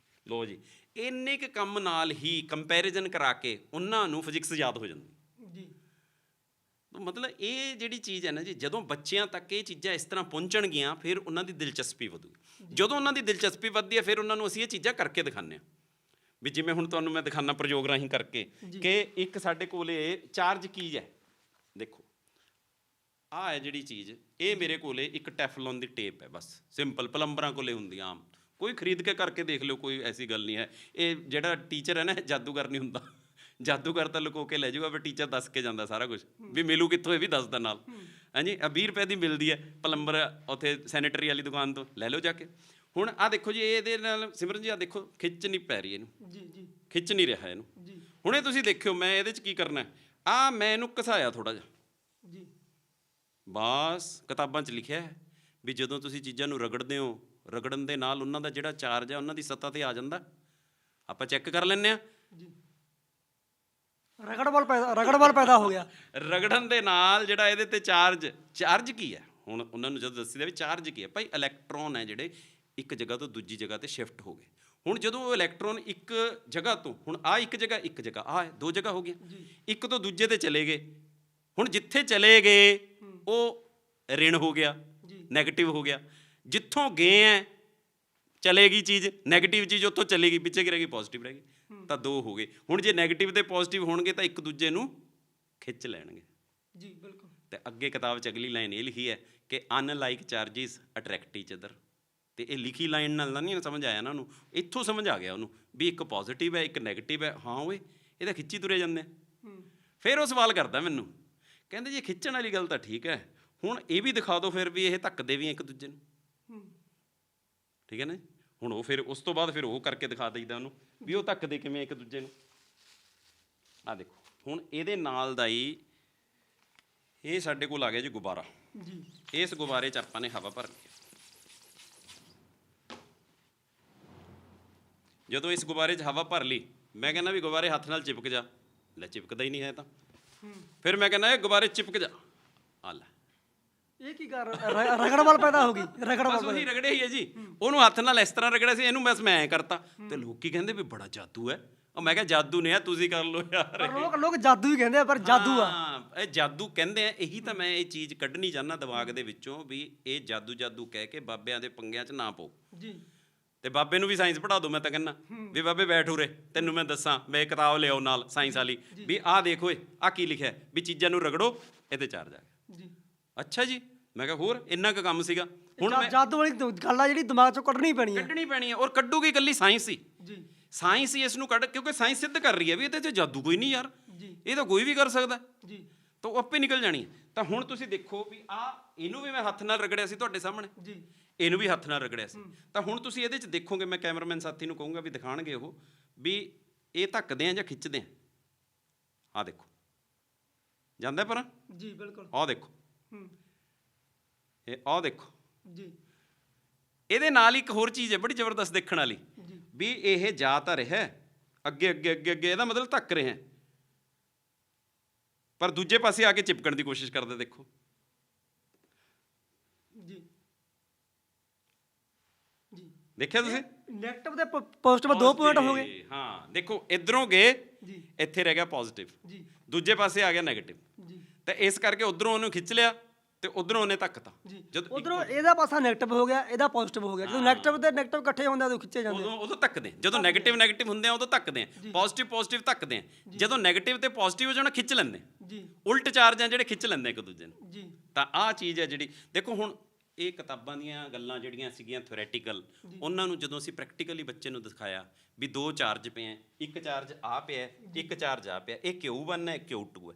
Speaker 1: ਲਓ ਜੀ, ਇੰਨੇ ਕੁ ਕੰਮ ਨਾਲ ਹੀ ਕੰਪੈਰੀਜ਼ਨ ਕਰਾ ਕੇ ਉਹਨਾਂ ਨੂੰ ਫਿਜ਼ਿਕਸ ਯਾਦ ਹੋ ਜਾਂਦੀ ਜੀ। ਮਤਲਬ ਇਹ ਜਿਹੜੀ ਚੀਜ਼ ਹੈ ਨਾ ਜੀ, ਜਦੋਂ ਬੱਚਿਆਂ ਤੱਕ ਇਹ ਚੀਜ਼ਾਂ ਇਸ ਤਰ੍ਹਾਂ ਪਹੁੰਚਣਗੀਆਂ ਫਿਰ ਉਹਨਾਂ ਦੀ ਦਿਲਚਸਪੀ ਵਧੂਗੀ। ਜਦੋਂ ਉਹਨਾਂ ਦੀ ਦਿਲਚਸਪੀ ਵੱਧਦੀ ਹੈ ਫਿਰ ਉਹਨਾਂ ਨੂੰ ਅਸੀਂ ਇਹ ਚੀਜ਼ਾਂ ਕਰਕੇ ਦਿਖਾਉਂਦੇ ਹਾਂ। ਵੀ ਜਿਵੇਂ ਹੁਣ ਤੁਹਾਨੂੰ ਮੈਂ ਦਿਖਾਉਣਾ ਪ੍ਰਯੋਗ ਰਾਹੀਂ ਕਰਕੇ ਕਿ ਇੱਕ ਸਾਡੇ ਕੋਲ ਚਾਰਜ ਕੀ ਹੈ। ਦੇਖੋ ਆਹ ਹੈ ਜਿਹੜੀ ਚੀਜ਼, ਇਹ ਮੇਰੇ ਕੋਲੇ ਇੱਕ ਟੈਫਲੋਨ ਦੀ ਟੇਪ ਹੈ, ਬਸ ਸਿੰਪਲ ਪਲੰਬਰਾਂ ਕੋਲੇ ਹੁੰਦੀ ਆਮ, ਕੋਈ ਖਰੀਦ ਕੇ ਕਰਕੇ ਦੇਖ ਲਿਓ, ਕੋਈ ਐਸੀ ਗੱਲ ਨਹੀਂ ਹੈ। ਇਹ ਜਿਹੜਾ ਟੀਚਰ ਹੈ ਨਾ ਜਾਦੂਗਰ ਨਹੀਂ ਹੁੰਦਾ, ਜਾਦੂਗਰ ਤਾਂ ਲੁਕੋ ਕੇ ਲੈ ਜਾਊਗਾ, ਪਰ ਟੀਚਰ ਦੱਸ ਕੇ ਜਾਂਦਾ ਸਾਰਾ ਕੁਝ ਵੀ ਮਿਲੂ ਕਿੱਥੋਂ, ਇਹ ਵੀ ਦੱਸਦਾ ਨਾਲ। ਹਾਂਜੀ, 20 ਰੁਪਏ ਦੀ ਮਿਲਦੀ ਹੈ ਪਲੰਬਰ ਉੱਥੇ ਸੈਨੇਟਰੀ ਵਾਲੀ ਦੁਕਾਨ ਤੋਂ, ਲੈ ਲਓ ਜਾ ਕੇ। ਹੁਣ ਆਹ ਦੇਖੋ ਜੀ, ਇਹਦੇ ਨਾਲ ਸਿਮਰਨ ਜੀ ਆਹ ਦੇਖੋ ਖਿੱਚ ਨਹੀਂ ਪੈ ਰਹੀ ਇਹਨੂੰ,
Speaker 2: ਜੀ ਜੀ
Speaker 1: ਖਿੱਚ ਨਹੀਂ ਰਿਹਾ ਇਹਨੂੰ।
Speaker 2: ਜੀ
Speaker 1: ਹੁਣ ਇਹ ਤੁਸੀਂ ਦੇਖਿਓ, ਮੈਂ ਇਹਦੇ 'ਚ ਕੀ ਕਰਨਾ, ਆਹ ਮੈਂ ਇਹਨੂੰ ਘਸਾਇਆ ਥੋੜ੍ਹਾ ਜਿਹਾ,
Speaker 2: ਜੀ
Speaker 1: ਬਸ ਕਿਤਾਬਾਂ 'ਚ ਲਿਖਿਆ ਹੈ ਵੀ ਜਦੋਂ ਤੁਸੀਂ ਚੀਜ਼ਾਂ ਨੂੰ ਰਗੜਦੇ ਹੋ, ਰਗੜਨ ਦੇ ਨਾਲ ਉਹਨਾਂ ਦਾ ਜਿਹੜਾ ਚਾਰਜ ਹੈ ਉਹਨਾਂ ਦੀ ਸਤ੍ਹਾ 'ਤੇ ਆ ਜਾਂਦਾ। ਆਪਾਂ ਚੈੱਕ ਕਰ ਲੈਂਦੇ ਹਾਂ
Speaker 2: ਜੀ ਰਗੜ ਬਲ ਪੈਦਾ ਹੋ ਗਿਆ।
Speaker 1: ਰਗੜਨ ਦੇ ਨਾਲ ਜਿਹੜਾ ਇਹਦੇ 'ਤੇ ਚਾਰਜ ਕੀ ਹੈ, ਹੁਣ ਉਹਨਾਂ ਨੂੰ ਜਦੋਂ ਦੱਸੀਦਾ ਵੀ ਚਾਰਜ ਕੀ ਹੈ, ਭਾਈ ਇਲੈਕਟ੍ਰੋਨ ਹੈ ਜਿਹੜੇ ਇੱਕ ਜਗ੍ਹਾ ਤੋਂ ਦੂਜੀ ਜਗ੍ਹਾ 'ਤੇ ਸ਼ਿਫਟ ਹੋ ਗਏ। ਹੁਣ ਜਦੋਂ ਉਹ ਇਲੈਕਟ੍ਰੋਨ ਇੱਕ ਜਗ੍ਹਾ ਤੋਂ, ਹੁਣ ਆਹ ਇੱਕ ਜਗ੍ਹਾ ਆਹ ਦੋ ਜਗ੍ਹਾ ਹੋ ਗਈਆਂ, ਇੱਕ ਤੋਂ ਦੂਜੇ 'ਤੇ ਚਲੇ ਗਏ। ਹੁਣ ਜਿੱਥੇ ਚਲੇ ਗਏ ਉਹ ऋण ਹੋ ਗਿਆ, ਨੈਗੇਟਿਵ ਹੋ ਗਿਆ। ਜਿੱਥੋਂ ਗਏ ਹੈ ਚਲੇ ਗਈ ਚੀਜ਼, ਨੈਗੇਟਿਵ ਚੀਜ਼ ਉੱਥੋਂ ਚਲੀ ਗਈ, ਪਿੱਛੇ ਕੀ ਰਹਿ ਗਈ, ਪੋਜ਼ਿਟਿਵ ਰਹਿ ਗਈ, ਤਾਂ ਦੋ ਹੋ ਗਏ। ਹੁਣ ਜੇ ਨੈਗੇਟਿਵ ਤੇ ਪੋਜ਼ਿਟਿਵ ਹੋਣਗੇ ਤਾਂ ਇੱਕ ਦੂਜੇ ਨੂੰ ਖਿੱਚ ਲੈਣਗੇ।
Speaker 2: ਜੀ ਬਿਲਕੁਲ।
Speaker 1: ਤੇ ਅੱਗੇ ਕਿਤਾਬ 'ਚ ਅਗਲੀ ਲਾਈਨ ਇਹ ਲਿਖੀ ਹੈ ਕਿ ਅਨਲਾਈਕ ਚਾਰਜਿਸ ਅਟਰੈਕਟ ਈਚ ਅਦਰ। ਤੇ ਇਹ ਲਿਖੀ ਲਾਈਨ ਨਾਲ ਤਾਂ ਨਹੀਂ ਸਮਝ ਆਇਆ ਇਹਨਾਂ ਨੂੰ, ਇੱਥੋਂ ਸਮਝ ਆ ਗਿਆ ਉਹਨੂੰ ਵੀ ਇੱਕ ਪੋਜ਼ਿਟਿਵ ਹੈ ਇੱਕ ਨੈਗੇਟਿਵ ਹੈ। ਹਾਂ ਓਏ, ਇਹ ਤਾਂ ਖਿੱਚੀ ਤੁਰੇ ਜਾਂਦੇ। ਫਿਰ ਉਹ ਸਵਾਲ ਕਰਦਾ ਮੈਨੂੰ, ਕਹਿੰਦੇ ਜੀ ਖਿੱਚਣ ਵਾਲੀ ਗੱਲ ਤਾਂ ਠੀਕ ਹੈ, ਹੁਣ ਇਹ ਵੀ ਦਿਖਾ ਦਿਓ ਫਿਰ ਵੀ ਇਹ ਧੱਕਦੇ ਵੀ ਇੱਕ ਦੂਜੇ ਨੂੰ। ਠੀਕ ਹੈ ਨਾ। ਹੁਣ ਉਹ ਫਿਰ ਉਸ ਤੋਂ ਬਾਅਦ ਫਿਰ ਉਹ ਕਰਕੇ ਦਿਖਾ ਦਈਦਾ ਉਹਨੂੰ ਵੀ ਉਹ ਧੱਕਦੇ ਕਿਵੇਂ ਇੱਕ ਦੂਜੇ ਨੂੰ। ਆਹ ਦੇਖੋ, ਹੁਣ ਇਹਦੇ ਨਾਲ ਦਾ ਹੀ ਇਹ ਸਾਡੇ ਕੋਲ ਆ ਗਿਆ ਜੀ ਗੁਬਾਰਾ।
Speaker 2: ਜੀ
Speaker 1: ਇਸ ਗੁਬਾਰੇ 'ਚ ਆਪਾਂ ਨੇ ਹਵਾ ਭਰ ਲਈ। ਜਦੋਂ ਇਸ ਗੁਬਾਰੇ 'ਚ ਹਵਾ ਭਰ ਲਈ, ਮੈਂ ਕਹਿੰਦਾ ਵੀ ਗੁਬਾਰੇ ਹੱਥ ਨਾਲ ਚਿਪਕ ਜਾ, ਲੈ ਚਿਪਕਦਾ ਹੀ ਨਹੀਂ ਹੈ ਤਾਂ। ਫਿਰ ਮੈਂ ਕਹਿੰਦਾ ਇਹ ਗੁਬਾਰੇ ਚਿਪਕ ਜਾ, ਆ ਲੈ।
Speaker 2: ਇਹ ਕੀ ਕਰ ਰਗੜ ਬਲ ਪੈਦਾ ਹੋ ਗਈ, ਰਗੜ
Speaker 1: ਬਸ ਉਹੀ ਰਗੜੇ ਹੀ ਹੈ ਜੀ। ਉਹਨੂੰ ਹੱਥ ਨਾਲ ਇਸ ਤਰ੍ਹਾਂ ਰਗੜਿਆ ਸੀ, ਇਹਨੂੰ ਬਸ ਮੈਂ ਐਂ ਕਰਤਾ। ਤੇ ਲੋਕੀ ਕਹਿੰਦੇ ਵੀ ਬੜਾ ਜਾਦੂ ਹੈ। ਉਹ ਮੈਂ ਕਿਹਾ ਜਾਦੂ ਨਹੀਂ ਆ, ਤੁਸੀਂ ਕਰ ਲਓ ਯਾਰ।
Speaker 2: ਲੋਕ ਜਾਦੂ ਹੀ ਕਹਿੰਦੇ ਆ, ਪਰ ਜਾਦੂ ਆ।
Speaker 1: ਹਾਂ, ਇਹ ਜਾਦੂ ਕਹਿੰਦੇ ਆ। ਇਹੀ ਤਾਂ ਮੈਂ ਇਹ ਚੀਜ਼ ਕੱਢਣੀ ਚਾਹੁੰਦਾ ਦਿਮਾਗ ਦੇ ਵਿੱਚੋਂ ਵੀ ਇਹ ਜਾਦੂ ਕਹਿ ਕੇ ਬਾਬਿਆਂ ਦੇ ਪੰਗਿਆਂ 'ਚ ਨਾ ਪਾਓ
Speaker 2: ਜੀ।
Speaker 1: ਤੇ ਬਾਬੇ ਨੂੰ ਵੀ ਸਾਇੰਸ ਪੜ੍ਹਾ ਦਿਓ। ਮੈਂ ਤਾਂ ਕਹਿੰਦਾ ਵੀ ਬਾਬੇ ਬੈਠ ਉਰੇ, ਤੈਨੂੰ ਮੈਂ ਦੱਸਾਂ, ਮੈਂ ਕਿਤਾਬ ਲਿਆਓ ਨਾਲ ਸਾਇੰਸ ਵਾਲੀ, ਵੀ ਆਹ ਦੇਖ ਓਏ ਆਹ ਕੀ ਲਿਖਿਆ ਵੀ ਚੀਜ਼ਾਂ ਨੂੰ ਰਗੜੋ ਇਹਦੇ ਚਾਰਜ ਆ ਗਿਆ।
Speaker 2: ਜੀ
Speaker 1: ਅੱਛਾ ਜੀ, ਮੈਂ ਕਿਹਾ ਹੋਰ ਇੰਨਾ ਕੁ ਕੰਮ ਸੀਗਾ। ਹੁਣ
Speaker 2: ਜਾਦੂ ਵਾਲੀ ਗੱਲ ਆ ਜਿਹੜੀ ਦਿਮਾਗ ਚੋਂ ਕੱਢਣੀ ਪੈਣੀ
Speaker 1: ਹੈ। ਔਰ ਕੱਢੂਗੀ ਇਕੱਲੀ ਸਾਇੰਸ ਹੀ।
Speaker 2: ਜੀ
Speaker 1: ਸਾਇੰਸ ਹੀ ਇਸ ਨੂੰ ਕੱਢ, ਕਿਉਂਕਿ ਸਾਇੰਸ ਸਿੱਧ ਕਰ ਰਹੀ ਹੈ ਵੀ ਇਹਦੇ 'ਚ ਜਾਦੂ ਕੋਈ ਨਹੀਂ ਯਾਰ, ਇਹ ਤਾਂ ਕੋਈ ਵੀ ਕਰ ਸਕਦਾ
Speaker 2: ਜੀ।
Speaker 1: ਤਾਂ ਉਹ ਆਪੇ ਨਿਕਲ ਜਾਣੀ ਹੈ। ਤਾਂ ਹੁਣ ਤੁਸੀਂ ਦੇਖੋ ਵੀ ਇਹਨੂੰ ਵੀ ਮੈਂ ਹੱਥ ਨਾਲ ਰਗੜਿਆ ਸੀ ਤੁਹਾਡੇ ਸਾਹਮਣੇ,
Speaker 2: ਜੀ
Speaker 1: ਇਹਨੂੰ ਵੀ ਹੱਥ ਨਾਲ ਰਗੜਿਆ ਸੀ। ਤਾਂ ਹੁਣ ਤੁਸੀਂ ਇਹਦੇ 'ਚ ਦੇਖੋਗੇ, ਮੈਂ ਕੈਮਰਾਮੈਨ ਸਾਥੀ ਨੂੰ ਕਹੂੰਗਾ ਵੀ ਦਿਖਾਣਗੇ ਉਹ ਵੀ ਇਹ ਧੱਕਦੇ ਆ ਜਾਂ ਖਿੱਚਦੇ ਆ। ਆਹ ਦੇਖੋ ਜਾਂਦਾ ਪਰ।
Speaker 2: ਜੀ ਬਿਲਕੁਲ।
Speaker 1: ਆਹ ਦੇਖੋ, ਇਹ ਆਹ ਦੇਖੋ
Speaker 2: ਜੀ।
Speaker 1: ਇਹਦੇ ਨਾਲ ਇੱਕ ਹੋਰ ਚੀਜ਼ ਹੈ ਬੜੀ ਜ਼ਬਰਦਸਤ ਦੇਖਣ ਵਾਲੀ, ਵੀ ਇਹ ਜਾ ਤਾਂ ਰਿਹਾ ਅੱਗੇ ਅੱਗੇ ਅੱਗੇ ਅੱਗੇ, ਇਹਦਾ ਮਤਲਬ ਧੱਕ ਰਿਹਾ, ਪਰ ਦੂਜੇ ਪਾਸੇ ਆ ਕੇ ਚਿਪਕਣ ਦੀ ਕੋਸ਼ਿਸ਼ ਕਰਦਾ। ਦੇਖੋ
Speaker 2: ਜੀ ਜੀ,
Speaker 1: ਦੇਖਿਆ ਤੁਸੀਂ,
Speaker 2: ਨੈਗੇਟਿਵ ਤੇ ਪੋਜ਼ਿਟਿਵ ਦੋ ਪੁਆਇੰਟ ਹੋ ਗਏ।
Speaker 1: ਹਾਂ ਦੇਖੋ, ਇਧਰੋਂ ਗਏ
Speaker 2: ਜੀ,
Speaker 1: ਇੱਥੇ ਰਹਿ ਗਿਆ ਪੋਜ਼ਿਟਿਵ,
Speaker 2: ਜੀ
Speaker 1: ਦੂਜੇ ਪਾਸੇ ਆ ਗਿਆ ਨੈਗੇਟਿਵ।
Speaker 2: ਜੀ,
Speaker 1: ਤੇ ਇਸ ਕਰਕੇ ਉਧਰੋਂ ਉਹਨੂੰ ਖਿੱਚ ਲਿਆ ਤੇ ਉਧਰੋਂ ਉਹਨੇ ਧੱਕਤਾ।
Speaker 2: ਜਦੋਂ ਉਧਰੋਂ ਇਹਦਾ ਪਾਸਾ ਨੈਗੇਟਿਵ ਹੋ ਗਿਆ, ਇਹਦਾ ਪੋਜ਼ਿਟਿਵ ਹੋ ਗਿਆ। ਜਦੋਂ ਨੈਗੇਟਿਵ ਤੇ ਨੈਗੇਟਿਵ ਇਕੱਠੇ ਹੁੰਦੇ ਆ ਉਦੋਂ ਖਿੱਚੇ ਜਾਂਦੇ ਆ।
Speaker 1: ਉਦੋਂ ਧੱਕਦੇ। ਜਦੋਂ ਨੈਗੇਟਿਵ ਹੁੰਦੇ ਆ ਉਦੋਂ ਧੱਕਦੇ ਆ, ਪੋਜ਼ਿਟਿਵ ਧੱਕਦੇ ਆ। ਜਦੋਂ ਨੈਗੇਟਿਵ ਤੇ ਪੋਜ਼ਿਟਿਵ ਹੋ ਜਾਣਾ ਖਿੱਚ ਲੈਂਦੇ
Speaker 2: ਜੀ,
Speaker 1: ਉਲਟ ਚਾਰਜ ਆ ਜਿਹੜੇ ਖਿੱਚ ਲੈਂਦੇ ਇੱਕ ਦੂਜੇ ਨੂੰ।
Speaker 2: ਜੀ
Speaker 1: ਤਾਂ ਆਹ ਚੀਜ਼ ਹੈ ਜਿਹੜੀ ਦੇਖੋ। ਹੁਣ ਇਹ ਕਿਤਾਬਾਂ ਦੀਆਂ ਗੱਲਾਂ ਜਿਹੜੀਆਂ ਸੀਗੀਆਂ ਥਿਓਰੈਟੀਕਲ, ਉਹਨਾਂ ਨੂੰ ਜਦੋਂ ਅਸੀਂ ਪ੍ਰੈਕਟੀਕਲੀ ਬੱਚੇ ਨੂੰ ਦਿਖਾਇਆ ਵੀ ਦੋ ਚਾਰਜ ਪਏ ਆ, ਇੱਕ ਚਾਰਜ ਆ ਪਿਆ ਇੱਕ ਚਾਰਜ ਆ ਪਿਆ, ਇਹ Q1 ਹੈ Q2 ਹੈ,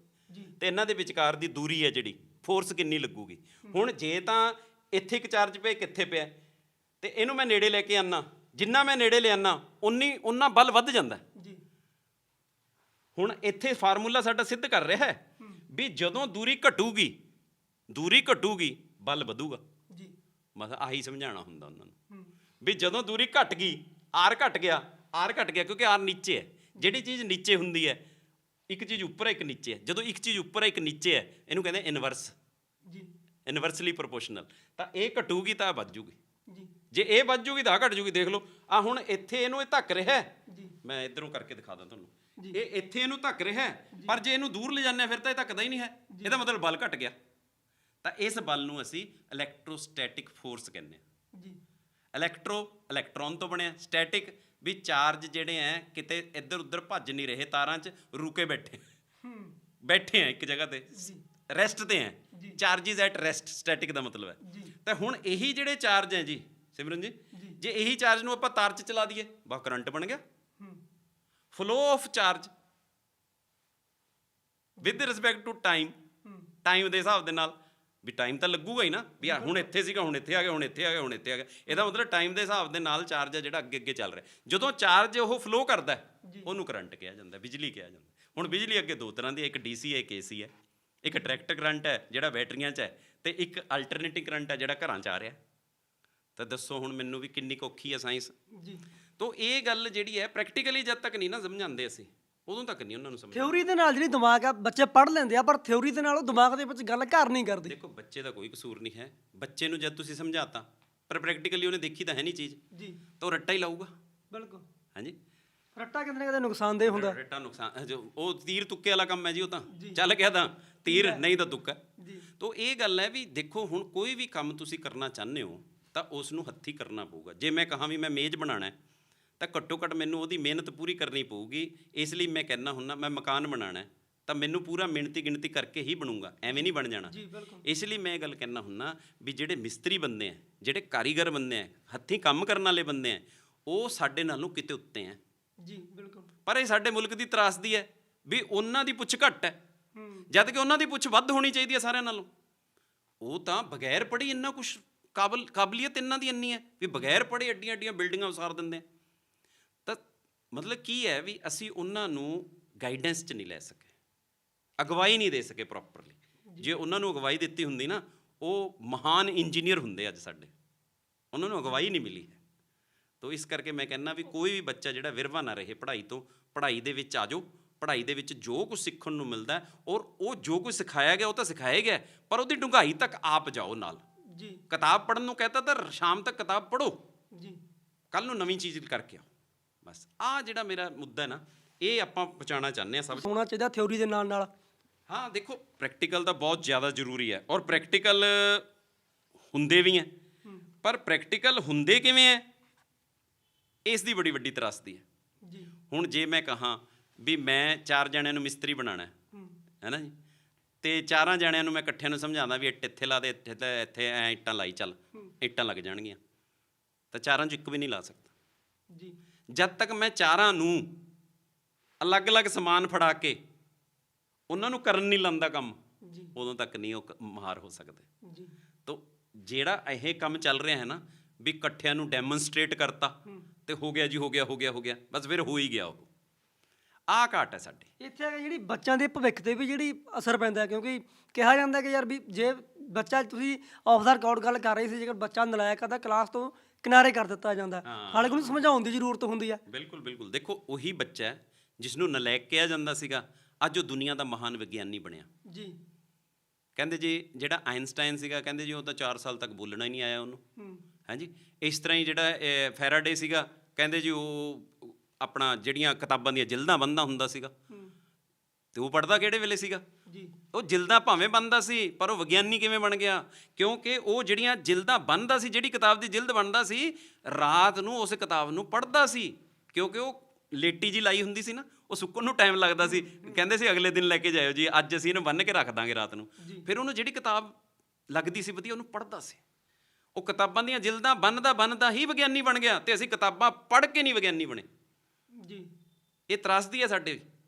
Speaker 1: ਤੇ ਇਹਨਾਂ ਦੇ ਵਿਚਕਾਰ ਦੀ ਦੂਰੀ ਹੈ ਜਿਹੜੀ, ਫੋਰਸ ਕਿੰਨੀ ਲੱਗੂਗੀ। ਹੁਣ ਜੇ ਤਾਂ ਇੱਥੇ ਇੱਕ ਚਾਰਜ ਪਿਆ ਕਿੱਥੇ ਪਿਆ, ਤੇ ਇਹਨੂੰ ਮੈਂ ਨੇੜੇ ਲੈ ਕੇ ਆਨਾ, ਜਿੰਨਾ ਮੈਂ ਨੇੜੇ ਲਿਆਨਾ ਉਨਾ ਬਲ ਵੱਧ ਜਾਂਦਾ। ਹੁਣ ਇੱਥੇ ਫਾਰਮੂਲਾ ਸਾਡਾ ਸਿੱਧ ਕਰ ਰਿਹਾ ਹੈ ਵੀ ਜਦੋਂ ਦੂਰੀ ਘਟੂਗੀ ਬਲ ਵਧੂਗਾ। ਬਸ ਆਹੀ ਸਮਝਾਉਣਾ ਹੁੰਦਾ ਉਹਨਾਂ ਨੂੰ ਵੀ ਜਦੋਂ ਦੂਰੀ ਘਟ ਗਈ, ਆਰ ਘਟ ਗਿਆ, ਕਿਉਂਕਿ ਆਰ ਨੀਚੇ ਹੈ। ਜਿਹੜੀ ਚੀਜ਼ ਨੀਚੇ ਹੁੰਦੀ ਹੈ, ਇੱਕ ਚੀਜ਼ ਉੱਪਰ ਹੈ ਇੱਕ ਨੀਚੇ ਹੈ। ਜਦੋਂ ਇੱਕ ਚੀਜ਼ ਉੱਪਰ ਹੈ ਇੱਕ ਨੀਚੇ ਹੈ, ਇਹਨੂੰ ਕਹਿੰਦੇ ਇਨਵਰਸ, ਇਨਵਰਸਲੀ ਪ੍ਰੋਪੋਰਸ਼ਨਲ। ਤਾਂ ਇਹ ਘਟੂਗੀ ਤਾਂ ਵੱਧ ਜੂਗੀ, ਜੇ ਇਹ ਵੱਧ ਜੂਗੀ ਤਾਂ ਘਟ ਜੂਗੀ। ਦੇਖ ਲਓ ਆ ਹੁਣ ਇੱਥੇ ਇਹਨੂੰ ਇਹ ਧੱਕ ਰਿਹਾ, ਮੈਂ ਇੱਧਰੋਂ ਕਰਕੇ ਦਿਖਾ ਦਾਂ ਤੁਹਾਨੂੰ। ਇਹ ਇੱਥੇ ਇਹਨੂੰ ਧੱਕ ਰਿਹਾ, ਪਰ ਜੇ ਇਹਨੂੰ ਦੂਰ ਲੈ ਜਾਂਦੇ ਫਿਰ ਤਾਂ ਇਹ ਧੱਕਦਾ ਹੀ ਨਹੀਂ ਹੈ। ਇਹਦਾ ਮਤਲਬ ਬਲ ਘਟ ਗਿਆ। ਤਾਂ ਇਸ ਬਲ ਨੂੰ ਅਸੀਂ ਇਲੈਕਟ੍ਰੋਸਟੈਟਿਕ ਫੋਰਸ ਕਹਿੰਦੇ ਹਾਂ। ਇਲੈਕਟ੍ਰੋਨ ਤੋਂ ਬਣਿਆ, ਸਟੈਟਿਕ ਵੀ ਚਾਰਜ ਜਿਹੜੇ ਆ ਕਿਤੇ ਇੱਧਰ ਉੱਧਰ ਭੱਜ ਨਹੀਂ ਰਹੇ, ਤਾਰਾਂ 'ਚ ਰੁਕੇ ਬੈਠੇ ਆ ਇੱਕ ਜਗ੍ਹਾ ਤੇ, ਰੈਸਟ ਤੇ ਆ। ਚਾਰਜਿਸ ਐਟ ਰੈਸਟ, ਸਟੈਟਿਕ ਦਾ ਮਤਲਬ ਹੈ। ਤਾਂ ਹੁਣ ਇਹੀ ਜਿਹੜੇ ਚਾਰਜ ਹੈ ਜੀ ਸਿਮਰਨ ਜੀ, ਜੇ ਇਹੀ ਚਾਰਜ ਨੂੰ ਆਪਾਂ ਤਾਰ 'ਚ ਚਲਾ ਦਈਏ, ਬਸ ਕਰੰਟ ਬਣ ਗਿਆ। Flow of charge, with respect to time, time ਦੇ ਹਿਸਾਬ ਦੇ ਨਾਲ ਵੀ ਟਾਈਮ ਤਾਂ ਲੱਗੂਗਾ ਹੀ ਨਾ ਵੀ ਆਹ ਹੁਣ ਇੱਥੇ ਸੀਗਾ, ਹੁਣ ਇੱਥੇ ਆ ਗਿਆ, ਹੁਣ ਇੱਥੇ ਆ ਗਿਆ, ਹੁਣ ਇੱਥੇ ਆ ਗਿਆ। ਇਹਦਾ ਮਤਲਬ ਟਾਈਮ ਦੇ ਹਿਸਾਬ ਦੇ ਨਾਲ ਚਾਰਜ ਹੈ ਜਿਹੜਾ ਅੱਗੇ ਅੱਗੇ ਚੱਲ ਰਿਹਾ। ਜਦੋਂ ਚਾਰਜ ਉਹ ਫਲੋ ਕਰਦਾ ਉਹਨੂੰ ਕਰੰਟ ਕਿਹਾ ਜਾਂਦਾ, ਬਿਜਲੀ ਕਿਹਾ ਜਾਂਦਾ। ਹੁਣ ਬਿਜਲੀ ਅੱਗੇ ਦੋ ਤਰ੍ਹਾਂ ਦੀ, ਇੱਕ DC ਹੈ, ਇੱਕ AC ਹੈ। ਇੱਕ ਡਾਇਰੈਕਟ ਕਰੰਟ ਹੈ ਜਿਹੜਾ ਬੈਟਰੀਆਂ 'ਚ ਹੈ, ਤੇ ਇੱਕ ਅਲਟਰਨੇਟਿਵ ਕਰੰਟ ਹੈ ਜਿਹੜਾ ਘਰਾਂ 'ਚ ਆ ਰਿਹਾ। ਤਾਂ ਦੱਸੋ ਹੁਣ ਮੈਨੂੰ ਵੀ ਕਿੰਨੀ ਕੁ ਔਖੀ ਹੈ ਸਾਇੰਸ
Speaker 2: ਜੀ।
Speaker 1: ਤੋ ਇਹ ਗੱਲ ਜਿਹੜੀ ਹੈ ਪ੍ਰੈਕਟੀਕਲੀ ਜਦ ਤੱਕ ਨਹੀਂ ਨਾ ਸਮਝਾਉਂਦੇ ਅਸੀਂ, ਉਦੋਂ ਤੱਕ ਨਹੀਂ ਉਹਨਾਂ ਨੂੰ ਸਮਝ।
Speaker 2: ਥਿਉਰੀ ਦੇ ਨਾਲ ਜਿਹੜੀ ਦਿਮਾਗ ਆ ਬੱਚੇ ਪੜ੍ਹ ਲੈਂਦੇ ਆ, ਪਰ ਥਿਉਰੀ ਦੇ ਨਾਲ ਉਹ ਦਿਮਾਗ ਦੇ ਵਿੱਚ ਗੱਲ ਘਰ ਨਹੀਂ ਕਰਦੇ।
Speaker 1: ਦੇਖੋ ਬੱਚੇ ਦਾ ਕੋਈ ਕਸੂਰ ਨਹੀਂ ਹੈ, ਬੱਚੇ ਨੂੰ ਜਦ ਤੁਸੀਂ ਸਮਝਾਤਾ ਪਰ ਪ੍ਰੈਕਟੀਕਲੀ ਉਹਨੇ ਦੇਖੀ ਤਾਂ ਹੈ ਨਹੀਂ ਚੀਜ਼,
Speaker 2: ਜੀ,
Speaker 1: ਤਾਂ ਉਹ ਰੱਟਾ ਹੀ ਲਾਊਗਾ।
Speaker 2: ਬਿਲਕੁਲ।
Speaker 1: ਹਾਂਜੀ,
Speaker 2: ਰੱਟਾ ਕਿਤੇ ਨਾ ਕਿਤੇ ਨੁਕਸਾਨਦੇਹ ਹੁੰਦਾ।
Speaker 1: ਰੱਟਾ ਨੁਕਸਾਨ ਜੋ ਉਹ ਤੀਰ ਤੁੱਕੇ ਵਾਲਾ ਕੰਮ ਹੈ ਜੀ, ਉਹ ਤਾਂ ਚੱਲ ਗਿਆ ਤਾਂ ਤੀਰ, ਨਹੀਂ ਤਾਂ ਤੁੱਕਾ।
Speaker 2: ਜੀ।
Speaker 1: ਤੋ ਇਹ ਗੱਲ ਹੈ ਵੀ ਦੇਖੋ ਹੁਣ ਕੋਈ ਵੀ ਕੰਮ ਤੁਸੀਂ ਕਰਨਾ ਚਾਹੁੰਦੇ ਹੋ ਤਾਂ ਉਸ ਨੂੰ ਹੱਥੀਂ ਕਰਨਾ ਪਊਗਾ। ਜੇ ਮੈਂ ਕਹਾਂ ਵੀ ਮੈਂ ਮੇਜ਼ ਬਣਾਉਣਾ ਹੈ ਤਾਂ ਘੱਟੋ ਘੱਟ ਮੈਨੂੰ ਉਹਦੀ ਮਿਹਨਤ ਪੂਰੀ ਕਰਨੀ ਪਊਗੀ। ਇਸ ਲਈ ਮੈਂ ਕਹਿੰਦਾ ਹੁੰਦਾ ਮੈਂ ਮਕਾਨ ਬਣਾਉਣਾ ਹੈ ਤਾਂ ਮੈਨੂੰ ਪੂਰਾ ਮਿਹਨਤੀ ਗਿਣਤੀ ਕਰਕੇ ਹੀ ਬਣੂਗਾ, ਐਵੇਂ ਨਹੀਂ ਬਣ ਜਾਣਾ।
Speaker 2: ਜੀ, ਬਿਲਕੁਲ।
Speaker 1: ਇਸ ਲਈ ਮੈਂ ਇਹ ਗੱਲ ਕਹਿੰਦਾ ਹੁੰਦਾ ਵੀ ਜਿਹੜੇ ਮਿਸਤਰੀ ਬੰਦੇ ਆ, ਜਿਹੜੇ ਕਾਰੀਗਰ ਬੰਦੇ ਆ, ਹੱਥੀਂ ਕੰਮ ਕਰਨ ਵਾਲੇ ਬੰਦੇ ਆ, ਉਹ ਸਾਡੇ ਨਾਲੋਂ ਕਿਤੇ ਉੱਤੇ ਆ।
Speaker 2: ਜੀ, ਬਿਲਕੁਲ।
Speaker 1: ਪਰ ਇਹ ਸਾਡੇ ਮੁਲਕ ਦੀ ਤਰਾਸਦੀ ਹੈ ਵੀ ਉਹਨਾਂ ਦੀ ਪੁੱਛ ਘੱਟ ਹੈ, ਜਦ ਕਿ ਉਹਨਾਂ ਦੀ ਪੁੱਛ ਵੱਧ ਹੋਣੀ ਚਾਹੀਦੀ ਹੈ ਸਾਰਿਆਂ ਨਾਲੋਂ। ਉਹ ਤਾਂ ਬਗੈਰ ਪੜ੍ਹੇ ਇੰਨਾ ਕੁਛ ਕਾਬਲੀਅਤ ਇਹਨਾਂ ਦੀ ਇੰਨੀ ਹੈ ਵੀ ਬਗੈਰ ਪੜ੍ਹੇ ਐਡੀਆਂ ਐਡੀਆਂ ਬਿਲਡਿੰਗਾਂ ਉਸਾਰ ਦਿੰਦੇ ਆ। ਤਾਂ ਮਤਲਬ ਕੀ ਹੈ ਵੀ ਅਸੀਂ ਉਹਨਾਂ ਨੂੰ ਗਾਈਡੈਂਸ 'ਚ ਨਹੀਂ ਲੈ ਸਕੇ, ਅਗਵਾਈ ਨਹੀਂ ਦੇ ਸਕੇ ਪ੍ਰੋਪਰਲੀ। ਜੇ ਉਹਨਾਂ ਨੂੰ ਅਗਵਾਈ ਦਿੱਤੀ ਹੁੰਦੀ ਨਾ, ਉਹ ਮਹਾਨ ਇੰਜੀਨੀਅਰ ਹੁੰਦੇ ਅੱਜ ਸਾਡੇ, ਉਹਨਾਂ ਨੂੰ ਅਗਵਾਈ ਨਹੀਂ ਮਿਲੀ ਹੈ। ਤੋ ਇਸ ਕਰਕੇ ਮੈਂ ਕਹਿੰਦਾ ਵੀ ਕੋਈ ਵੀ ਬੱਚਾ ਜਿਹੜਾ ਵਿਰਵਾ ਨਾ ਰਹੇ ਪੜ੍ਹਾਈ ਤੋਂ, ਪੜ੍ਹਾਈ ਦੇ ਵਿੱਚ ਆ ਜਾਓ। ਪੜ੍ਹਾਈ ਦੇ ਵਿੱਚ ਜੋ ਕੁਝ ਸਿੱਖਣ ਨੂੰ ਮਿਲਦਾ ਔਰ ਉਹ ਜੋ ਕੁਝ ਸਿਖਾਇਆ ਗਿਆ ਉਹ ਤਾਂ ਸਿਖਾਇਆ ਗਿਆ, ਪਰ ਉਹਦੀ ਡੂੰਘਾਈ ਤੱਕ ਆਪ ਜਾਓ ਨਾਲ।
Speaker 2: ਜੀ।
Speaker 1: ਕਿਤਾਬ ਪੜ੍ਹਨ ਨੂੰ ਕਹਤਾ ਤਾਂ ਸ਼ਾਮ ਤੱਕ ਕਿਤਾਬ ਪੜ੍ਹੋ,
Speaker 2: ਜੀ,
Speaker 1: ਕੱਲ ਨੂੰ ਨਵੀਂ ਚੀਜ਼ ਕਰਕੇ ਆਓ। ਬਸ ਆਹ ਜਿਹੜਾ ਮੇਰਾ ਮੁੱਦਾ ਹੈ ਨਾ, ਇਹ ਆਪਾਂ ਪਹੁੰਚਾਉਣਾ ਚਾਹੁੰਦੇ ਹਾਂ ਸਭ।
Speaker 2: ਹੋਣਾ ਚਾਹੀਦਾ ਥਿਉਰੀ ਦੇ ਨਾਲ ਨਾਲ।
Speaker 1: ਹਾਂ ਦੇਖੋ ਪ੍ਰੈਕਟੀਕਲ ਤਾਂ ਬਹੁਤ ਜ਼ਿਆਦਾ ਜ਼ਰੂਰੀ ਹੈ ਔਰ ਪ੍ਰੈਕਟੀਕਲ ਹੁੰਦੇ ਵੀ ਹੈ, ਪਰ ਪ੍ਰੈਕਟੀਕਲ ਹੁੰਦੇ ਕਿਵੇਂ ਹੈ ਇਸ ਦੀ ਬੜੀ ਵੱਡੀ ਤਰਾਸਦੀ ਹੈ।
Speaker 2: ਜੀ।
Speaker 1: ਹੁਣ ਜੇ ਮੈਂ ਕਹਾਂ ਵੀ ਮੈਂ 4 ਜਣਿਆਂ ਨੂੰ ਮਿਸਤਰੀ ਬਣਾਉਣਾ ਹੈ ਨਾ ਜੀ, ਤੇ 4 ਜਣਿਆਂ ਨੂੰ ਮੈਂ ਇਕੱਠਿਆਂ ਨੂੰ ਸਮਝਾਉਂਦਾ ਵੀ ਇੱਟ ਇੱਥੇ ਲਾ ਦੇ, ਇੱਥੇ ਤਾਂ ਇੱਥੇ ਐਂ ਇੱਟਾਂ ਲਾਈ ਚੱਲ, ਇੱਟਾਂ ਲੱਗ ਜਾਣਗੀਆਂ, ਤਾਂ 4 'ਚ ਇੱਕ ਵੀ ਨਹੀਂ ਲਾ ਸਕਦਾ।
Speaker 2: ਜੀ।
Speaker 1: ਜਦ ਤੱਕ ਮੈਂ 4 ਨੂੰ ਅਲੱਗ-ਅਲੱਗ ਸਮਾਨ ਫੜਾ ਕੇ ਉਹਨਾਂ ਨੂੰ ਕਰਨ ਨਹੀਂ ਲਾਉਂਦਾ ਕੰਮ,
Speaker 2: ਜੀ,
Speaker 1: ਉਦੋਂ ਤੱਕ ਨਹੀਂ ਉਹ ਮਾਹਰ ਹੋ ਸਕਦੇ।
Speaker 2: ਜੀ।
Speaker 1: ਤਾਂ ਜਿਹੜਾ ਇਹ ਕੰਮ ਚੱਲ ਰਿਹਾ ਹੈ ਨਾ ਵੀ ਇਕੱਠਿਆਂ ਨੂੰ ਡੈਮੋਨਸਟ੍ਰੇਟ ਕਰਤਾ ਤੇ ਹੋ ਗਿਆ ਜੀ, ਹੋ ਗਿਆ ਹੋ ਗਿਆ ਹੋ ਗਿਆ, ਬਸ ਫਿਰ ਹੋ ਹੀ ਗਿਆ। ਉਹ ਆਹ ਘਾਟ ਹੈ ਸਾਡੀ।
Speaker 2: ਇੱਥੇ ਆ ਕੇ ਜਿਹੜੀ ਬੱਚਿਆਂ ਦੇ ਭਵਿੱਖ ਤੇ ਵੀ ਜਿਹੜੀ ਅਸਰ ਪੈਂਦਾ, ਕਿਉਂਕਿ ਕਿਹਾ ਜਾਂਦਾ ਕਿ ਯਾਰ ਵੀ ਜੇ ਬੱਚਾ, ਤੁਸੀਂ ਆਫ ਦਾ ਰਿਕਾਰਡ ਗੱਲ ਕਰ ਰਹੇ ਸੀ, ਜੇਕਰ ਬੱਚਾ ਨਲਾਇਕ ਆ ਤਾਂ ਕਲਾਸ ਤੋਂ ਕਿਨਾਰੇ ਕਰ ਦਿੱਤਾ ਜਾਂਦਾ, ਹਾਲਾਂਕਿ ਉਹਨੂੰ ਸਮਝਾਉਣ ਦੀ ਜ਼ਰੂਰਤ ਹੁੰਦੀ ਹੈ।
Speaker 1: ਬਿਲਕੁਲ ਬਿਲਕੁਲ। ਦੇਖੋ ਉਹੀ ਬੱਚਾ ਹੈ ਜਿਸ ਨੂੰ ਨਲਾਇਕ ਕਿਹਾ ਜਾਂਦਾ ਸੀਗਾ, ਅੱਜ ਉਹ ਦੁਨੀਆ ਦਾ ਮਹਾਨ ਵਿਗਿਆਨੀ ਬਣਿਆ।
Speaker 2: ਜੀ।
Speaker 1: ਕਹਿੰਦੇ ਜੀ ਜਿਹੜਾ ਆਇਨਸਟਾਈਨ ਸੀਗਾ, ਕਹਿੰਦੇ ਜੀ ਉਹ ਤਾਂ 4 ਸਾਲ ਤੱਕ ਬੋਲਣਾ ਹੀ ਨਹੀਂ ਆਇਆ ਉਹਨੂੰ। ਹਾਂਜੀ, ਇਸ ਤਰ੍ਹਾਂ ਹੀ ਜਿਹੜਾ ਫੈਰਾਡੇ ਸੀਗਾ, ਕਹਿੰਦੇ ਜੀ ਉਹ ਆਪਣਾ ਜਿਹੜੀਆਂ ਕਿਤਾਬਾਂ ਦੀਆਂ ਜਿਲਦਾਂ ਬੰਨ੍ਹਦਾ ਹੁੰਦਾ ਸੀਗਾ, ਤੇ ਉਹ ਪੜ੍ਹਦਾ ਕਿਹੜੇ ਵੇਲੇ ਸੀਗਾ?
Speaker 2: ਜੀ।
Speaker 1: ਉਹ ਜਿਲਦਾਂ ਭਾਵੇਂ ਬੰਨ੍ਹਦਾ ਸੀ, ਪਰ ਉਹ ਵਿਗਿਆਨੀ ਕਿਵੇਂ ਬਣ ਗਿਆ? ਕਿਉਂਕਿ ਉਹ ਜਿਹੜੀਆਂ ਜਿਲਦਾਂ ਬੰਨ੍ਹਦਾ ਸੀ, ਜਿਹੜੀ ਕਿਤਾਬ ਦੀ ਜਿਲਦ ਬਣਦਾ ਸੀ, ਰਾਤ ਨੂੰ ਉਸ ਕਿਤਾਬ ਨੂੰ ਪੜ੍ਹਦਾ ਸੀ, ਕਿਉਂਕਿ ਉਹ ਲੇਟੀ ਜੀ ਲਾਈ ਹੁੰਦੀ ਸੀ ਨਾ, ਉਹ ਸੁੱਕਣ ਨੂੰ ਟਾਈਮ ਲੱਗਦਾ ਸੀ। ਕਹਿੰਦੇ ਸੀ ਅਗਲੇ ਦਿਨ ਲੈ ਕੇ ਜਾਇਓ ਜੀ, ਅੱਜ ਅਸੀਂ ਇਹਨੂੰ ਬੰਨ੍ਹ ਕੇ ਰੱਖ ਦਾਂਗੇ ਰਾਤ ਨੂੰ। ਫਿਰ ਉਹਨੂੰ ਜਿਹੜੀ ਕਿਤਾਬ ਲੱਗਦੀ ਸੀ ਵਧੀਆ, ਉਹਨੂੰ ਪੜ੍ਹਦਾ ਸੀ। ਉਹ ਕਿਤਾਬਾਂ ਦੀਆਂ ਜਿਲਦਾਂ ਬੰਨ੍ਹਦਾ ਹੀ ਵਿਗਿਆਨੀ ਬਣ ਗਿਆ, ਤੇ ਅਸੀਂ ਕਿਤਾਬਾਂ ਪੜ੍ਹ ਕੇ ਨਹੀਂ ਵਿਗਿਆਨੀ ਬਣੇ।
Speaker 2: ਜੀ।
Speaker 1: ਇਹ ਤਰਾਸਦੀ ਹੈ ਸਾਡੇ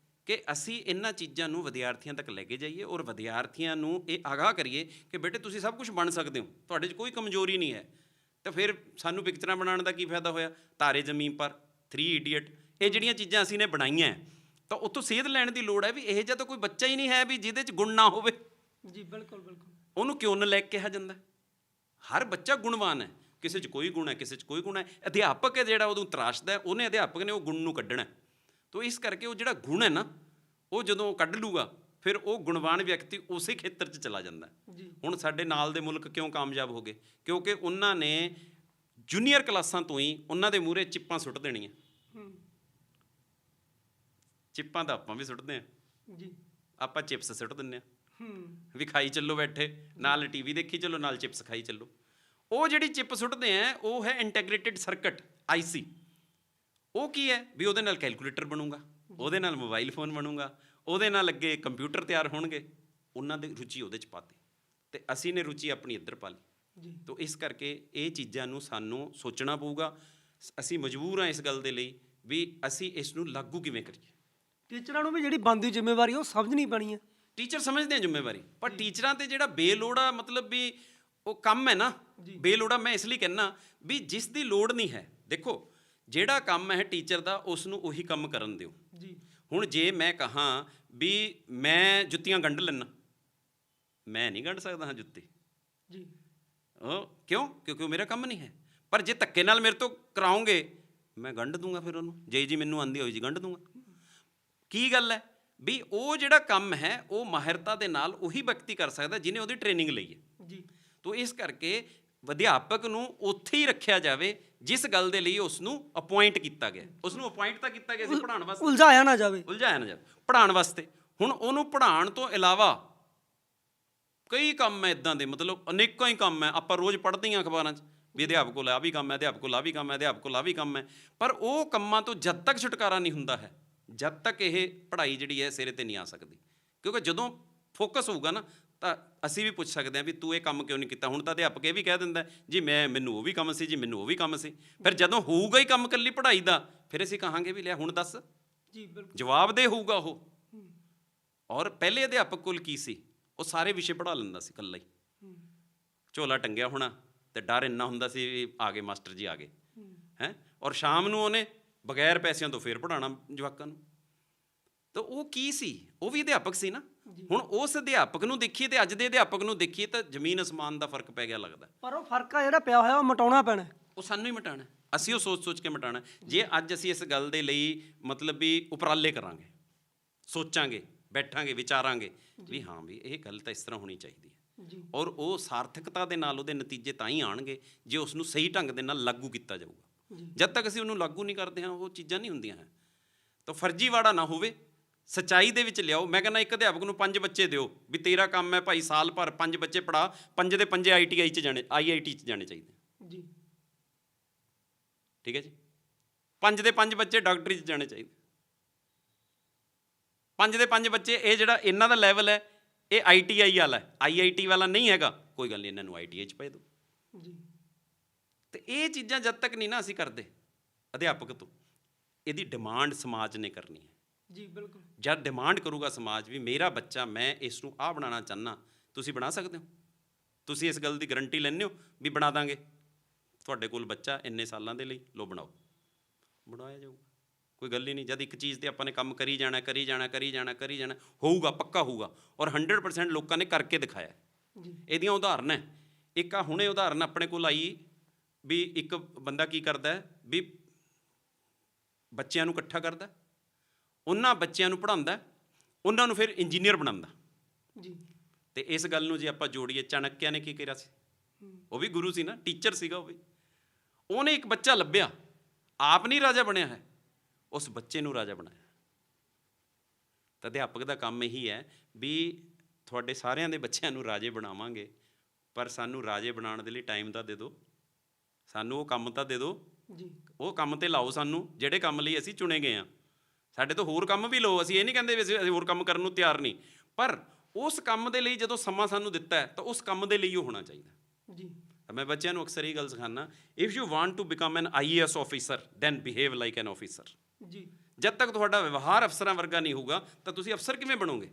Speaker 1: ਕਿ ਅਸੀਂ ਇਹਨਾਂ ਚੀਜ਼ਾਂ ਨੂੰ ਵਿਦਿਆਰਥੀਆਂ ਤੱਕ ਲੈ ਕੇ ਜਾਈਏ ਔਰ ਵਿਦਿਆਰਥੀਆਂ ਨੂੰ ਇਹ ਆਗਾਹ ਕਰੀਏ ਕਿ ਬੇਟੇ ਤੁਸੀਂ ਸਭ ਕੁਝ ਬਣ ਸਕਦੇ ਹੋ, ਤੁਹਾਡੇ 'ਚ ਕੋਈ ਕਮਜ਼ੋਰੀ ਨਹੀਂ ਹੈ। ਤਾਂ ਫਿਰ ਸਾਨੂੰ ਪਿਕਚਰਾਂ ਬਣਾਉਣ ਦਾ ਕੀ ਫਾਇਦਾ ਹੋਇਆ? ਤਾਰੇ ਜ਼ਮੀਨ ਪਰ, 3 ਇਡੀਅਟ, ਇਹ ਜਿਹੜੀਆਂ ਚੀਜ਼ਾਂ ਅਸੀਂ ਨੇ ਬਣਾਈਆਂ, ਤਾਂ ਉੱਥੋਂ ਸੇਧ ਲੈਣ ਦੀ ਲੋੜ ਹੈ ਵੀ ਇਹ ਜਿਹਾ ਤਾਂ ਕੋਈ ਬੱਚਾ ਹੀ ਨਹੀਂ ਹੈ ਵੀ ਜਿਹਦੇ 'ਚ ਗੁਣ ਨਾ ਹੋਵੇ।
Speaker 2: ਜੀ, ਬਿਲਕੁਲ ਬਿਲਕੁਲ।
Speaker 1: ਉਹਨੂੰ ਕਿਉਂ ਨਲਾਇਕ ਕਿਹਾ ਜਾਂਦਾ? ਹਰ ਬੱਚਾ ਗੁਣਵਾਨ ਹੈ, ਕਿਸੇ 'ਚ ਕੋਈ ਗੁਣ ਹੈ, ਕਿਸੇ 'ਚ ਕੋਈ ਗੁਣ ਹੈ। ਅਧਿਆਪਕ ਹੈ ਜਿਹੜਾ ਉਹਨੂੰ ਤਰਾਸ਼ਦਾ, ਉਹਨੇ ਅਧਿਆਪਕ ਨੇ ਉਹ ਗੁਣ ਨੂੰ ਕੱਢਣਾ। ਤੋ ਇਸ ਕਰਕੇ ਉਹ ਜਿਹੜਾ ਗੁਣ ਹੈ ਨਾ, ਉਹ ਜਦੋਂ ਕੱਢ ਲੂਗਾ ਫਿਰ ਉਹ ਗੁਣਵਾਨ ਵਿਅਕਤੀ ਉਸੇ ਖੇਤਰ 'ਚ ਚਲਾ ਜਾਂਦਾ। ਹੁਣ ਸਾਡੇ ਨਾਲ ਦੇ ਮੁਲਕ ਕਿਉਂ ਕਾਮਯਾਬ ਹੋ ਗਏ? ਕਿਉਂਕਿ ਉਹਨਾਂ ਨੇ ਜੂਨੀਅਰ ਕਲਾਸਾਂ ਤੋਂ ਹੀ ਉਹਨਾਂ ਦੇ ਮੂਹਰੇ ਚਿੱਪਾਂ ਸੁੱਟ ਦੇਣੀਆਂ। ਚਿੱਪਾਂ ਤਾਂ ਆਪਾਂ ਵੀ ਸੁੱਟਦੇ ਹਾਂ ਜੀ, ਆਪਾਂ ਚਿਪਸ ਸੁੱਟ ਦਿੰਦੇ ਹਾਂ ਵੀ ਖਾਈ ਚੱਲੋ ਬੈਠੇ, ਨਾਲ TV ਦੇਖੀ ਚੱਲੋ, ਨਾਲ ਚਿਪਸ ਖਾਈ ਚੱਲੋ। ਉਹ ਜਿਹੜੀ ਚਿੱਪ ਸੁੱਟਦੇ ਆ ਉਹ ਹੈ ਇੰਟੈਗਰੇਟਿਡ ਸਰਕਟ, IC। ਉਹ ਕੀ ਹੈ ਵੀ ਉਹਦੇ ਨਾਲ ਕੈਲਕੂਲੇਟਰ ਬਣੂਗਾ, ਉਹਦੇ ਨਾਲ ਮੋਬਾਈਲ ਫੋਨ ਬਣੂਗਾ, ਉਹਦੇ ਨਾਲ ਅੱਗੇ ਕੰਪਿਊਟਰ ਤਿਆਰ ਹੋਣਗੇ। ਉਹਨਾਂ ਦੀ ਰੁਚੀ ਉਹਦੇ 'ਚ ਪਾਤੀ ਤੇ ਅਸੀਂ ਨੇ ਰੁਚੀ ਆਪਣੀ ਇੱਧਰ ਪਾ ਲਈ। ਤੋ ਇਸ ਕਰਕੇ ਇਹ ਚੀਜ਼ਾਂ ਨੂੰ ਸਾਨੂੰ ਸੋਚਣਾ ਪਊਗਾ। ਅਸੀਂ ਮਜਬੂਰ ਹਾਂ ਇਸ ਗੱਲ ਦੇ ਲਈ ਵੀ ਅਸੀਂ ਇਸ ਨੂੰ ਲਾਗੂ ਕਿਵੇਂ ਕਰੀਏ।
Speaker 2: ਟੀਚਰਾਂ ਨੂੰ ਵੀ ਜਿਹੜੀ ਬਣਦੀ ਜ਼ਿੰਮੇਵਾਰੀ ਉਹ ਸਮਝਣੀ ਪੈਣੀ ਹੈ,
Speaker 1: ਟੀਚਰ ਸਮਝਦੇ ਆ ਜ਼ਿੰਮੇਵਾਰੀ, ਪਰ ਟੀਚਰਾਂ ਤੇ ਜਿਹੜਾ ਬੇਲੋੜ ਆ ਮਤਲਬ ਵੀ ਉਹ ਕੰਮ ਹੈ ਨਾ, ਬੇਲੋੜਾ ਮੈਂ ਇਸ ਲਈ ਕਹਿੰਦਾ ਵੀ ਜਿਸ ਦੀ ਲੋੜ ਨਹੀਂ ਹੈ। ਦੇਖੋ ਜਿਹੜਾ ਕੰਮ ਹੈ ਟੀਚਰ ਦਾ ਉਸ ਨੂੰ ਉਹੀ ਕੰਮ ਕਰਨ ਦਿਓ ਜੀ। ਹੁਣ ਜੇ ਮੈਂ ਕਹਾਂ ਵੀ ਮੈਂ ਜੁੱਤੀਆਂ ਗੰਢ ਲੈਣਾ, ਮੈਂ ਨਹੀਂ ਗੰਢ ਸਕਦਾ ਹਾਂ ਜੁੱਤੀ ਜੀ। ਉਹ ਕਿਉਂ? ਕਿਉਂਕਿ ਉਹ ਮੇਰਾ ਕੰਮ ਨਹੀਂ ਹੈ। ਪਰ ਜੇ ਧੱਕੇ ਨਾਲ ਮੇਰੇ ਤੋਂ ਕਰਾਓਗੇ ਮੈਂ ਗੰਢ ਦੂੰਗਾ, ਫਿਰ ਉਹਨੂੰ ਜੀ ਮੈਨੂੰ ਆਉਂਦੀ ਹੋਈ ਜੀ ਗੰਢ ਦੂੰਗਾ। ਕੀ ਗੱਲ ਹੈ ਵੀ ਉਹ ਜਿਹੜਾ ਕੰਮ ਹੈ ਉਹ ਮਾਹਿਰਤਾ ਦੇ ਨਾਲ ਉਹੀ ਵਿਅਕਤੀ ਕਰ ਸਕਦਾ ਜਿਹਨੇ ਉਹਦੀ ਟ੍ਰੇਨਿੰਗ ਲਈ ਹੈ ਜੀ। ਤੋ ਇਸ ਕਰਕੇ ਅਧਿਆਪਕ ਨੂੰ ਉੱਥੇ ਹੀ ਰੱਖਿਆ ਜਾਵੇ ਜਿਸ ਗੱਲ ਦੇ ਲਈ ਉਸ ਨੂੰ ਅਪੁਆਇੰਟ ਕੀਤਾ ਗਿਆ। ਉਸ ਨੂੰ ਅਪੁਆਇੰਟ ਤਾਂ ਕੀਤਾ ਗਿਆ ਸੀ ਪੜ੍ਹਾਉਣ ਵਾਸਤੇ,
Speaker 2: ਉਲਝਾਇਆ ਨਾ ਜਾਵੇ
Speaker 1: ਪੜ੍ਹਾਉਣ ਵਾਸਤੇ। ਹੁਣ ਉਹਨੂੰ ਪੜ੍ਹਾਉਣ ਤੋਂ ਇਲਾਵਾ ਕਈ ਕੰਮ ਹੈ ਇੱਦਾਂ ਦੇ, ਮਤਲਬ ਅਨੇਕਾਂ ਹੀ ਕੰਮ ਹੈ। ਆਪਾਂ ਰੋਜ਼ ਪੜ੍ਹਦੇ ਹਾਂ ਅਖਬਾਰਾਂ 'ਚ ਵੀ ਅਧਿਆਪਕ ਕੋਲ ਆਹ ਵੀ ਕੰਮ ਹੈ, ਅਧਿਆਪਕ ਕੋਲ ਆਹ ਵੀ ਕੰਮ ਹੈ, ਅਧਿਆਪਕ ਕੋਲ ਆਹ ਵੀ ਕੰਮ ਹੈ। ਪਰ ਉਹ ਕੰਮਾਂ ਤੋਂ ਜਦ ਤੱਕ ਛੁਟਕਾਰਾ ਨਹੀਂ ਹੁੰਦਾ ਹੈ, ਜਦ ਤੱਕ ਇਹ ਪੜ੍ਹਾਈ ਜਿਹੜੀ ਹੈ ਸਿਰੇ 'ਤੇ ਨਹੀਂ ਆ ਸਕਦੀ। ਕਿਉਂਕਿ ਜਦੋਂ ਫੋਕਸ ਹੋਊਗਾ ਨਾ ਤਾਂ ਅਸੀਂ ਵੀ ਪੁੱਛ ਸਕਦੇ ਹਾਂ ਵੀ ਤੂੰ ਇਹ ਕੰਮ ਕਿਉਂ ਨਹੀਂ ਕੀਤਾ। ਹੁਣ ਤਾਂ ਅਧਿਆਪਕ ਇਹ ਵੀ ਕਹਿ ਦਿੰਦਾ ਜੀ ਮੈਨੂੰ ਉਹ ਵੀ ਕੰਮ ਸੀ ਜੀ, ਮੈਨੂੰ ਉਹ ਵੀ ਕੰਮ ਸੀ। ਫਿਰ ਜਦੋਂ ਹੋਊਗਾ ਹੀ ਕੰਮ ਇਕੱਲੀ ਪੜ੍ਹਾਈ ਦਾ, ਫਿਰ ਅਸੀਂ ਕਹਾਂਗੇ ਵੀ ਲਿਆ ਹੁਣ ਦੱਸ ਜੀ, ਬਿਲਕੁਲ ਜਵਾਬ ਦੇ ਹੋਊਗਾ ਉਹ। ਔਰ ਪਹਿਲੇ ਅਧਿਆਪਕ ਕੋਲ ਕੀ ਸੀ, ਉਹ ਸਾਰੇ ਵਿਸ਼ੇ ਪੜ੍ਹਾ ਲੈਂਦਾ ਸੀ ਇਕੱਲਾ ਹੀ, ਝੋਲਾ ਟੰਗਿਆ ਹੋਣਾ ਤੇ ਡਰ ਇੰਨਾ ਹੁੰਦਾ ਸੀ ਵੀ ਆ ਗਏ ਮਾਸਟਰ ਜੀ ਆ ਗਏ ਹੈਂ। ਔਰ ਸ਼ਾਮ ਨੂੰ ਉਹਨੇ ਬਗੈਰ ਪੈਸਿਆਂ ਤੋਂ ਫਿਰ ਪੜ੍ਹਾਉਣਾ ਜਵਾਕਾਂ ਨੂੰ। ਤਾਂ ਉਹ ਕੀ ਸੀ? ਉਹ ਵੀ ਅਧਿਆਪਕ ਸੀ ਨਾ। ਹੁਣ ਉਸ ਅਧਿਆਪਕ ਨੂੰ ਦੇਖੀਏ ਤੇ ਅੱਜ ਦੇ ਅਧਿਆਪਕ ਨੂੰ ਦੇਖੀਏ ਤਾਂ ਜ਼ਮੀਨ ਅਸਮਾਨ ਦਾ ਫਰਕ ਪੈ ਗਿਆ ਲੱਗਦਾ।
Speaker 2: ਪਰ ਉਹ ਫਰਕ ਆ ਜਿਹੜਾ ਪਿਆ ਹੋਇਆ ਉਹ ਮਿਟਾਉਣਾ ਪੈਣਾ, ਉਹ
Speaker 1: ਸਾਨੂੰ ਹੀ ਮਿਟਾਉਣਾ। ਅਸੀਂ ਉਹ ਸੋਚ ਕੇ ਮਿਟਾਉਣਾ। ਜੇ ਅੱਜ ਅਸੀਂ ਇਸ ਗੱਲ ਦੇ ਲਈ ਮਤਲਬ ਵੀ ਉਪਰਾਲੇ ਕਰਾਂਗੇ, ਸੋਚਾਂਗੇ, ਬੈਠਾਂਗੇ, ਵਿਚਾਰਾਂਗੇ ਵੀ ਹਾਂ ਵੀ ਇਹ ਗੱਲ ਤਾਂ ਇਸ ਤਰ੍ਹਾਂ ਹੋਣੀ ਚਾਹੀਦੀ ਹੈ, ਔਰ ਉਹ ਸਾਰਥਕਤਾ ਦੇ ਨਾਲ ਉਹਦੇ ਨਤੀਜੇ ਤਾਂ ਹੀ ਆਉਣਗੇ ਜੇ ਉਸ ਨੂੰ ਸਹੀ ਢੰਗ ਦੇ ਨਾਲ ਲਾਗੂ ਕੀਤਾ ਜਾਊਗਾ। ਜਦ ਤੱਕ ਅਸੀਂ ਉਹਨੂੰ ਲਾਗੂ ਨਹੀਂ ਕਰਦੇ ਹਾਂ ਉਹ ਚੀਜ਼ਾਂ ਨਹੀਂ ਹੁੰਦੀਆਂ ਹੈ। ਤਾਂ ਫਰਜ਼ੀਵਾੜਾ ਨਾ ਹੋਵੇ, ਸੱਚਾਈ ਦੇ ਵਿੱਚ ਲਿਆਓ। ਮੈਂ ਕਹਿੰਦਾ ਇੱਕ ਅਧਿਆਪਕ ਨੂੰ 5 ਬੱਚੇ ਦਿਓ ਵੀ ਤੇਰਾ ਕੰਮ ਹੈ ਭਾਈ ਸਾਲ ਭਰ 5 ਬੱਚੇ ਪੜ੍ਹਾ, 5 ਦੇ 5 IIT 'ਚ ਜਾਣੇ ਚਾਹੀਦੇ ਜੀ। ਠੀਕ ਹੈ ਜੀ। 5 ਦੇ 5 ਬੱਚੇ ਡਾਕਟਰੀ 'ਚ ਜਾਣੇ ਚਾਹੀਦੇ। 5 ਦੇ 5 ਬੱਚੇ ਇਹ ਜਿਹੜਾ ਇਹਨਾਂ ਦਾ ਲੈਵਲ ਹੈ ਇਹ ITI ਵਾਲਾ ਹੈ, IIT ਵਾਲਾ ਨਹੀਂ ਹੈਗਾ। ਕੋਈ ਗੱਲ ਨਹੀਂ, ਇਹਨਾਂ ਨੂੰ ITI 'ਚ ਪਾ ਦਿਓ ਜੀ। ਤੇ ਇਹ ਚੀਜ਼ਾਂ ਜਦ ਤੱਕ ਨਹੀਂ ਨਾ ਅਸੀਂ ਕਰਦੇ ਅਧਿਆਪਕ ਤੋਂ, ਇਹਦੀ ਡਿਮਾਂਡ ਸਮਾਜ ਨੇ ਕਰਨੀ ਹੈ ਜੀ। ਬਿਲਕੁਲ ਜਦ ਡਿਮਾਂਡ ਕਰੂਗਾ ਸਮਾਜ ਵੀ ਮੇਰਾ ਬੱਚਾ, ਮੈਂ ਇਸ ਨੂੰ ਆਹ ਬਣਾਉਣਾ ਚਾਹੁੰਦਾ, ਤੁਸੀਂ ਬਣਾ ਸਕਦੇ ਹੋ? ਤੁਸੀਂ ਇਸ ਗੱਲ ਦੀ ਗਰੰਟੀ ਲੈਂਦੇ ਹੋ ਵੀ ਬਣਾ ਦਾਂਗੇ ਤੁਹਾਡੇ ਕੋਲ ਬੱਚਾ ਇੰਨੇ ਸਾਲਾਂ ਦੇ ਲਈ, ਲਓ ਬਣਾਓ, ਬਣਾਇਆ ਜਾਊਗਾ। ਕੋਈ ਗੱਲ ਹੀ ਨਹੀਂ। ਜਦ ਇੱਕ ਚੀਜ਼ 'ਤੇ ਆਪਾਂ ਨੇ ਕੰਮ ਕਰੀ ਜਾਣਾ, ਹੋਊਗਾ, ਪੱਕਾ ਹੋਊਗਾ। ਔਰ 100% ਲੋਕਾਂ ਨੇ ਕਰਕੇ ਦਿਖਾਇਆ ਜੀ। ਇਹਦੀਆਂ ਉਦਾਹਰਨ ਹੈ। ਇੱਕ ਆ ਹੁਣੇ ਉਦਾਹਰਨ ਆਪਣੇ ਕੋਲ ਆਈ ਵੀ ਇੱਕ ਬੰਦਾ ਕੀ ਕਰਦਾ ਵੀ ਬੱਚਿਆਂ ਨੂੰ ਇਕੱਠਾ ਕਰਦਾ, ਉਹਨਾਂ ਬੱਚਿਆਂ ਨੂੰ ਪੜ੍ਹਾਉਂਦਾ, ਉਹਨਾਂ ਨੂੰ ਫਿਰ ਇੰਜੀਨੀਅਰ ਬਣਾਉਂਦਾ ਜੀ। ਤੇ ਇਸ ਗੱਲ ਨੂੰ ਜੇ ਆਪਾਂ ਜੋੜੀਏ, ਚਾਣਕਿਆ ਨੇ ਕੀ ਕਰਿਆ ਸੀ? ਉਹ ਵੀ ਗੁਰੂ ਸੀ ਨਾ, ਟੀਚਰ ਸੀਗਾ ਉਹ ਵੀ। ਉਹਨੇ ਇੱਕ ਬੱਚਾ ਲੱਭਿਆ, ਆਪ ਨਹੀਂ ਰਾਜਾ ਬਣਿਆ ਹੈ, ਉਸ ਬੱਚੇ ਨੂੰ ਰਾਜਾ ਬਣਾਇਆ। ਤਾਂ ਅਧਿਆਪਕ ਦਾ ਕੰਮ ਇਹੀ ਹੈ ਵੀ ਤੁਹਾਡੇ ਸਾਰਿਆਂ ਦੇ ਬੱਚਿਆਂ ਨੂੰ ਰਾਜੇ ਬਣਾਵਾਂਗੇ, ਪਰ ਸਾਨੂੰ ਰਾਜੇ ਬਣਾਉਣ ਦੇ ਲਈ ਟਾਈਮ ਤਾਂ ਦੇ ਦਿਓ, ਸਾਨੂੰ ਉਹ ਕੰਮ ਤਾਂ ਦੇ ਦਿਓ ਜੀ। ਉਹ ਕੰਮ 'ਤੇ ਲਾਓ ਸਾਨੂੰ ਜਿਹੜੇ ਕੰਮ ਲਈ ਅਸੀਂ ਚੁਣੇ ਗਏ ਹਾਂ। ਸਾਡੇ ਤੋਂ ਹੋਰ ਕੰਮ ਵੀ ਲਓ, ਅਸੀਂ ਇਹ ਨਹੀਂ ਕਹਿੰਦੇ ਵੀ ਅਸੀਂ ਹੋਰ ਕੰਮ ਕਰਨ ਨੂੰ ਤਿਆਰ ਨਹੀਂ, ਪਰ ਉਸ ਕੰਮ ਦੇ ਲਈ ਜਦੋਂ ਸਮਾਂ ਸਾਨੂੰ ਦਿੱਤਾ ਹੈ ਤਾਂ ਉਸ ਕੰਮ ਦੇ ਲਈ ਉਹ ਹੋਣਾ ਚਾਹੀਦਾ ਜੀ। ਮੈਂ ਬੱਚਿਆਂ ਨੂੰ ਅਕਸਰ ਇਹ ਗੱਲ ਸਿਖਾਉਂਦਾ, if you want to become an IAS officer then behave like an officer ਜੀ। ਜਦ ਤੱਕ ਤੁਹਾਡਾ ਵਿਵਹਾਰ ਅਫਸਰਾਂ ਵਰਗਾ ਨਹੀਂ ਹੋਊਗਾ ਤਾਂ ਤੁਸੀਂ ਅਫਸਰ ਕਿਵੇਂ ਬਣੋਗੇ?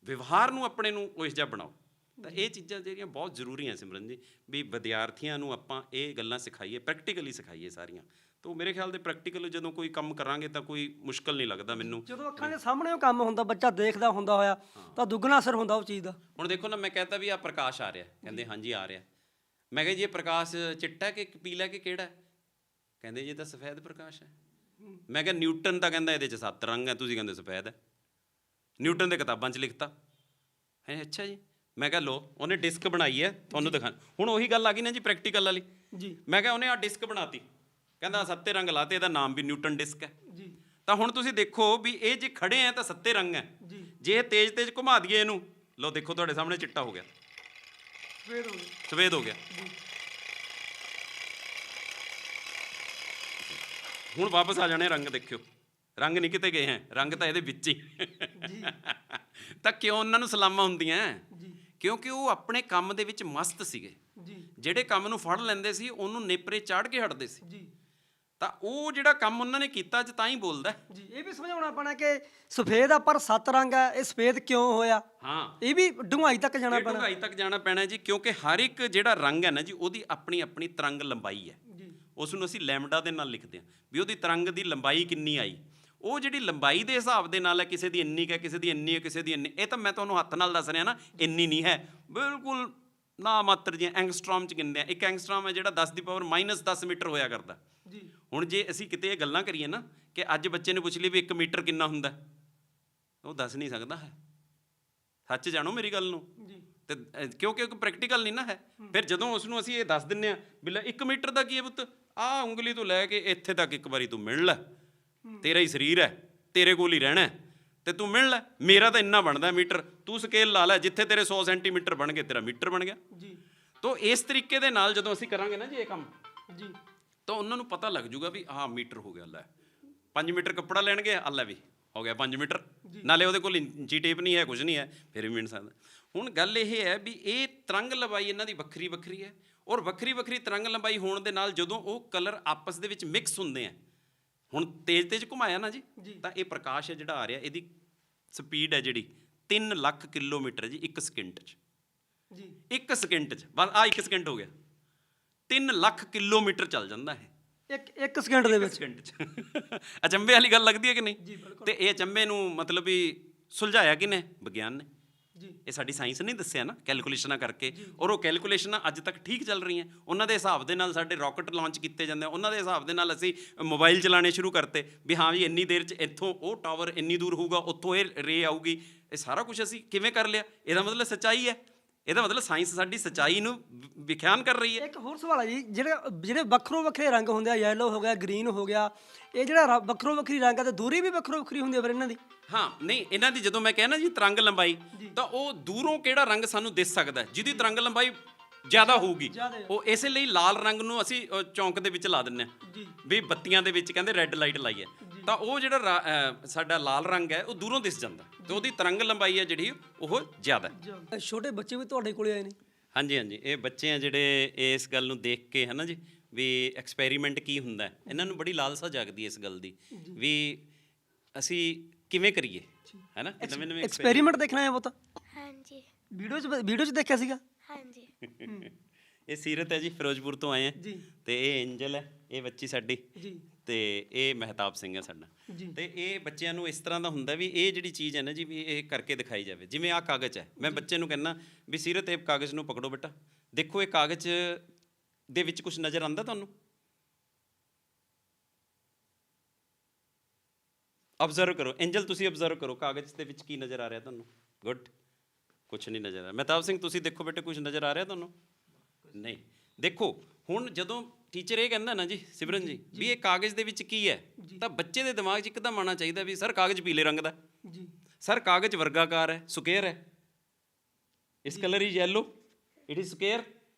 Speaker 1: ਵਿਵਹਾਰ ਨੂੰ ਆਪਣੇ ਨੂੰ ਉਸ ਜਿਹਾ ਬਣਾਓ। ਤਾਂ ਇਹ ਚੀਜ਼ਾਂ ਜਿਹੜੀਆਂ ਬਹੁਤ ਜ਼ਰੂਰੀ ਹੈ ਸਿਮਰਨ ਜੀ, ਵੀ ਵਿਦਿਆਰਥੀਆਂ ਨੂੰ ਆਪਾਂ ਇਹ ਗੱਲਾਂ ਸਿਖਾਈਏ, ਪ੍ਰੈਕਟੀਕਲੀ ਸਿਖਾਈਏ ਸਾਰੀਆਂ। ਤਾਂ ਮੇਰੇ ਖਿਆਲ ਦੇ ਪ੍ਰੈਕਟੀਕਲ ਜਦੋਂ ਕੋਈ ਕੰਮ ਕਰਾਂਗੇ ਤਾਂ ਕੋਈ ਮੁਸ਼ਕਲ ਨਹੀਂ ਲੱਗਦਾ ਮੈਨੂੰ।
Speaker 2: ਜਦੋਂ ਅੱਖਾਂ ਦੇ ਸਾਹਮਣੇ ਉਹ ਕੰਮ ਹੁੰਦਾ, ਬੱਚਾ ਦੇਖਦਾ ਹੁੰਦਾ ਹੋਇਆ, ਤਾਂ ਦੁੱਗਣਾ ਅਸਰ ਹੁੰਦਾ ਉਸ ਚੀਜ਼ ਦਾ।
Speaker 1: ਹੁਣ ਦੇਖੋ ਨਾ, ਮੈਂ ਕਹਤਾ ਵੀ ਆਹ ਪ੍ਰਕਾਸ਼ ਆ ਰਿਹਾ, ਕਹਿੰਦੇ ਹਾਂਜੀ ਆ ਰਿਹਾ। ਮੈਂ ਕਿਹਾ ਜੀ ਇਹ ਪ੍ਰਕਾਸ਼ ਚਿੱਟਾ ਕਿ ਪੀਲਾ ਕਿ ਕਿਹੜਾ? ਕਹਿੰਦੇ ਜੀ ਇਹ ਤਾਂ ਸਫੈਦ ਪ੍ਰਕਾਸ਼ ਹੈ। ਮੈਂ ਕਿਹਾ ਨਿਊਟਨ ਤਾਂ ਕਹਿੰਦਾ ਇਹਦੇ 'ਚ 7 ਰੰਗ ਹੈ, ਤੁਸੀਂ ਕਹਿੰਦੇ ਸਫੈਦ ਹੈ। ਨਿਊਟਨ ਦੇ ਕਿਤਾਬਾਂ 'ਚ ਲਿਖਤਾ ਹੈ। ਅੱਛਾ ਜੀ। ਮੈਂ ਕਿਹਾ ਲੋ, ਉਹਨੇ ਡਿਸਕ ਬਣਾਈ ਹੈ, ਤੁਹਾਨੂੰ ਦਿਖਾ। ਹੁਣ ਉਹੀ ਗੱਲ ਆ ਗਈ ਨਾ ਜੀ ਪ੍ਰੈਕਟੀਕਲ ਵਾਲੀ ਜੀ। ਮੈਂ ਕਿਹਾ ਉਹਨੇ ਆਹ ਡਿਸਕ ਬਣਾਤੀ, ਕਹਿੰਦਾ 7 ਰੰਗ ਲਾਤੇ, ਇਹਦਾ ਨਾਮ ਵੀ ਨਿਊਟਨ ਡਿਸਕ ਹੈ ਜੀ। ਤਾਂ ਹੁਣ ਤੁਸੀਂ ਦੇਖੋ ਵੀ ਇਹ ਜੇ ਖੜੇ ਹੈ ਤਾਂ 7 ਰੰਗ ਹੈ ਜੀ। ਜੇ ਇਹ ਤੇਜ਼ ਘੁਮਾ ਦਈਏ ਇਹਨੂੰ, ਲਓ ਦੇਖੋ ਤੁਹਾਡੇ ਸਾਹਮਣੇ ਚਿੱਟਾ ਹੋ ਗਿਆ, ਸਫੇਦ ਹੋ ਗਿਆ। ਹੁਣ ਵਾਪਸ ਆ ਜਾਣੇ ਰੰਗ, ਦੇਖਿਓ ਰੰਗ ਨਹੀਂ ਕਿਤੇ ਗਏ ਹੈ, ਰੰਗ ਤਾਂ ਇਹਦੇ ਵਿੱਚ ਹੀ। ਤਾਂ ਕਿਉਂ ਉਹਨਾਂ ਨੂੰ ਸਲਾਮਾਂ ਹੁੰਦੀਆਂ? ਕਿਉਂਕਿ ਉਹ ਆਪਣੇ ਕੰਮ ਦੇ ਵਿੱਚ ਮਸਤ ਸੀਗੇ। ਜਿਹੜੇ ਕੰਮ ਨੂੰ ਫੜ ਲੈਂਦੇ ਸੀ ਉਹਨੂੰ ਨੇਪਰੇ ਚਾੜ ਕੇ ਹਟਦੇ ਸੀ। ਤਾਂ ਉਹ ਜਿਹੜਾ ਕੰਮ ਉਹਨਾਂ ਨੇ ਕੀਤਾ ਅੱਜ ਤਾਂ ਹੀ ਬੋਲਦਾ।
Speaker 2: ਜੀ ਇਹ ਵੀ ਸਮਝਾਉਣਾ ਪੈਣਾ ਕਿ ਸਫੇਦ ਆ ਪਰ 7 ਰੰਗ ਆ, ਇਹ ਸਫੇਦ ਕਿਉਂ ਹੋਇਆ।
Speaker 1: ਹਾਂ,
Speaker 2: ਇਹ ਵੀ ਡੂੰਘਾਈ ਤੱਕ ਜਾਣਾ
Speaker 1: ਇਹ
Speaker 2: ਪੈਣਾ।
Speaker 1: ਡੂੰਘਾਈ ਤੱਕ ਜਾਣਾ ਪੈਣਾ ਜੀ, ਕਿਉਂਕਿ ਹਰ ਇੱਕ ਜਿਹੜਾ ਰੰਗ ਹੈ ਨਾ ਜੀ, ਉਹਦੀ ਆਪਣੀ ਆਪਣੀ ਤਰੰਗ ਲੰਬਾਈ ਹੈ।
Speaker 2: ਜੀ
Speaker 1: ਉਸ ਨੂੰ ਅਸੀਂ ਲੈਮਡਾ ਦੇ ਨਾਲ ਲਿਖਦੇ ਹਾਂ ਵੀ ਉਹਦੀ ਤਰੰਗ ਦੀ ਲੰਬਾਈ ਕਿੰਨੀ ਆਈ। ਉਹ ਜਿਹੜੀ ਲੰਬਾਈ ਦੇ ਹਿਸਾਬ ਦੇ ਨਾਲ ਹੈ, ਕਿਸੇ ਦੀ ਇੰਨੀ ਹੈ, ਕਿਸੇ ਦੀ ਇੰਨੀ ਹੈ, ਕਿਸੇ ਦੀ ਇੰਨੀ। ਇਹ ਤਾਂ ਮੈਂ ਤੁਹਾਨੂੰ ਹੱਥ ਨਾਲ ਦੱਸ ਰਿਹਾ ਨਾ, ਇੰਨੀ ਨਹੀਂ ਹੈ, ਬਿਲਕੁਲ ਨਾ ਮਾਤਰ ਜੀ। ਐਂਗਸਟ੍ਰੋਮ ਚ ਗਿਣਦੇ ਆ, ਇੱਕ ਐਂਗਸਟ੍ਰੋਮ ਹੈ ਜਿਹੜਾ 10 ਦੀ ਪਾਵਰ -10 ਮੀਟਰ ਹੋਇਆ ਕਰਦਾ।
Speaker 2: ਜੀ
Speaker 1: ਹੁਣ ਜੇ ਅਸੀਂ ਕਿਤੇ ਇਹ ਗੱਲਾਂ ਕਰੀਏ ਨਾ ਕਿ ਅੱਜ ਬੱਚੇ ਨੂੰ ਪੁੱਛ ਲਈ ਵੀ 1 ਮੀਟਰ ਕਿੰਨਾ ਹੁੰਦਾ, ਉਹ ਦੱਸ ਨਹੀਂ ਸਕਦਾ ਹੈ। ਸੱਚ ਜਾਣੋ ਮੇਰੀ ਗੱਲ ਨੂੰ।
Speaker 2: ਜੀ
Speaker 1: ਤੇ ਕਿਉਂਕਿ ਉਹ ਪ੍ਰੈਕਟੀਕਲ ਨਹੀਂ ਨਾ ਹੈ। ਫਿਰ ਜਦੋਂ ਉਸ ਨੂੰ ਅਸੀਂ ਇਹ ਦੱਸ ਦਿੰਦੇ ਹਾਂ ਵੀ ਲੈ 1 ਮੀਟਰ ਦਾ ਕੀ ਹੈ ਪੁੱਤ, ਆਹ ਉਂਗਲੀ ਤੋਂ ਲੈ ਕੇ ਇੱਥੇ ਤੱਕ ਇੱਕ ਵਾਰੀ ਤੂੰ ਮਿਲ ਲੈ, ਤੇਰਾ ਹੀ ਸਰੀਰ ਹੈ, ਤੇਰੇ ਕੋਲ ਹੀ ਰਹਿਣਾ ਤੇ ਤੂੰ ਮਿਲ ਲੈ, ਮੇਰਾ ਤਾਂ ਇੰਨਾ ਬਣਦਾ ਮੀਟਰ, ਤੂੰ ਸਕੇਲ ਲਾ ਲੈ, ਜਿੱਥੇ ਤੇਰੇ 100 ਸੈਂਟੀਮੀਟਰ ਬਣ ਗਏ ਤੇਰਾ ਮੀਟਰ ਬਣ ਗਿਆ।
Speaker 2: ਜੀ
Speaker 1: ਤਾਂ ਇਸ ਤਰੀਕੇ ਦੇ ਨਾਲ ਜਦੋਂ ਅਸੀਂ ਕਰਾਂਗੇ ਨਾ ਜੀ ਇਹ ਕੰਮ,
Speaker 2: ਜੀ
Speaker 1: ਤਾਂ ਉਹਨਾਂ ਨੂੰ ਪਤਾ ਲੱਗ ਜੂਗਾ ਵੀ ਆਹ ਮੀਟਰ ਹੋ ਗਿਆ। ਲੈ 5 ਮੀਟਰ ਕੱਪੜਾ ਲੈਣਗੇ, ਆ ਲੈ ਵੀ ਹੋ ਗਿਆ 5 ਮੀਟਰ, ਨਾਲੇ ਉਹਦੇ ਕੋਲ ਇੰਚੀ ਟੇਪ ਨਹੀਂ ਹੈ, ਕੁਝ ਨਹੀਂ ਹੈ, ਫਿਰ ਵੀ ਮਿਣ ਸਕਦਾ। ਹੁਣ ਗੱਲ ਇਹ ਹੈ ਵੀ ਇਹ ਤਰੰਗ ਲੰਬਾਈ ਇਹਨਾਂ ਦੀ ਵੱਖਰੀ ਵੱਖਰੀ ਹੈ, ਔਰ ਵੱਖਰੀ ਵੱਖਰੀ ਤਰੰਗ ਲੰਬਾਈ ਹੋਣ ਦੇ ਨਾਲ ਜਦੋਂ ਉਹ ਕਲਰ ਆਪਸ ਦੇ ਵਿੱਚ ਮਿਕਸ ਹੁੰਦੇ ਆ, ਹੁਣ ਤੇਜ਼ ਘੁਮਾਇਆ ਨਾ ਜੀ, ਤਾਂ ਇਹ ਪ੍ਰਕਾਸ਼ ਹੈ ਜਿਹੜਾ ਆ ਰਿਹਾ, ਇਹਦੀ ਸਪੀਡ ਹੈ ਜਿਹੜੀ 3 ਲੱਖ ਕਿਲੋਮੀਟਰ ਜੀ 1 ਸਕਿੰਟ 'ਚ।
Speaker 2: ਜੀ
Speaker 1: 1 ਸਕਿੰਟ 'ਚ ਬਸ, ਆ 1 ਸਕਿੰਟ ਹੋ ਗਿਆ, 3 ਲੱਖ ਕਿਲੋਮੀਟਰ ਚੱਲ ਜਾਂਦਾ ਹੈ
Speaker 2: ਇੱਕ ਸਕਿੰਟ ਦੇ ਵਿੱਚ।
Speaker 1: ਸਕਿੰਟ 'ਚ। ਅਚੰਭੇ ਵਾਲੀ ਗੱਲ ਲੱਗਦੀ ਹੈ ਕਿ ਨਹੀਂ?
Speaker 2: ਜੀ ਬਿਲਕੁਲ।
Speaker 1: ਤੇ ਇਹ ਅਚੰਭੇ ਨੂੰ ਮਤਲਬ ਵੀ ਸੁਲਝਾਇਆ ਕਿਹਨੇ? ਵਿਗਿਆਨ ਨੇ।
Speaker 2: ਜੀ
Speaker 1: ਇਹ ਸਾਡੀ ਸਾਇੰਸ ਨੇ ਦੱਸਿਆ ਨਾ, ਕੈਲਕੂਲੇਸ਼ਨਾਂ ਕਰਕੇ, ਔਰ ਉਹ ਕੈਲਕੂਲੇਸ਼ਨਾਂ ਅੱਜ ਤੱਕ ਠੀਕ ਚੱਲ ਰਹੀਆਂ। ਉਹਨਾਂ ਦੇ ਹਿਸਾਬ ਦੇ ਨਾਲ ਸਾਡੇ ਰਾਕਟ ਲਾਂਚ ਕੀਤੇ ਜਾਂਦੇ ਆ, ਉਹਨਾਂ ਦੇ ਹਿਸਾਬ ਦੇ ਨਾਲ ਅਸੀਂ ਮੋਬਾਈਲ ਚਲਾਉਣੇ ਸ਼ੁਰੂ ਕਰਤੇ ਵੀ ਹਾਂ ਜੀ ਇੰਨੀ ਦੇਰ 'ਚ ਇੱਥੋਂ ਉਹ ਟਾਵਰ ਇੰਨੀ ਦੂਰ ਹੋਊਗਾ, ਉੱਥੋਂ ਇਹ ਰੇ ਆਊਗੀ। ਇਹ ਸਾਰਾ ਕੁਝ ਅਸੀਂ ਕਿਵੇਂ ਕਰ ਲਿਆ? ਇਹਦਾ ਮਤਲਬ ਸੱਚਾਈ ਹੈ, ਇਹਦਾ ਮਤਲਬ ਸਾਇੰਸ ਸਾਡੀ ਸੱਚਾਈ ਨੂੰ ਵਿਖਿਆਨ ਕਰ ਰਹੀ ਹੈ।
Speaker 2: ਇੱਕ ਹੋਰ ਸਵਾਲ ਹੈ ਜੀ, ਜਿਹੜੇ ਵੱਖਰੋ ਵੱਖਰੇ ਰੰਗ ਹੁੰਦੇ ਆ, ਯੈਲੋ ਹੋ ਗਿਆ, ਗ੍ਰੀਨ ਹੋ ਗਿਆ, ਇਹ ਜਿਹੜਾ ਵੱਖਰੋ ਵੱਖਰੀ ਰੰਗ ਆ ਤੇ ਦੂਰੀ ਵੀ ਵੱਖਰੋ ਵੱਖਰੀ ਹੁੰਦੀ ਹੈ ਫਿਰ ਇਹਨਾਂ ਦੀ?
Speaker 1: ਹਾਂ, ਨਹੀਂ ਇਹਨਾਂ ਦੀ ਜਦੋਂ ਮੈਂ ਕਹਿਣਾ ਜੀ ਤਰੰਗ ਲੰਬਾਈ, ਤਾਂ ਉਹ ਦੂਰੋਂ ਕਿਹੜਾ ਰੰਗ ਸਾਨੂੰ ਦਿਸ ਸਕਦਾ ਜਿਹਦੀ ਤਰੰਗ ਲੰਬਾਈ ਜ਼ਿਆਦਾ ਹੋਊਗੀ, ਉਹ ਇਸੇ ਲਈ ਲਾਲ ਰੰਗ ਨੂੰ ਅਸੀਂ ਚੌਂਕ ਦੇ ਵਿੱਚ ਲਾ ਦਿੰਦੇ ਹਾਂ ਵੀ ਬੱਤੀਆਂ ਦੇ ਵਿੱਚ ਕਹਿੰਦੇ ਰੈੱਡ ਲਾਈਟ ਲਾਈ ਹੈ, ਤਾਂ ਉਹ ਜਿਹੜਾ ਸਾਡਾ ਲਾਲ ਰੰਗ ਹੈ ਉਹ ਦੂਰੋਂ ਦਿਸ ਜਾਂਦਾ, ਤੇ ਉਹਦੀ ਤਰੰਗ ਲੰਬਾਈ ਹੈ ਜਿਹੜੀ ਉਹ ਜ਼ਿਆਦਾ ਹੈ।
Speaker 2: ਛੋਟੇ ਬੱਚੇ ਵੀ ਤੁਹਾਡੇ ਕੋਲੇ ਆਏ ਨੇ?
Speaker 1: ਹਾਂਜੀ ਹਾਂਜੀ, ਇਹ ਬੱਚੇ ਆ ਜਿਹੜੇ ਇਸ ਗੱਲ ਨੂੰ ਦੇਖ ਕੇ ਹੈ ਨਾ ਜੀ ਵੀ ਐਕਸਪੈਰੀਮੈਂਟ ਕੀ ਹੁੰਦਾ, ਇਹਨਾਂ ਨੂੰ ਬੜੀ ਲਾਲਸਾ ਜਾਗਦੀ ਹੈ ਇਸ ਗੱਲ ਦੀ ਵੀ ਅਸੀਂ ਕਿਵੇਂ ਕਰੀਏ, ਹੈ ਨਾ, ਨਵੇਂ ਨਵੇਂ
Speaker 2: ਐਕਸਪੈਰੀਮੈਂਟ ਦੇਖਣਾ ਹੈ ਪੁੱਤ?
Speaker 3: ਹਾਂਜੀ
Speaker 2: ਵੀਡੀਓ 'ਚ ਦੇਖਿਆ ਸੀਗਾ?
Speaker 3: ਹਾਂਜੀ
Speaker 1: ਇਹ ਸੀਰਤ ਹੈ ਜੀ, ਫਿਰੋਜ਼ਪੁਰ ਤੋਂ ਆਏ ਆ,
Speaker 2: ਜੀ
Speaker 1: ਤੇ ਇਹ ਐਂਜਲ ਹੈ, ਇਹ ਬੱਚੀ ਸਾਡੀ,
Speaker 2: ਜੀ
Speaker 1: ਤੇ ਇਹ ਮਹਿਤਾਬ ਸਿੰਘ ਹੈ ਸਾਡਾ। ਤੇ ਇਹ ਬੱਚਿਆਂ ਨੂੰ ਇਸ ਤਰ੍ਹਾਂ ਦਾ ਹੁੰਦਾ ਵੀ ਇਹ ਜਿਹੜੀ ਚੀਜ਼ ਹੈ ਨਾ ਜੀ ਵੀ ਇਹ ਕਰਕੇ ਦਿਖਾਈ ਜਾਵੇ। ਜਿਵੇਂ ਆਹ ਕਾਗਜ਼ ਹੈ, ਮੈਂ ਬੱਚੇ ਨੂੰ ਕਹਿੰਦਾ ਵੀ ਸੀਰਤ ਇਹ ਕਾਗਜ਼ ਨੂੰ ਪਕੜੋ ਬੇਟਾ, ਦੇਖੋ ਇਹ ਕਾਗਜ਼ ਦੇ ਵਿੱਚ ਕੁਝ ਨਜ਼ਰ ਆਉਂਦਾ ਤੁਹਾਨੂੰ? ਅਬਜ਼ਰਵ ਕਰੋ, ਐਂਜਲ ਤੁਸੀਂ ਅਬਜ਼ਰਵ ਕਰੋ ਕਾਗਜ਼ ਦੇ ਵਿੱਚ ਕੀ ਨਜ਼ਰ ਆ ਰਿਹਾ ਤੁਹਾਨੂੰ? ਗੁੱਡ, ਕੁਛ ਨਹੀਂ ਨਜ਼ਰ ਆ ਰਿਹਾ। ਮਹਿਤਾਬ ਸਿੰਘ ਤੁਸੀਂ ਦੇਖੋ ਬੇਟੇ, ਕੁਝ ਨਜ਼ਰ ਆ ਰਿਹਾ ਤੁਹਾਨੂੰ? ਨਹੀਂ। ਦੇਖੋ ਹੁਣ ਜਦੋਂ ਟੀਚਰ ਇਹ ਕਹਿੰਦਾ ਨਾ ਜੀ ਸਿਮਰਨ ਜੀ ਵੀ ਇਹ ਕਾਗਜ਼ ਦੇ ਵਿੱਚ ਕੀ ਹੈ, ਤਾਂ ਬੱਚੇ ਦੇ ਦਿਮਾਗ 'ਚ ਇੱਕਦਮ ਆਉਣਾ ਚਾਹੀਦਾ ਵੀ ਸਰ ਕਾਗਜ਼ ਪੀਲੇ ਰੰਗ ਦਾ,
Speaker 2: ਜੀ
Speaker 1: ਸਰ ਕਾਗਜ਼ ਵਰਗਾਕਾਰ ਹੈ, ਸਕੁਅਰ ਹੈ, ਇਸ colour is yellow, it is square,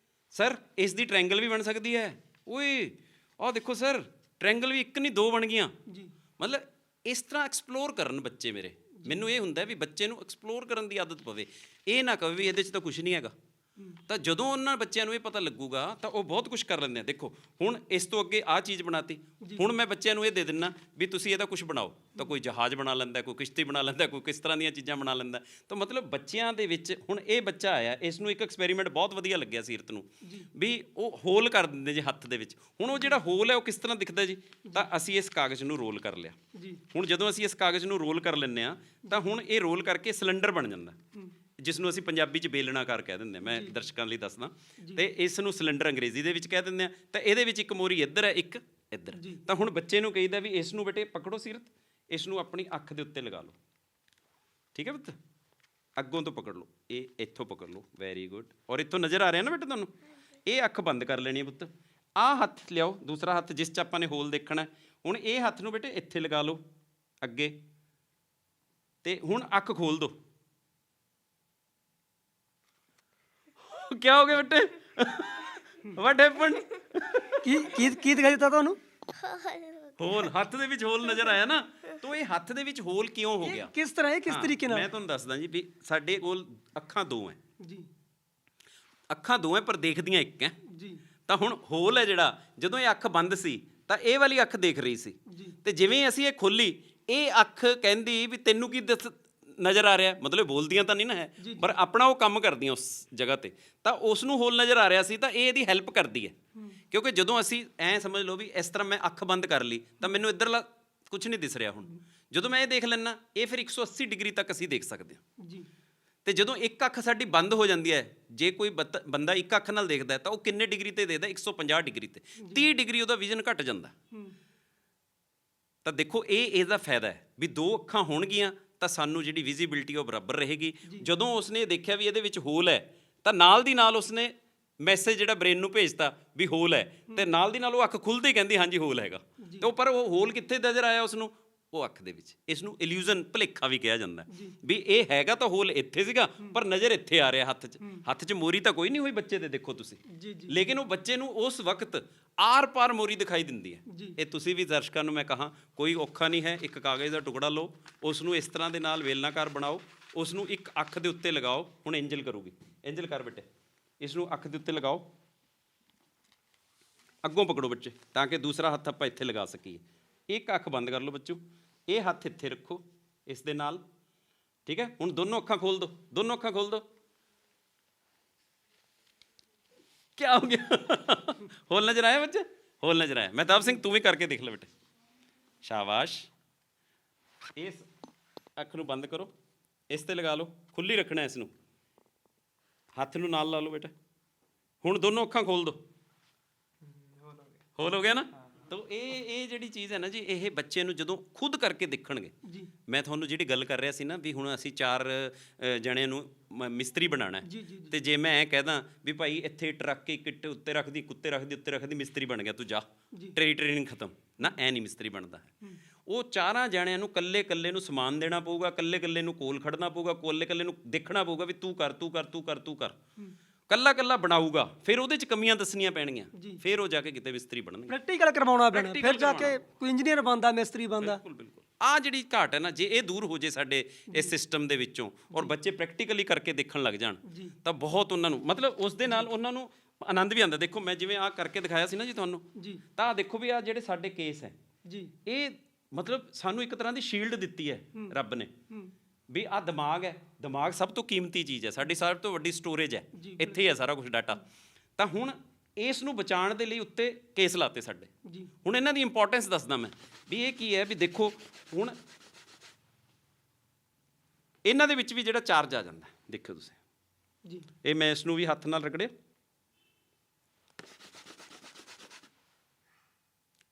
Speaker 1: sir ਇਸ ਦੀ ਟ੍ਰਾਇੰਗਲ ਵੀ ਬਣ ਸਕਦੀ ਹੈ, ਓਏ ਆਹ ਦੇਖੋ ਸਰ ਟ੍ਰਾਇੰਗਲ ਵੀ 1 ਨਹੀਂ 2 ਬਣ ਗਈਆਂ।
Speaker 2: ਜੀ
Speaker 1: ਮਤਲਬ ਇਸ ਤਰ੍ਹਾਂ ਐਕਸਪਲੋਰ ਕਰਨ ਬੱਚੇ ਮੇਰੇ। ਮੈਨੂੰ ਇਹ ਹੁੰਦਾ ਵੀ ਬੱਚੇ ਨੂੰ ਐਕਸਪਲੋਰ ਕਰਨ ਦੀ ਆਦਤ ਪਵੇ, ਇਹ ਨਾ ਕਹੇ ਵੀ ਇਹਦੇ 'ਚ ਤਾਂ ਕੁਝ ਨਹੀਂ ਹੈਗਾ। ਤਾਂ ਜਦੋਂ ਉਹਨਾਂ ਬੱਚਿਆਂ ਨੂੰ ਇਹ ਪਤਾ ਲੱਗੂਗਾ ਤਾਂ ਉਹ ਬਹੁਤ ਕੁਝ ਕਰ ਲੈਂਦੇ ਆ। ਦੇਖੋ ਹੁਣ ਇਸ ਤੋਂ ਅੱਗੇ ਆਹ ਚੀਜ਼ ਬਣਾਤੀ, ਹੁਣ ਮੈਂ ਬੱਚਿਆਂ ਨੂੰ ਇਹ ਦੇ ਦਿੰਦਾ ਵੀ ਤੁਸੀਂ ਇਹਦਾ ਕੁਝ ਬਣਾਓ, ਤਾਂ ਕੋਈ ਜਹਾਜ਼ ਬਣਾ ਲੈਂਦਾ, ਕੋਈ ਕਿਸ਼ਤੀ ਬਣਾ ਲੈਂਦਾ, ਕੋਈ ਕਿਸ ਤਰ੍ਹਾਂ ਦੀਆਂ ਚੀਜ਼ਾਂ ਬਣਾ ਲੈਂਦਾ। ਤਾਂ ਮਤਲਬ ਬੱਚਿਆਂ ਦੇ ਵਿੱਚ ਹੁਣ ਇਹ ਬੱਚਾ ਆਇਆ, ਇਸ ਨੂੰ ਇੱਕ ਐਕਸਪੈਰੀਮੈਂਟ ਬਹੁਤ ਵਧੀਆ ਲੱਗਿਆ ਸੀਰਤ ਨੂੰ ਵੀ ਉਹ ਹੋਲ ਕਰ ਦਿੰਦੇ ਜੀ ਹੱਥ ਦੇ ਵਿੱਚ। ਹੁਣ ਉਹ ਜਿਹੜਾ ਹੋਲ ਹੈ ਉਹ ਕਿਸ ਤਰ੍ਹਾਂ ਦਿਖਦਾ ਜੀ, ਤਾਂ ਅਸੀਂ ਇਸ ਕਾਗਜ਼ ਨੂੰ ਰੋਲ ਕਰ ਲਿਆ। ਹੁਣ ਜਦੋਂ ਅਸੀਂ ਇਸ ਕਾਗਜ਼ ਨੂੰ ਰੋਲ ਕਰ ਲੈਂਦੇ ਹਾਂ ਤਾਂ ਹੁਣ ਇਹ ਰੋਲ ਕਰਕੇ ਸਿਲੰਡਰ ਬਣ ਜਾਂਦਾ, ਜਿਸ ਨੂੰ ਅਸੀਂ ਪੰਜਾਬੀ 'ਚ ਬੇਲਣਾਕਾਰ ਕਹਿ ਦਿੰਦੇ ਹਾਂ, ਮੈਂ ਦਰਸ਼ਕਾਂ ਲਈ ਦੱਸਦਾ। ਤੇ ਇਸ ਨੂੰ ਸਿਲੰਡਰ ਅੰਗਰੇਜ਼ੀ ਦੇ ਵਿੱਚ ਕਹਿ ਦਿੰਦੇ ਆ। ਤਾਂ ਇਹਦੇ ਵਿੱਚ ਇੱਕ ਮੋਰੀ ਇੱਧਰ ਹੈ, ਇੱਕ ਇੱਧਰ। ਤਾਂ ਹੁਣ ਬੱਚੇ ਨੂੰ ਕਹੀਦਾ ਵੀ ਇਸ ਨੂੰ ਬੇਟੇ ਪਕੜੋ ਸੀਰਤ, ਇਸ ਨੂੰ ਆਪਣੀ ਅੱਖ ਦੇ ਉੱਤੇ ਲਗਾ ਲਓ, ਠੀਕ ਹੈ ਪੁੱਤ, ਅੱਗੋਂ ਤੋਂ ਪਕੜ ਲਓ, ਇਹ ਇੱਥੋਂ ਪਕੜ ਲਓ, ਵੈਰੀ ਗੁੱਡ। ਔਰ ਇੱਥੋਂ ਨਜ਼ਰ ਆ ਰਿਹਾ ਨਾ ਬੇਟੇ ਤੁਹਾਨੂੰ, ਇਹ ਅੱਖ ਬੰਦ ਕਰ ਲੈਣੀ ਹੈ ਪੁੱਤ। ਆਹ ਹੱਥ ਲਿਆਓ, ਦੂਸਰਾ ਹੱਥ ਜਿਸ 'ਚ ਆਪਾਂ ਨੇ ਹੋਲ ਦੇਖਣਾ। ਹੁਣ ਇਹ ਹੱਥ ਨੂੰ ਬੇਟੇ ਇੱਥੇ ਲਗਾ ਲਓ ਅੱਗੇ, ਤੇ ਹੁਣ ਅੱਖ ਖੋਲ ਦਿਓ। ਕਿਆ ਹੋ ਗਿਆ ਬੇਟੇ? What happen?
Speaker 2: ਕੀ ਦਿਖਾਈ ਦਿੱਤਾ ਤੁਹਾਨੂੰ?
Speaker 1: ਹੋਲ, ਹੱਥ ਦੇ ਵਿੱਚ ਹੋਲ ਨਜ਼ਰ ਆਇਆ ਨਾ। ਤਾਂ ਇਹ ਹੱਥ ਦੇ ਵਿੱਚ ਹੋਲ ਕਿਉਂ ਹੋ ਗਿਆ?
Speaker 2: ਕਿਸ ਤਰ੍ਹਾਂ, ਕਿਸ ਤਰੀਕੇ ਨਾਲ?
Speaker 1: ਮੈਂ ਤੁਹਾਨੂੰ ਦੱਸਦਾ ਜੀ ਵੀ ਸਾਡੇ ਕੋਲ ਅੱਖਾਂ 2 ਹੈ
Speaker 2: ਜੀ,
Speaker 1: ਅੱਖਾਂ 2 ਹੈ ਪਰ ਦੇਖਦੀਆਂ ਇੱਕ ਹੈ
Speaker 2: ਜੀ।
Speaker 1: ਤਾਂ ਹੁਣ ਹੋਲ ਹੈ ਜਿਹੜਾ, ਜਦੋਂ ਇਹ ਅੱਖ ਬੰਦ ਸੀ ਤਾਂ ਇਹ ਵਾਲੀ ਅੱਖ ਦੇਖ ਰਹੀ ਸੀ
Speaker 2: ਜੀ
Speaker 1: ਤੇ ਜਿਵੇਂ ਅਸੀਂ ਇਹ ਖੋਲੀ, ਇਹ ਅੱਖ ਕਹਿੰਦੀ ਵੀ ਤੈਨੂੰ ਕੀ ਨਜ਼ਰ ਆ ਰਿਹਾ, ਮਤਲਬ ਬੋਲਦੀਆਂ ਤਾਂ ਨਹੀਂ ਨਾ ਹੈ, ਪਰ ਆਪਣਾ ਉਹ ਕੰਮ ਕਰਦੀਆਂ ਉਸ ਜਗ੍ਹਾ ਤੇ, ਤਾਂ ਉਸ ਨੂੰ ਹੋਲ ਨਜ਼ਰ ਆ ਰਿਹਾ ਸੀ, ਤਾਂ ਇਹ ਇਹਦੀ ਹੈਲਪ ਕਰਦੀ ਹੈ। ਕਿਉਂਕਿ ਜਦੋਂ ਅਸੀਂ ਐਂ ਸਮਝ ਲਓ ਵੀ ਇਸ ਤਰ੍ਹਾਂ ਮੈਂ ਅੱਖ ਬੰਦ ਕਰ ਲਈ ਤਾਂ ਮੈਨੂੰ ਇੱਧਰਲਾ ਕੁਝ ਨਹੀਂ ਦਿਸ ਰਿਹਾ, ਹੁਣ ਜਦੋਂ ਮੈਂ ਇਹ ਦੇਖ ਲੈਣਾ, ਇਹ ਫਿਰ 180 ਡਿਗਰੀ ਤੱਕ ਅਸੀਂ ਦੇਖ ਸਕਦੇ ਹਾਂ
Speaker 2: ਜੀ
Speaker 1: ਤੇ ਜਦੋਂ ਇੱਕ ਅੱਖ ਸਾਡੀ ਬੰਦ ਹੋ ਜਾਂਦੀ ਹੈ, ਜੇ ਕੋਈ ਬੰਦਾ ਇੱਕ ਅੱਖ ਨਾਲ ਦੇਖਦਾ ਤਾਂ ਉਹ ਕਿੰਨੇ ਡਿਗਰੀ ਤੇ ਦੇਖਦਾ, 150 ਡਿਗਰੀ ਤੇ, 30 ਡਿਗਰੀ ਉਹਦਾ ਵਿਜ਼ਨ ਘਟ ਜਾਂਦਾ। ਤਾਂ ਦੇਖੋ ਇਹ ਇਹਦਾ ਫਾਇਦਾ ਹੈ ਵੀ ਦੋ ਅੱਖਾਂ ਹੋਣਗੀਆਂ ਤਾਂ ਸਾਨੂੰ ਜਿਹੜੀ ਵਿਜ਼ਿਬਿਲਟੀ ਉਹ ਬਰਾਬਰ ਰਹੇਗੀ। ਜਦੋਂ ਉਸਨੇ ਦੇਖਿਆ ਵੀ ਇਹਦੇ ਵਿੱਚ ਹੋਲ ਹੈ ਤਾਂ ਨਾਲ ਦੀ ਨਾਲ ਉਸਨੇ ਮੈਸੇਜ ਜਿਹੜਾ ਬ੍ਰੇਨ ਨੂੰ ਭੇਜਤਾ ਵੀ ਹੋਲ ਹੈ, ਤੇ ਨਾਲ ਦੀ ਨਾਲ ਉਹ ਅੱਖ ਖੁੱਲਦੀ ਕਹਿੰਦੀ ਹਾਂਜੀ ਹੋਲ ਹੈਗਾ, ਤੇ ਉਹ ਪਰ ਉਹ ਹੋਲ ਕਿੱਥੇ ਨਜ਼ਰ ਆਇਆ ਉਸਨੂੰ, ਉਹ ਅੱਖ ਦੇ ਵਿੱਚ। ਇਸ ਨੂੰ ਇਲੂਜ਼ਨ, ਭੁਲੇਖਾ ਵੀ ਕਿਹਾ ਜਾਂਦਾ ਵੀ ਇਹ ਹੈਗਾ ਤਾਂ ਹੋਲ ਇੱਥੇ ਸੀਗਾ ਪਰ ਨਜ਼ਰ ਇੱਥੇ ਆ ਰਿਹਾ ਹੱਥ 'ਚ। ਹੱਥ 'ਚ ਮੋਰੀ ਤਾਂ ਕੋਈ ਨਹੀਂ ਹੋਈ ਬੱਚੇ ਦੇ, ਦੇਖੋ ਤੁਸੀਂ, ਲੇਕਿਨ ਉਹ ਬੱਚੇ ਨੂੰ ਉਸ ਵਕਤ ਆਰ ਪਾਰ ਮੋਰੀ ਦਿਖਾਈ ਦਿੰਦੀ ਹੈ। ਇਹ ਤੁਸੀਂ ਵੀ ਦਰਸ਼ਕਾਂ ਨੂੰ ਮੈਂ ਕਹਾਂ, ਕੋਈ ਔਖਾ ਨਹੀਂ ਹੈ, ਇੱਕ ਕਾਗਜ਼ ਦਾ ਟੁਕੜਾ ਲਓ, ਉਸ ਨੂੰ ਇਸ ਤਰ੍ਹਾਂ ਦੇ ਨਾਲ ਵੇਲਨਾਕਾਰ ਬਣਾਓ, ਉਸ ਨੂੰ ਇੱਕ ਅੱਖ ਦੇ ਉੱਤੇ ਲਗਾਓ। ਹੁਣ ਐਂਜਲ ਕਰੂਗੀ, ਐਂਜਲ ਕਰ ਬੇਟੇ, ਇਸ ਨੂੰ ਅੱਖ ਦੇ ਉੱਤੇ ਲਗਾਓ, ਅੱਗੋਂ ਪਕੜੋ ਬੱਚੇ ਤਾਂ ਕਿ ਦੂਸਰਾ ਹੱਥ ਆਪਾਂ ਇੱਥੇ ਲਗਾ ਸਕੀਏ। ਇੱਕ ਅੱਖ ਬੰਦ ਕਰ ਲਓ ਬੱਚੋ, ਇਹ ਹੱਥ ਇੱਥੇ ਰੱਖੋ ਇਸ ਦੇ ਨਾਲ, ਠੀਕ ਹੈ। ਹੁਣ ਦੋਨੋਂ ਅੱਖਾਂ ਖੋਲ ਦਿਓ, ਦੋਨੋਂ ਅੱਖਾਂ ਖੋਲ ਦਿਓ। ਕੀ ਹੋ ਗਿਆ? ਹੋਲ ਨਜ਼ਰ ਆਇਆ ਬੱਚੇ? ਹੋਲ ਨਜ਼ਰ ਆਇਆ? ਮਹਿਤਾਬ ਸਿੰਘ ਤੂੰ ਵੀ ਕਰਕੇ ਦੇਖ ਲੈ ਬੇਟੇ, ਸ਼ਾਬਾਸ਼। ਇਸ ਅੱਖ ਨੂੰ ਬੰਦ ਕਰੋ, ਇਸ ਤੇ ਲਗਾ ਲਓ, ਖੁੱਲੀ ਰੱਖਣਾ ਇਸ ਨੂੰ, ਹੱਥ ਨੂੰ ਨਾਲ ਲਾ ਲਓ ਬੇਟਾ। ਹੁਣ ਦੋਨੋਂ ਅੱਖਾਂ ਖੋਲ ਦਿਓ, ਹੋਲ ਹੋ ਗਿਆ ਨਾ। ਤਾਂ ਇਹ ਜਿਹੜੀ ਚੀਜ਼ ਹੈ ਨਾ ਜੀ, ਇਹ ਬੱਚੇ ਨੂੰ ਜਦੋਂ ਖੁਦ ਕਰਕੇ ਦੇਖਣਗੇ, ਮੈਂ ਤੁਹਾਨੂੰ ਜਿਹੜੀ ਗੱਲ ਕਰ ਰਿਹਾ ਸੀ ਨਾ ਵੀ ਹੁਣ ਅਸੀਂ 4 ਜਣਿਆਂ ਨੂੰ ਮਿਸਤਰੀ ਬਣਾਉਣਾ ਹੈ, ਤੇ ਜੇ ਮੈਂ ਐਂ ਕਹਿਦਾ ਵੀ ਭਾਈ ਇੱਥੇ ਇੱਟ ਰੱਖ ਕੇ ਇੱਕ ਇੱਟ ਉੱਤੇ ਰੱਖਦੀ, ਕੁੱਤੇ ਰੱਖਦੀ, ਉੱਤੇ ਰੱਖਦੀ, ਮਿਸਤਰੀ ਬਣ ਗਿਆ, ਤੂੰ ਜਾ, ਤੇਰੀ ਟ੍ਰੇਨਿੰਗ ਖਤਮ ਨਾ, ਐ ਨਹੀਂ ਮਿਸਤਰੀ ਬਣਦਾ ਹੈ। ਉਹ 4 ਜਣਿਆਂ ਨੂੰ ਕੱਲੇ ਨੂੰ ਸਮਾਨ ਦੇਣਾ ਪਊਗਾ, ਕੱਲੇ ਨੂੰ ਕੋਲ ਖੜਨਾ ਪਊਗਾ, ਕੱਲੇ ਨੂੰ ਦੇਖਣਾ ਪਊਗਾ ਵੀ ਤੂੰ ਕਰ, ਤੂੰ ਕਰ, ਤੂੰ ਕਰ, ਤੂੰ ਕਰ, ਕੱਲਾ ਬਣਾਊਗਾ, ਫਿਰ ਉਹਦੇ 'ਚ ਕਮੀਆਂ ਦੱਸਣੀਆਂ ਪੈਣਗੀਆਂ, ਫਿਰ ਉਹ ਜਾ ਕੇ ਕਿਤੇ ਮਿਸਤਰੀ ਬਣਨਗੇ।
Speaker 2: ਪ੍ਰੈਕਟੀਕਲ ਕਰਵਾਉਣਾ ਪੈਣਾ, ਫਿਰ ਜਾ ਕੇ ਕੋਈ ਇੰਜੀਨੀਅਰ ਬਣਦਾ, ਮਿਸਤਰੀ ਬਣਦਾ।
Speaker 1: ਬਿਲਕੁਲ। ਆਹ ਜਿਹੜੀ ਘਾਟ ਹੈ ਨਾ, ਜੇ ਇਹ ਦੂਰ ਹੋ ਜੇ ਸਾਡੇ ਇਸ ਸਿਸਟਮ ਦੇ ਵਿੱਚੋਂ, ਔਰ ਬੱਚੇ ਪ੍ਰੈਕਟੀਕਲੀ ਕਰਕੇ ਦੇਖਣ ਲੱਗ ਜਾਣ, ਤਾਂ ਬਹੁਤ ਉਹਨਾਂ ਨੂੰ, ਮਤਲਬ ਉਸ ਦੇ ਨਾਲ ਉਹਨਾਂ ਨੂੰ ਆਨੰਦ ਵੀ ਆਉਂਦਾ। ਦੇਖੋ ਮੈਂ ਜਿਵੇਂ ਆਹ ਕਰਕੇ ਦਿਖਾਇਆ ਸੀ ਨਾ ਜੀ ਤੁਹਾਨੂੰ, ਤਾਂ ਆਹ ਦੇਖੋ ਵੀ ਆਹ ਜਿਹੜੇ ਸਾਡੇ ਕੇਸ ਹੈ, ਇਹ ਮਤਲਬ ਸਾਨੂੰ ਇੱਕ ਤਰ੍ਹਾਂ ਦੀ ਸ਼ੀਲਡ ਦਿੱਤੀ ਹੈ ਰੱਬ ਨੇ, ਵੀ ਆਹ ਦਿਮਾਗ ਹੈ, ਦਿਮਾਗ ਸਭ ਤੋਂ ਕੀਮਤੀ ਚੀਜ਼ ਹੈ, ਸਾਡੀ ਸਭ ਤੋਂ ਵੱਡੀ ਸਟੋਰੇਜ ਹੈ, ਇੱਥੇ ਹੀ ਹੈ ਸਾਰਾ ਕੁਝ ਡਾਟਾ। ਤਾਂ ਹੁਣ ਇਸ ਨੂੰ ਬਚਾਉਣ ਦੇ ਲਈ ਉੱਤੇ ਕੇਸ ਲਾਤੇ ਸਾਡੇ। ਹੁਣ ਇਹਨਾਂ ਦੀ ਇੰਪੋਰਟੈਂਸ ਦੱਸਦਾ ਮੈਂ ਵੀ ਇਹ ਕੀ ਹੈ। ਵੀ ਦੇਖੋ ਹੁਣ ਇਹਨਾਂ ਦੇ ਵਿੱਚ ਵੀ ਜਿਹੜਾ ਚਾਰਜ ਆ ਜਾਂਦਾ, ਦੇਖੋ ਤੁਸੀਂ, ਇਹ ਮੈਂ ਇਸ ਨੂੰ ਵੀ ਹੱਥ ਨਾਲ ਰਗੜਿਆ,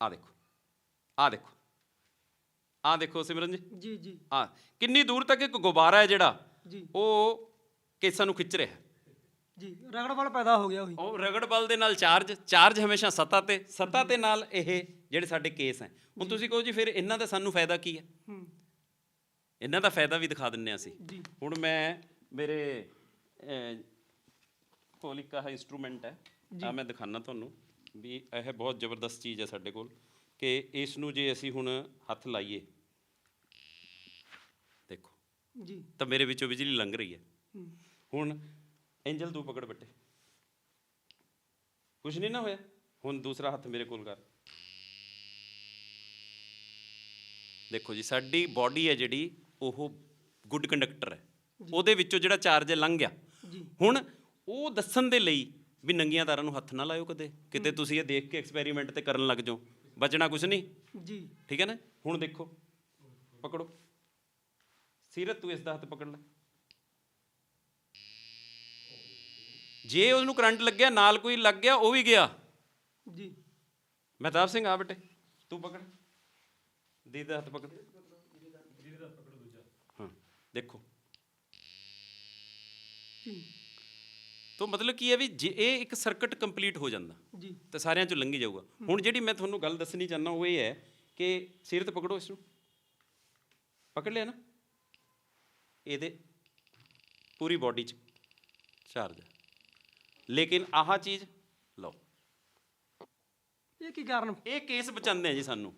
Speaker 1: ਆਹ ਦੇਖੋ, ਆਹ ਦੇਖੋ, ਆਹ ਦੇਖੋ ਸਿਮਰਨ ਜੀ, ਆਹ ਕਿੰਨੀ ਦੂਰ ਤੱਕ ਇੱਕ ਗੁਬਾਰਾ ਹੈ ਜਿਹੜਾ ਉਹ ਕੇਸਾਂ ਨੂੰ ਖਿੱਚ ਰਿਹਾ
Speaker 2: ਜੀ, ਰਗੜ ਬਲ ਪੈਦਾ ਹੋ ਗਿਆ।
Speaker 1: ਉਹ ਰਗੜ ਬਲ ਦੇ ਨਾਲ ਚਾਰਜ ਹਮੇਸ਼ਾ ਸਤ੍ਹਾ ਤੇ ਨਾਲ ਇਹ ਜਿਹੜੇ ਸਾਡੇ ਕੇਸ ਹੈ। ਹੁਣ ਤੁਸੀਂ ਕਹੋ ਜੀ ਫਿਰ ਇਹਨਾਂ ਦਾ ਸਾਨੂੰ ਫਾਇਦਾ ਕੀ ਹੈ? ਇਹਨਾਂ ਦਾ ਫਾਇਦਾ ਵੀ ਦਿਖਾ ਦਿੰਦੇ ਹਾਂ ਅਸੀਂ। ਹੁਣ ਮੈਂ ਮੇਰੇ ਕੋਲ ਇੱਕ ਆਹ ਇੰਸਟਰੂਮੈਂਟ ਹੈ, ਆਹ ਮੈਂ ਦਿਖਾਉਣਾ ਤੁਹਾਨੂੰ ਵੀ ਇਹ ਬਹੁਤ ਜ਼ਬਰਦਸਤ ਚੀਜ਼ ਹੈ ਸਾਡੇ ਕੋਲ, ਕਿ ਇਸ ਨੂੰ ਜੇ ਅਸੀਂ ਹੁਣ ਹੱਥ ਲਾਈਏ, ਦੇਖੋ ਤਾਂ ਮੇਰੇ ਵਿੱਚੋਂ ਬਿਜਲੀ ਲੰਘ ਰਹੀ ਹੈ। ਹੁਣ ਐਂਜਲ ਤੂੰ ਪਕੜ ਬੱਟੇ, ਕੁਛ ਨਹੀਂ ਨਾ ਹੋਇਆ। ਹੁਣ ਦੂਸਰਾ ਹੱਥ ਮੇਰੇ ਕੋਲ ਕਰ, ਦੇਖੋ ਜੀ ਸਾਡੀ ਬਾਡੀ ਹੈ ਜਿਹੜੀ ਉਹ ਗੁੱਡ ਕੰਡਕਟਰ ਹੈ, ਉਹਦੇ ਵਿੱਚੋਂ ਜਿਹੜਾ ਚਾਰਜ ਲੰਘ ਗਿਆ। ਹੁਣ ਉਹ ਦੱਸਣ ਦੇ ਲਈ ਵੀ ਨੰਗੀਆਂ ਤਾਰਾਂ ਨੂੰ ਹੱਥ ਨਾ ਲਾਇਓ ਕਦੇ, ਕਿਤੇ ਤੁਸੀਂ ਇਹ ਦੇਖ ਕੇ ਐਕਸਪੈਰੀਮੈਂਟ ਤੇ ਕਰਨ ਲੱਗ ਜਾਓ, ਬਚਣਾ ਕੁਛ ਨਹੀਂ ਜੀ, ਠੀਕ ਹੈ ਨਾ। ਹੁਣ ਦੇਖੋ, ਪਕੜੋ ਸੀਰਤ, ਤੂੰ ਇਸ ਦਾ ਹੱਥ ਪਕੜ ਲੈ, ਜੇ ਉਹਨੂੰ ਕਰੰਟ ਲੱਗਿਆ, ਨਾਲ ਕੋਈ ਲੱਗ ਗਿਆ, ਉਹ ਵੀ ਗਿਆ ਜੀ। ਮਹਿਤਾਬ ਸਿੰਘ ਆ ਬੇਟੇ, ਤੂੰ ਪਕੜ, ਦੀਦੀ ਦਾ ਹੱਥ ਪਕੜ, ਹਾਂ ਦੇਖੋ। ਤਾਂ ਮਤਲਬ ਕੀ ਹੈ ਵੀ ਜੇ ਇਹ ਇੱਕ ਸਰਕਟ ਕੰਪਲੀਟ ਹੋ ਜਾਂਦਾ ਤਾਂ ਸਾਰਿਆਂ 'ਚੋਂ ਲੰਘੀ ਜਾਊਗਾ। ਹੁਣ ਜਿਹੜੀ ਮੈਂ ਤੁਹਾਨੂੰ ਗੱਲ ਦੱਸਣੀ ਚਾਹੁੰਦਾ ਉਹ ਇਹ ਹੈ ਕਿ ਸੀਰਤ ਪਕੜੋ, ਇਸ ਨੂੰ ਪਕੜ ਲਿਆ ਨਾ, ਇਹਦੇ ਪੂਰੀ ਬਾਡੀ 'ਚ ਚਾਰਜ ਹੈ, ਲੇਕਿਨ ਆਹ ਚੀਜ਼ ਲਓ,
Speaker 2: ਇਹ ਕੀ ਕਾਰਨ?
Speaker 1: ਇਹ ਕੇਸ ਬਚਾਉਂਦੇ ਆ ਜੀ ਸਾਨੂੰ,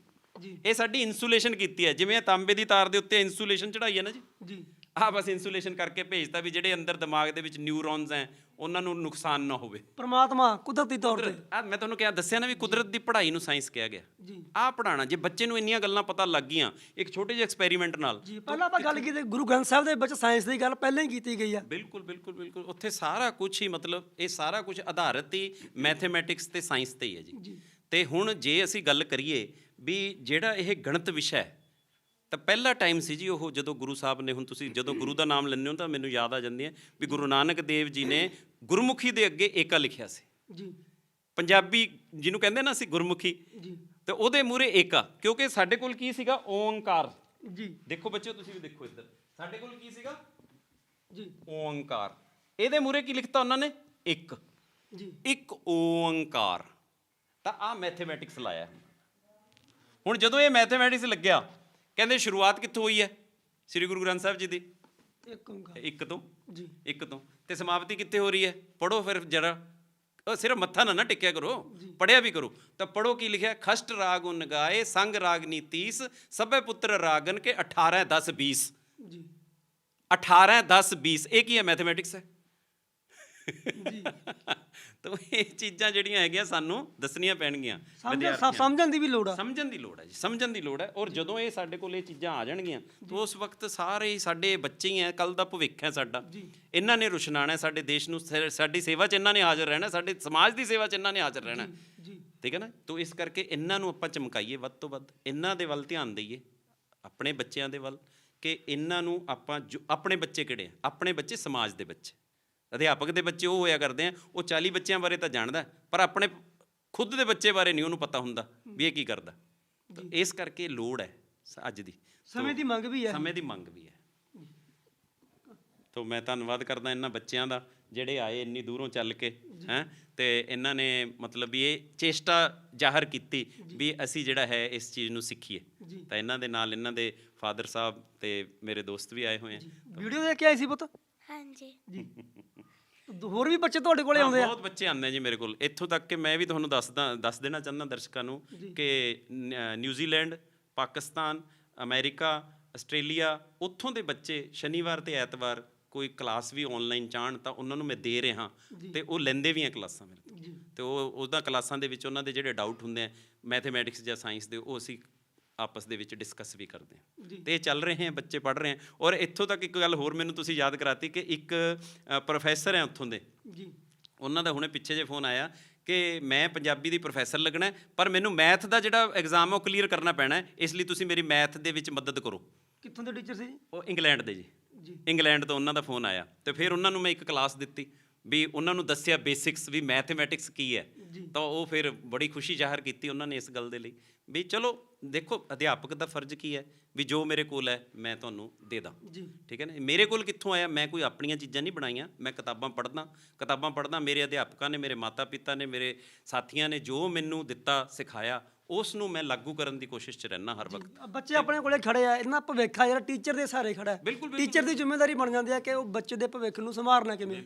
Speaker 1: ਇਹ ਸਾਡੀ ਇਨਸੂਲੇਸ਼ਨ ਕੀਤੀ ਹੈ। ਜਿਵੇਂ ਤਾਂਬੇ ਦੀ ਤਾਰ ਦੇ ਉੱਤੇ ਇਨਸੂਲੇਸ਼ਨ ਚੜਾਈ ਹੈ ਨਾ ਜੀ, ਆਹ ਬਸ ਇਨਸੂਲੇਸ਼ਨ ਕਰਕੇ ਭੇਜਤਾ ਵੀ ਜਿਹੜੇ ਅੰਦਰ ਦਿਮਾਗ ਦੇ ਵਿੱਚ ਨਿਊਰੋਨਸ ਹੈ ਉਹਨਾਂ ਨੂੰ ਨੁਕਸਾਨ ਨਾ ਹੋਵੇ।
Speaker 2: ਪਰਮਾਤਮਾ ਕੁਦਰਤੀ ਤੌਰ ਤੇ
Speaker 1: ਆ ਮੈਂ ਤੁਹਾਨੂੰ ਕਿਹਾ ਦੱਸਿਆ ਨਾ ਵੀ ਕੁਦਰਤ ਦੀ ਪੜ੍ਹਾਈ ਨੂੰ ਸਾਇੰਸ ਕਿਹਾ ਗਿਆ।
Speaker 2: ਜੀ
Speaker 1: ਆਹ ਪੜ੍ਹਾਉਣਾ, ਜੇ ਬੱਚੇ ਨੂੰ ਇੰਨੀਆਂ ਗੱਲਾਂ ਪਤਾ ਲੱਗ ਗਈਆਂ ਇੱਕ ਛੋਟੇ ਜਿਹੇ ਐਕਸਪੈਰੀਮੈਂਟ ਨਾਲ।
Speaker 2: ਜੀ ਪਹਿਲਾਂ ਆਪਾਂ ਗੱਲ ਕੀਤੀ ਗੁਰੂ ਗ੍ਰੰਥ ਸਾਹਿਬ ਦੇ ਵਿੱਚ ਸਾਇੰਸ ਦੀ ਗੱਲ ਪਹਿਲਾਂ ਹੀ ਕੀਤੀ ਗਈ ਆ।
Speaker 1: ਬਿਲਕੁਲ ਬਿਲਕੁਲ ਬਿਲਕੁਲ, ਉੱਥੇ ਸਾਰਾ ਕੁਝ ਹੀ ਮਤਲਬ ਇਹ ਸਾਰਾ ਕੁਝ ਆਧਾਰਿਤ ਹੀ ਮੈਥਮੈਟਿਕਸ ਤੇ ਸਾਇੰਸ ਤੇ ਹੀ ਹੈ ਜੀ। ਤੇ ਹੁਣ ਜੇ ਅਸੀਂ ਗੱਲ ਕਰੀਏ ਵੀ ਜਿਹੜਾ ਇਹ ਗਣਿਤ ਵਿਸ਼ਾ ਹੈ, ਤਾਂ ਪਹਿਲਾ ਟਾਈਮ ਸੀ ਜੀ ਉਹ ਜਦੋਂ ਗੁਰੂ ਸਾਹਿਬ ਨੇ, ਹੁਣ ਤੁਸੀਂ ਜਦੋਂ ਗੁਰੂ ਦਾ ਨਾਮ ਲੈਂਦੇ ਹੋ ਤਾਂ ਮੈਨੂੰ ਯਾਦ ਆ ਜਾਂਦੀ ਹੈ ਵੀ ਗੁਰੂ ਨਾਨਕ ਦੇਵ ਜੀ ਨੇ ਗੁਰਮੁਖੀ ਦੇ ਅੱਗੇ ਏਕਾ ਲਿਖਿਆ ਸੀ
Speaker 2: ਜੀ।
Speaker 1: ਪੰਜਾਬੀ ਜਿਹਨੂੰ ਕਹਿੰਦੇ ਨਾ ਅਸੀਂ ਗੁਰਮੁਖੀ,
Speaker 2: ਜੀ
Speaker 1: ਤੇ ਉਹਦੇ ਮੂਹਰੇ ਏਕਾ, ਕਿਉਂਕਿ ਸਾਡੇ ਕੋਲ ਕੀ ਸੀਗਾ? ਓਂਕਾਰ।
Speaker 2: ਜੀ
Speaker 1: ਦੇਖੋ ਬੱਚਿਓ ਤੁਸੀਂ ਵੀ ਦੇਖੋ ਇੱਧਰ, ਸਾਡੇ ਕੋਲ ਕੀ ਸੀਗਾ?
Speaker 2: ਜੀ
Speaker 1: ਓਂਕਾਰ। ਇਹਦੇ ਮੂਹਰੇ ਕੀ ਲਿਖਤਾ ਉਹਨਾਂ ਨੇ? ਇੱਕ।
Speaker 2: ਜੀ
Speaker 1: ਇੱਕ ਓਂਕਾਰ। ਤਾਂ ਆਹ ਮੈਥਮੈਟਿਕਸ ਲਾਇਆ। ਹੁਣ ਜਦੋਂ ਇਹ ਮੈਥਮੈਟਿਕਸ ਲੱਗਿਆ, ਕਹਿੰਦੇ ਸ਼ੁਰੂਆਤ ਕਿੱਥੋਂ ਹੋਈ ਹੈ? ਸ੍ਰੀ ਗੁਰੂ ਗ੍ਰੰਥ ਸਾਹਿਬ ਜੀ ਦੀ
Speaker 2: ਇੱਕ ਓਂਕਾਰ।
Speaker 1: ਇੱਕ ਤੋਂ।
Speaker 2: ਜੀ
Speaker 1: ਇੱਕ ਤੋਂ। ਤੇ ਸਮਾਪਤੀ ਕਿੱਥੇ ਹੋ ਰਹੀ ਹੈ? ਪੜੋ ਫਿਰ ਜਰਾ, ਸਿਰਫ ਮੱਥਾ ਨਾ ਟਿਕਿਆ ਕਰੋ, ਪੜਿਆ ਵੀ ਕਰੋ। ਤਾਂ ਪੜੋ ਕੀ ਲਿਖਿਆ? ਖਸ਼ਟ ਰਾਗ ਉਨ ਗਾਏ ਸੰਗ ਰਾਗਨੀ 30 ਸਭੇ ਪੁੱਤਰ ਰਾਗਨ ਕੇ 18 10 20।
Speaker 2: ਜੀ
Speaker 1: 18 10 20 ਇਹ ਕੀ ਹੈ? ਮੈਥਮੈਟਿਕਸ ਹੈ।
Speaker 2: ਜੀ
Speaker 1: ਤਾਂ ਇਹ ਚੀਜ਼ਾਂ ਜਿਹੜੀਆਂ ਹੈਗੀਆਂ ਸਾਨੂੰ ਦੱਸਣੀਆਂ ਪੈਣਗੀਆਂ,
Speaker 2: ਸਮਝਣ ਦੀ ਵੀ ਲੋੜ ਆ।
Speaker 1: ਸਮਝਣ ਦੀ ਲੋੜ ਹੈ ਜੀ, ਸਮਝਣ ਦੀ ਲੋੜ ਹੈ। ਔਰ ਜਦੋਂ ਇਹ ਸਾਡੇ ਕੋਲ ਇਹ ਚੀਜ਼ਾਂ ਆ ਜਾਣਗੀਆਂ ਤਾਂ ਉਸ ਵਕਤ ਸਾਰੇ ਹੀ ਸਾਡੇ ਬੱਚੇ ਹੀ ਹੈ, ਕੱਲ ਦਾ ਭਵਿੱਖ ਹੈ ਸਾਡਾ। ਇਹਨਾਂ ਨੇ ਰੁਸ਼ਨਾਣਾ ਸਾਡੇ ਦੇਸ਼ ਨੂੰ, ਸਾਡੀ ਸੇਵਾ 'ਚ ਇਹਨਾਂ ਨੇ ਹਾਜ਼ਰ ਰਹਿਣਾ, ਸਾਡੇ ਸਮਾਜ ਦੀ ਸੇਵਾ 'ਚ ਇਹਨਾਂ ਨੇ ਹਾਜ਼ਰ ਰਹਿਣਾ। ਠੀਕ ਹੈ ਨਾ? ਤਾਂ ਇਸ ਕਰਕੇ ਇਹਨਾਂ ਨੂੰ ਆਪਾਂ ਚਮਕਾਈਏ ਵੱਧ ਤੋਂ ਵੱਧ, ਇਹਨਾਂ ਦੇ ਵੱਲ ਧਿਆਨ ਦਈਏ, ਆਪਣੇ ਬੱਚਿਆਂ ਦੇ ਵੱਲ, ਕਿ ਇਹਨਾਂ ਨੂੰ ਆਪਾਂ ਆਪਣੇ ਬੱਚੇ ਕਿਹੜੇ ਆ? ਆਪਣੇ ਬੱਚੇ ਸਮਾਜ ਦੇ ਬੱਚੇ। ਅਧਿਆਪਕ ਦੇ ਬੱਚੇ ਉਹ ਹੋਇਆ ਕਰਦੇ ਆ, ਉਹ 40 ਬੱਚਿਆਂ ਬਾਰੇ ਤਾਂ ਜਾਣਦਾ, ਪਰ ਆਪਣੇ ਖੁਦ ਦੇ ਬੱਚੇ ਬਾਰੇ ਨਹੀਂ ਉਹਨੂੰ ਪਤਾ ਹੁੰਦਾ ਵੀ ਇਹ ਕੀ ਕਰਦਾ। ਇਸ ਕਰਕੇ ਲੋੜ ਹੈ ਅੱਜ ਦੀ,
Speaker 2: ਸਮੇਂ ਦੀ ਮੰਗ ਵੀ ਹੈ।
Speaker 1: ਸਮੇਂ ਦੀ ਮੰਗ ਵੀ ਹੈ। ਤਾਂ ਮੈਂ ਧੰਨਵਾਦ ਕਰਦਾ ਇਹਨਾਂ ਬੱਚਿਆਂ ਦਾ ਜਿਹੜੇ ਆਏ ਇੰਨੀ ਦੂਰੋਂ ਚੱਲ ਕੇ, ਹੈਂ, ਤੇ ਇਹਨਾਂ ਨੇ ਮਤਲਬ ਵੀ ਇਹ ਚੇਸ਼ਟਾ ਜ਼ਾਹਰ ਕੀਤੀ ਵੀ ਅਸੀਂ ਜਿਹੜਾ ਹੈ ਇਸ ਚੀਜ਼ ਨੂੰ ਸਿੱਖੀਏ। ਤਾਂ ਇਹਨਾਂ ਦੇ ਨਾਲ ਇਹਨਾਂ ਦੇ ਫਾਦਰ ਸਾਹਿਬ ਤੇ ਮੇਰੇ ਦੋਸਤ ਵੀ ਆਏ ਹੋਏ ਆ।
Speaker 2: ਵੀਡੀਓ ਦੇਖ ਕੇ ਆਏ ਸੀ ਪੁੱਤ?
Speaker 3: ਹਾਂਜੀ
Speaker 2: ਜੀ। ਹੋਰ ਵੀ ਬੱਚੇ ਤੁਹਾਡੇ ਕੋਲੇ ਆਉਂਦੇ ਆ?
Speaker 1: ਬਹੁਤ ਬੱਚੇ ਆਉਂਦੇ ਜੀ ਮੇਰੇ ਕੋਲ, ਇੱਥੋਂ ਤੱਕ ਕਿ ਮੈਂ ਵੀ ਤੁਹਾਨੂੰ ਦੱਸ ਦੇਣਾ ਚਾਹੁੰਦਾ ਦਰਸ਼ਕਾਂ ਨੂੰ ਕਿ ਨਿਊਜ਼ੀਲੈਂਡ, ਪਾਕਿਸਤਾਨ, ਅਮਰੀਕਾ, ਆਸਟ੍ਰੇਲੀਆ, ਉੱਥੋਂ ਦੇ ਬੱਚੇ ਸ਼ਨੀਵਾਰ ਤੇ ਐਤਵਾਰ ਕੋਈ ਕਲਾਸ ਵੀ ਆਨਲਾਈਨ ਚਾਹਣ ਤਾਂ ਉਹਨਾਂ ਨੂੰ ਮੈਂ ਦੇ ਰਿਹਾ, ਤੇ ਉਹ ਲੈਂਦੇ ਵੀ ਆ ਕਲਾਸਾਂ ਮੇਰੇ ਤੋਂ। ਤੇ ਉਹਦਾ ਕਲਾਸਾਂ ਦੇ ਵਿੱਚ ਉਹਨਾਂ ਦੇ ਜਿਹੜੇ ਡਾਊਟ ਹੁੰਦੇ ਆ ਮੈਥਮੈਟਿਕਸ ਜਾਂ ਸਾਇੰਸ ਦੇ, ਉਹ ਅਸੀਂ ਆਪਸ ਦੇ ਵਿੱਚ ਡਿਸਕਸ ਵੀ ਕਰਦੇ ਹਾਂ। ਤੇ ਇਹ ਚੱਲ ਰਹੇ ਆ, ਬੱਚੇ ਪੜ੍ਹ ਰਹੇ ਆ। ਔਰ ਇੱਥੋਂ ਤੱਕ ਇੱਕ ਗੱਲ ਹੋਰ ਮੈਨੂੰ ਤੁਸੀਂ ਯਾਦ ਕਰਾਤੀ ਕਿ ਇੱਕ ਪ੍ਰੋਫੈਸਰ ਹੈ ਉੱਥੋਂ ਦੇ, ਉਹਨਾਂ ਦਾ ਹੁਣੇ ਪਿੱਛੇ ਜੇ ਫੋਨ ਆਇਆ ਕਿ ਮੈਂ ਪੰਜਾਬੀ ਦੀ ਪ੍ਰੋਫੈਸਰ ਲੱਗਣਾ, ਪਰ ਮੈਨੂੰ ਮੈਥ ਦਾ ਜਿਹੜਾ ਐਗਜ਼ਾਮ ਹੈ ਉਹ ਕਲੀਅਰ ਕਰਨਾ ਪੈਣਾ, ਇਸ ਲਈ ਤੁਸੀਂ ਮੇਰੀ ਮੈਥ ਦੇ ਵਿੱਚ ਮਦਦ ਕਰੋ।
Speaker 2: ਕਿੱਥੋਂ ਦੇ ਟੀਚਰ ਸੀ ਜੀ?
Speaker 1: ਉਹ ਇੰਗਲੈਂਡ ਦੇ ਜੀ। ਇੰਗਲੈਂਡ ਤੋਂ ਉਹਨਾਂ ਦਾ ਫੋਨ ਆਇਆ, ਤੇ ਫਿਰ ਉਹਨਾਂ ਨੂੰ ਮੈਂ ਇੱਕ ਕਲਾਸ ਦਿੱਤੀ ਵੀ ਉਹਨਾਂ ਨੂੰ ਦੱਸਿਆ ਬੇਸਿਕਸ ਵੀ ਮੈਥਮੈਟਿਕਸ ਕੀ ਹੈ। ਤਾਂ ਉਹ ਫਿਰ ਬੜੀ ਖੁਸ਼ੀ ਜ਼ਾਹਰ ਕੀਤੀ ਉਹਨਾਂ ਨੇ ਇਸ ਗੱਲ ਦੇ ਲਈ ਵੀ ਚਲੋ ਦੇਖੋ ਅਧਿਆਪਕ ਦਾ ਫਰਜ਼ ਕੀ ਹੈ ਵੀ ਜੋ ਮੇਰੇ ਕੋਲ ਹੈ ਮੈਂ ਤੁਹਾਨੂੰ ਦੇ ਦਾਂ। ਠੀਕ ਹੈ ਨਾ? ਮੇਰੇ ਕੋਲ ਕਿੱਥੋਂ ਆਇਆ? ਮੈਂ ਕੋਈ ਆਪਣੀਆਂ ਚੀਜ਼ਾਂ ਨਹੀਂ ਬਣਾਈਆਂ, ਮੈਂ ਕਿਤਾਬਾਂ ਪੜ੍ਹਦਾ। ਮੇਰੇ ਅਧਿਆਪਕਾਂ ਨੇ, ਮੇਰੇ ਮਾਤਾ ਪਿਤਾ ਨੇ, ਮੇਰੇ ਸਾਥੀਆਂ ਨੇ ਜੋ ਮੈਨੂੰ ਦਿੱਤਾ, ਸਿਖਾਇਆ, ਉਸ ਨੂੰ ਮੈਂ ਲਾਗੂ ਕਰਨ ਦੀ ਕੋਸ਼ਿਸ਼ 'ਚ ਰਹਿਣਾ ਹਰ ਵਕਤ। ਬੱਚੇ
Speaker 2: ਆਪਣੇ ਕੋਲੇ ਖੜੇ ਆ, ਇਹਨਾਂ ਭਵਿੱਖ ਆ ਜਿਹੜਾ ਟੀਚਰ ਦੇ ਸਹਾਰੇ ਖੜਾ ਹੈ। ਟੀਚਰ ਦੀ ਜ਼ਿੰਮੇਵਾਰੀ ਬਣ ਜਾਂਦੀ ਹੈ ਕਿ ਉਹ ਬੱਚੇ ਦੇ ਭਵਿੱਖ ਨੂੰ ਸੰਭਾਲਣਾ ਕਿਵੇਂ।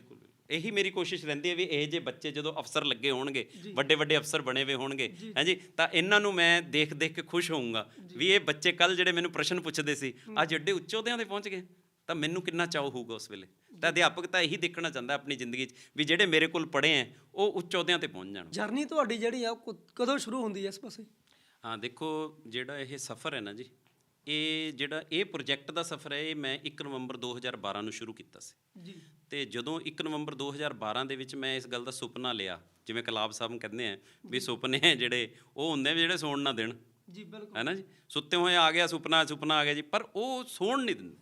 Speaker 1: ਇਹੀ ਮੇਰੀ ਕੋਸ਼ਿਸ਼ ਰਹਿੰਦੀ ਹੈ ਵੀ ਇਹ ਜੇ ਬੱਚੇ ਜਦੋਂ ਅਫਸਰ ਲੱਗੇ ਹੋਣਗੇ, ਵੱਡੇ ਵੱਡੇ ਅਫਸਰ ਬਣੇ ਹੋਏ ਹੋਣਗੇ, ਹਾਂਜੀ, ਤਾਂ ਇਹਨਾਂ ਨੂੰ ਮੈਂ ਦੇਖ ਦੇਖ ਕੇ ਖੁਸ਼ ਹੋਊਂਗਾ ਵੀ ਇਹ ਬੱਚੇ ਕੱਲ ਜਿਹੜੇ ਮੈਨੂੰ ਪ੍ਰਸ਼ਨ ਪੁੱਛਦੇ ਸੀ ਅੱਜ ਐਡੇ ਉੱਚੇ ਅਹੁਦਿਆਂ 'ਤੇ ਪਹੁੰਚ ਗਏ, ਤਾਂ ਮੈਨੂੰ ਕਿੰਨਾ ਚਾਅ ਹੋਊਗਾ ਉਸ ਵੇਲੇ। ਤਾਂ ਅਧਿਆਪਕ ਤਾਂ ਇਹੀ ਦੇਖਣਾ ਚਾਹੁੰਦਾ ਆਪਣੀ ਜ਼ਿੰਦਗੀ 'ਚ ਵੀ ਜਿਹੜੇ ਮੇਰੇ ਕੋਲ ਪੜ੍ਹੇ ਹੈ ਉਹ ਉੱਚ ਅਹੁਦਿਆਂ 'ਤੇ ਪਹੁੰਚ ਜਾਣ।
Speaker 2: ਜਰਨੀ ਤੁਹਾਡੀ ਜਿਹੜੀ ਆ ਉਹ ਕਦੋਂ ਸ਼ੁਰੂ ਹੁੰਦੀ ਹੈ ਇਸ ਪਾਸੇ?
Speaker 1: ਹਾਂ ਦੇਖੋ, ਜਿਹੜਾ ਇਹ ਸਫ਼ਰ ਹੈ ਨਾ ਜੀ, ਇਹ ਪ੍ਰੋਜੈਕਟ ਦਾ ਸਫ਼ਰ ਹੈ, ਇਹ ਮੈਂ 1 ਨਵੰਬਰ 2012 ਨੂੰ ਸ਼ੁਰੂ ਕੀਤਾ ਸੀ। ਤੇ ਜਦੋਂ 1 ਨਵੰਬਰ 2012 ਦੇ ਵਿੱਚ ਮੈਂ ਇਸ ਗੱਲ ਦਾ ਸੁਪਨਾ ਲਿਆ, ਜਿਵੇਂ ਕਲਾਬ ਸਾਹਿਬ ਕਹਿੰਦੇ ਆ ਵੀ ਸੁਪਨੇ ਜਿਹੜੇ ਉਹ ਹੁੰਦੇ ਜਿਹੜੇ ਸੌਣ ਨਾ ਦੇਣ, ਹੈ ਨਾ ਜੀ। ਸੁੱਤੇ ਹੋਏ ਆ ਗਿਆ ਸੁਪਨਾ ਆ ਗਿਆ ਜੀ, ਪਰ ਉਹ ਸੌਣ ਨਹੀਂ ਦਿੰਦੇ।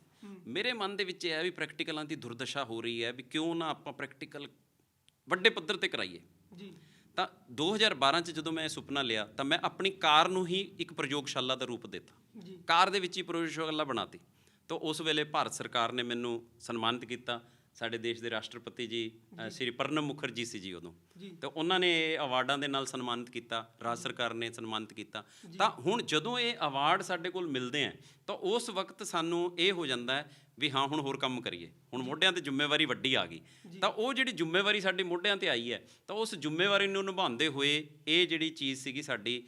Speaker 1: ਮੇਰੇ ਮਨ ਦੇ ਵਿੱਚ ਇਹ ਹੈ ਵੀ ਪ੍ਰੈਕਟੀਕਲਾਂ ਦੀ ਦੁਰਦਸ਼ਾ ਹੋ ਰਹੀ ਹੈ, ਵੀ ਕਿਉਂ ਨਾ ਆਪਾਂ ਪ੍ਰੈਕਟੀਕਲ ਵੱਡੇ ਪੱਧਰ 'ਤੇ ਕਰਾਈਏ। ਤਾਂ 2012 'ਚ ਜਦੋਂ ਮੈਂ ਇਹ ਸੁਪਨਾ ਲਿਆ ਤਾਂ ਮੈਂ ਆਪਣੀ ਕਾਰ ਨੂੰ ਹੀ ਇੱਕ ਪ੍ਰਯੋਗਸ਼ਾਲਾ ਦਾ ਰੂਪ ਦਿੱਤਾ, ਕਾਰ ਦੇ ਵਿੱਚ ਹੀ ਪ੍ਰਯੋਗਸ਼ਾਲਾ ਬਣਾਤੀ। ਤਾਂ ਉਸ ਵੇਲੇ ਭਾਰਤ ਸਰਕਾਰ ਨੇ ਮੈਨੂੰ ਸਨਮਾਨਿਤ ਕੀਤਾ, ਸਾਡੇ ਦੇਸ਼ ਦੇ ਰਾਸ਼ਟਰਪਤੀ ਜੀ ਸ਼੍ਰੀ ਪ੍ਰਣਬ ਮੁਖਰਜੀ ਸੀ ਜੀ ਉਦੋਂ, ਤਾਂ ਉਹਨਾਂ ਨੇ ਇਹ ਅਵਾਰਡਾਂ ਦੇ ਨਾਲ ਸਨਮਾਨਿਤ ਕੀਤਾ, ਰਾਜ ਸਰਕਾਰ ਨੇ ਸਨਮਾਨਿਤ ਕੀਤਾ। ਤਾਂ ਹੁਣ ਜਦੋਂ ਇਹ ਅਵਾਰਡ ਸਾਡੇ ਕੋਲ ਮਿਲਦੇ ਆ ਤਾਂ ਉਸ ਵਕਤ ਸਾਨੂੰ ਇਹ ਹੋ ਜਾਂਦਾ ਵੀ ਹਾਂ ਹੁਣ ਹੋਰ ਕੰਮ ਕਰੀਏ, ਹੁਣ ਮੋਢਿਆਂ 'ਤੇ ਜ਼ਿੰਮੇਵਾਰੀ ਵੱਡੀ ਆ ਗਈ। ਤਾਂ ਉਹ ਜਿਹੜੀ ਜ਼ਿੰਮੇਵਾਰੀ ਸਾਡੇ ਮੋਢਿਆਂ 'ਤੇ ਆਈ ਹੈ, ਤਾਂ ਉਸ ਜ਼ਿੰਮੇਵਾਰੀ ਨੂੰ ਨਿਭਾਉਂਦੇ ਹੋਏ ਇਹ ਜਿਹੜੀ ਚੀਜ਼ ਸੀਗੀ ਸਾਡੀ